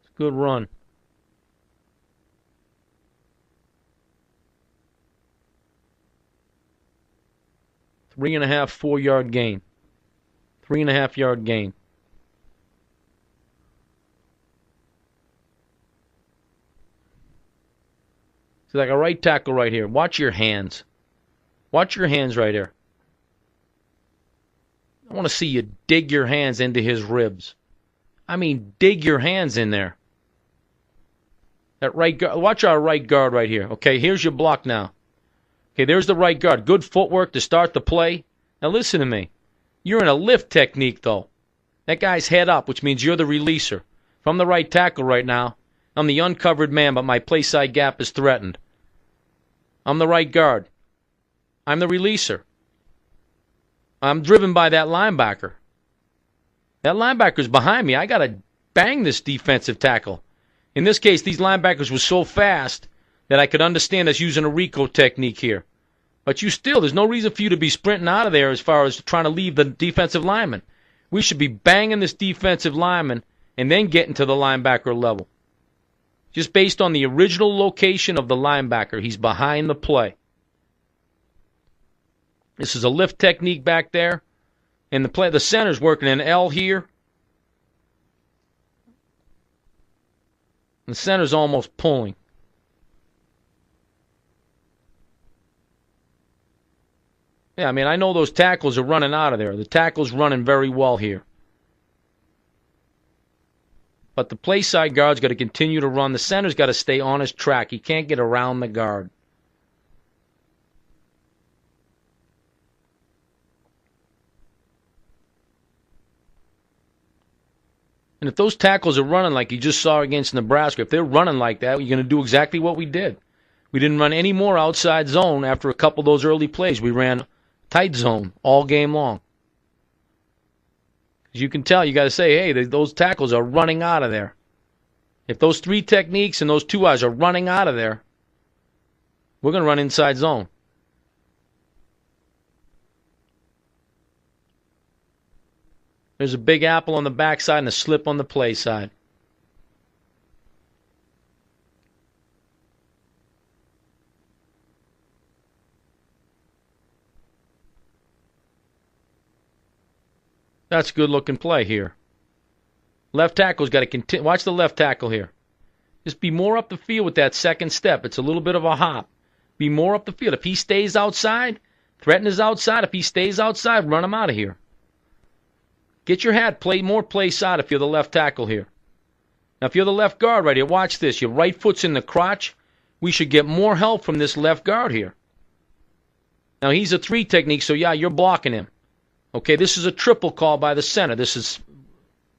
It's a good run. Three and a half, 4-yard gain. 3.5 yard gain. So like a right tackle right here. Watch your hands. Watch your hands right here. I want to see you dig your hands into his ribs. I mean, dig your hands in there. That right guard. Watch our right guard right here. Okay, here's your block now. Okay, there's the right guard. Good footwork to start the play. Now listen to me. You're in a lift technique, though. That guy's head up, which means you're the releaser. If I'm the right tackle right now, I'm the uncovered man, but my play side gap is threatened. I'm the right guard. I'm the releaser. I'm driven by that linebacker. That linebacker's behind me. I got to bang this defensive tackle. In this case, these linebackers were so fast that I could understand us using a Rico technique here. But there's no reason for you to be sprinting out of there as far as trying to leave the defensive lineman. We should be banging this defensive lineman and then getting to the linebacker level. Just based on the original location of the linebacker, he's behind the play. This is a lift technique back there. And the center's working an L here. The center's almost pulling. Yeah, I mean, I know those tackles are running out of there. The tackle's running very well here. But the play side guard's got to continue to run. The center's got to stay on his track. He can't get around the guard. And if those tackles are running like you just saw against Nebraska, if they're running like that, you're going to do exactly what we did. We didn't run any more outside zone after a couple of those early plays. We ran tight zone all game long. As you can tell, you got to say, hey, those tackles are running out of there. If those 3 techniques and those 2 eyes are running out of there, we're going to run inside zone. There's a big apple on the backside and a slip on the play side. That's a good-looking play here. Left tackle's got to continue. Watch the left tackle here. Just be more up the field with that second step. It's a little bit of a hop. Be more up the field. If he stays outside, threaten his outside. If he stays outside, run him out of here. Get your hat. Play more play side if you're the left tackle here. Now, if you're the left guard right here, watch this. Your right foot's in the crotch. We should get more help from this left guard here. Now, he's a 3 technique, so yeah, you're blocking him. Okay, this is a triple call by the center. This is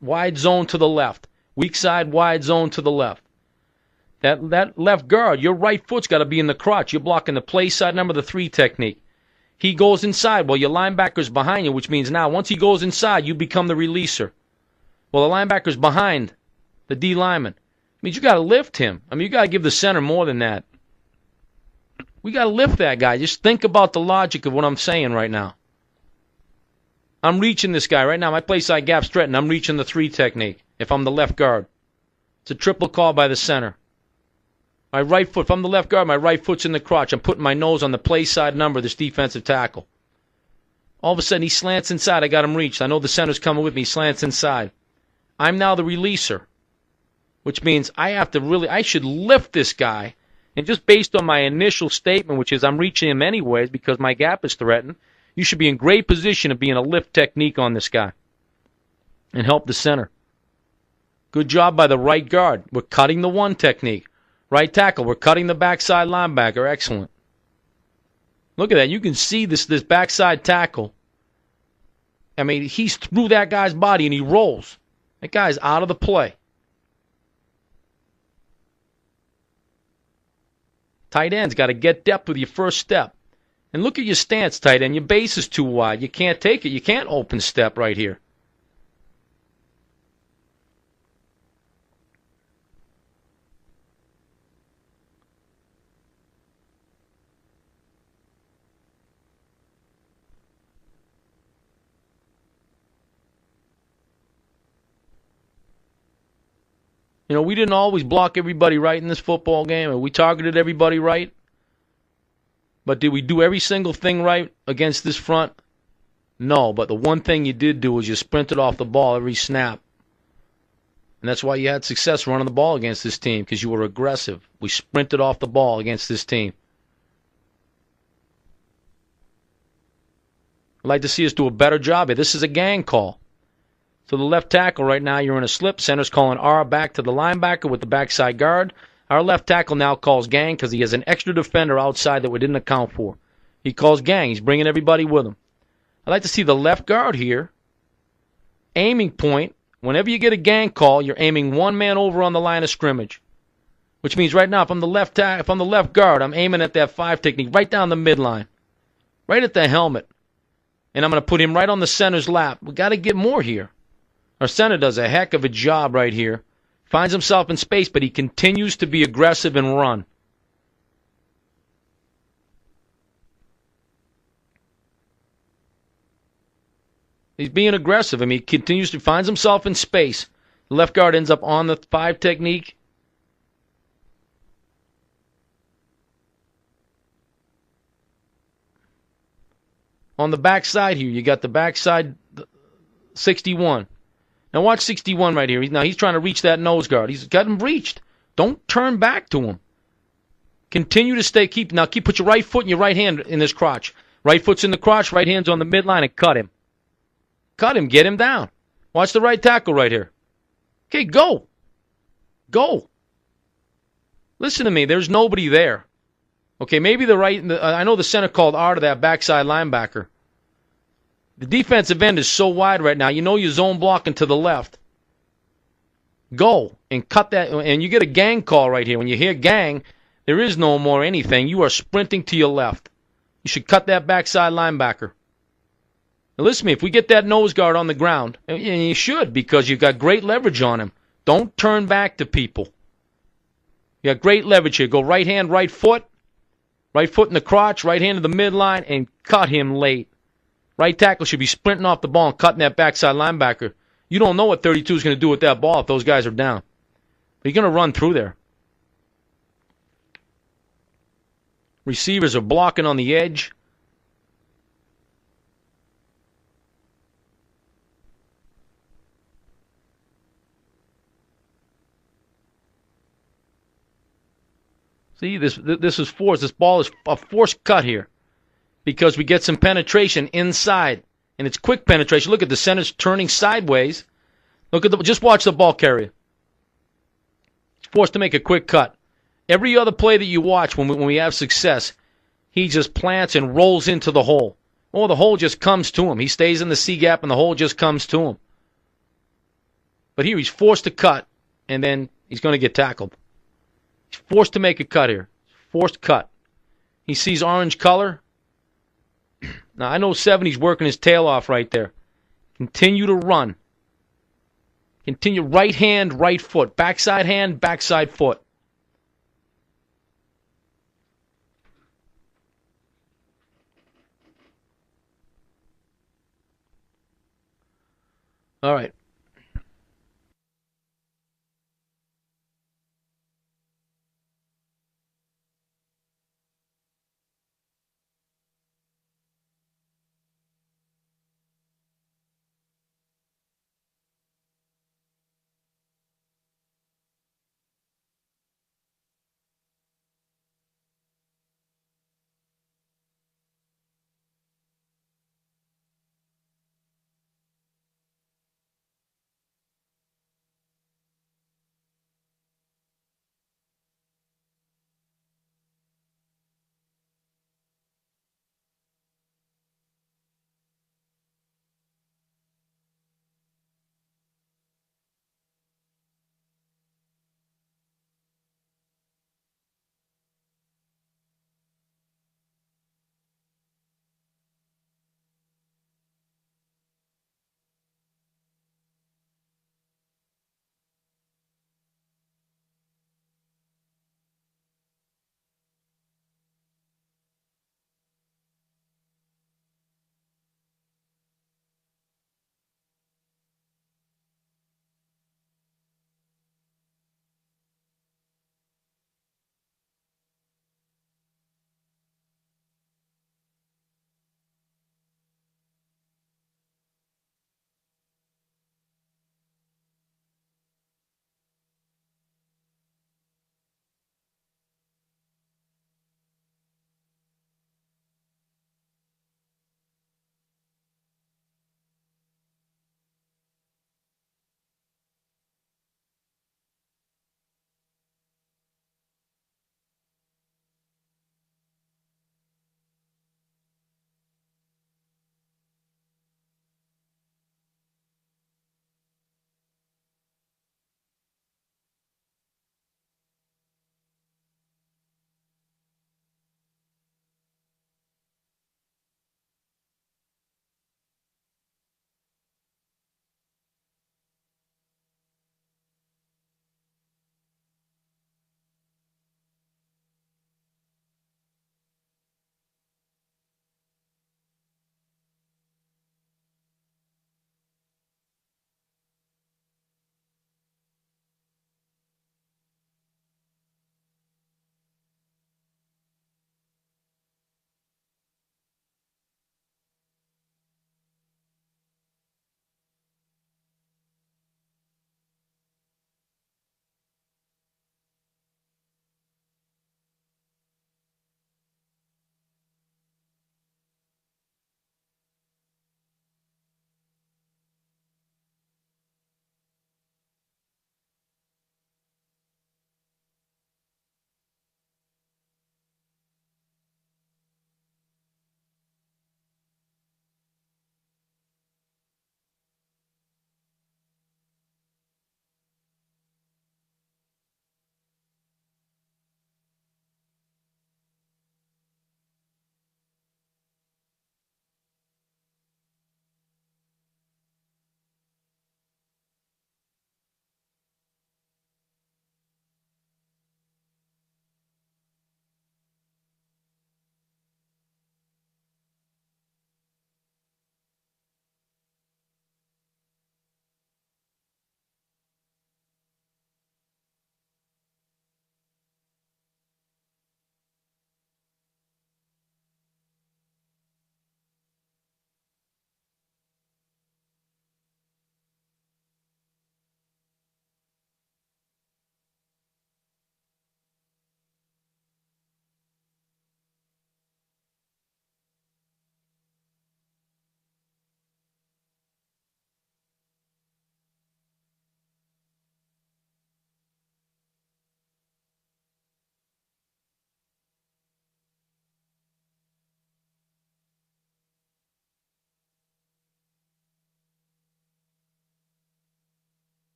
wide zone to the left. Weak side, wide zone to the left. That left guard, your right foot's got to be in the crotch. You're blocking the play side number, the 3 technique. He goes inside. Well, your linebacker's behind you, which means now once he goes inside, you become the releaser. Well, the linebacker's behind the D lineman. It means you got to lift him. I mean, you got to give the center more than that. We got to lift that guy. Just think about the logic of what I'm saying right now. I'm reaching this guy right now. My play side gap's threatened. I'm reaching the 3 technique if I'm the left guard. It's a triple call by the center. My right foot, if I'm the left guard, my right foot's in the crotch. I'm putting my nose on the play side number of this defensive tackle. All of a sudden, he slants inside. I got him reached. I know the center's coming with me. He slants inside. I'm now the releaser, which means I should lift this guy. And just based on my initial statement, which is I'm reaching him anyways because my gap is threatened, you should be in great position of being a lift technique on this guy and help the center. Good job by the right guard. We're cutting the 1 technique. Right tackle, we're cutting the backside linebacker. Excellent. Look at that. You can see this backside tackle. I mean, he's through that guy's body and he rolls. That guy's out of the play. Tight end's got to get depth with your first step. And look at your stance, tight end. Your base is too wide. You can't take it. You can't open step right here. You know, we didn't always block everybody right in this football game, and we targeted everybody right. But did we do every single thing right against this front? No, but the one thing you did do is you sprinted off the ball every snap. And that's why you had success running the ball against this team, because you were aggressive. We sprinted off the ball against this team. I'd like to see us do a better job here. This is a gang call. So the left tackle right now, you're in a slip. Center's calling R back to the linebacker with the backside guard. Our left tackle now calls gang because he has an extra defender outside that we didn't account for. He calls gang. He's bringing everybody with him. I'd like to see the left guard here. Aiming point. Whenever you get a gang call, you're aiming one man over on the line of scrimmage. Which means right now, if I'm the left guard, I'm aiming at that 5 technique right down the midline. Right at the helmet. And I'm going to put him right on the center's lap. We got to get more here. Our center does a heck of a job right here. Finds himself in space, but he continues to be aggressive and run. He's being aggressive. I mean, he continues to finds himself in space. The left guard ends up on the 5 technique. On the backside here, you got the backside 61. Now watch 61 right here. Now he's trying to reach that nose guard. He's got him reached. Don't turn back to him. Continue to stay. Put your right foot and your right hand in this crotch. Right foot's in the crotch, right hand's on the midline, and cut him. Cut him, get him down. Watch the right tackle right here. Okay, go. Go. Listen to me, there's nobody there. Okay, maybe I know the center called R to that backside linebacker. The defensive end is so wide right now. You know you're zone blocking to the left. Go and cut that, and you get a gang call right here. When you hear gang, there is no more anything. You are sprinting to your left. You should cut that backside linebacker. Now listen to me, if we get that nose guard on the ground, and you should because you've got great leverage on him, don't turn back to people. You got great leverage here. Go right hand, right foot in the crotch, right hand to the midline, and cut him late. Right tackle should be sprinting off the ball and cutting that backside linebacker. You don't know what 32 is going to do with that ball if those guys are down. But you're going to run through there. Receivers are blocking on the edge. See, this is forced. This ball is a forced cut here because we get some penetration inside, and it's quick penetration. Look at the center's turning sideways. Just watch the ball carrier. He's forced to make a quick cut. Every other play that you watch when we have success, he just plants and rolls into the hole. Oh, the hole just comes to him. He stays in the C gap, and the hole just comes to him. But here he's forced to cut, and then he's going to get tackled. He's forced to make a cut here. Forced cut. He sees orange color. Now, I know 70's working his tail off right there. Continue to run. Continue right hand, right foot. Backside hand, backside foot. All right.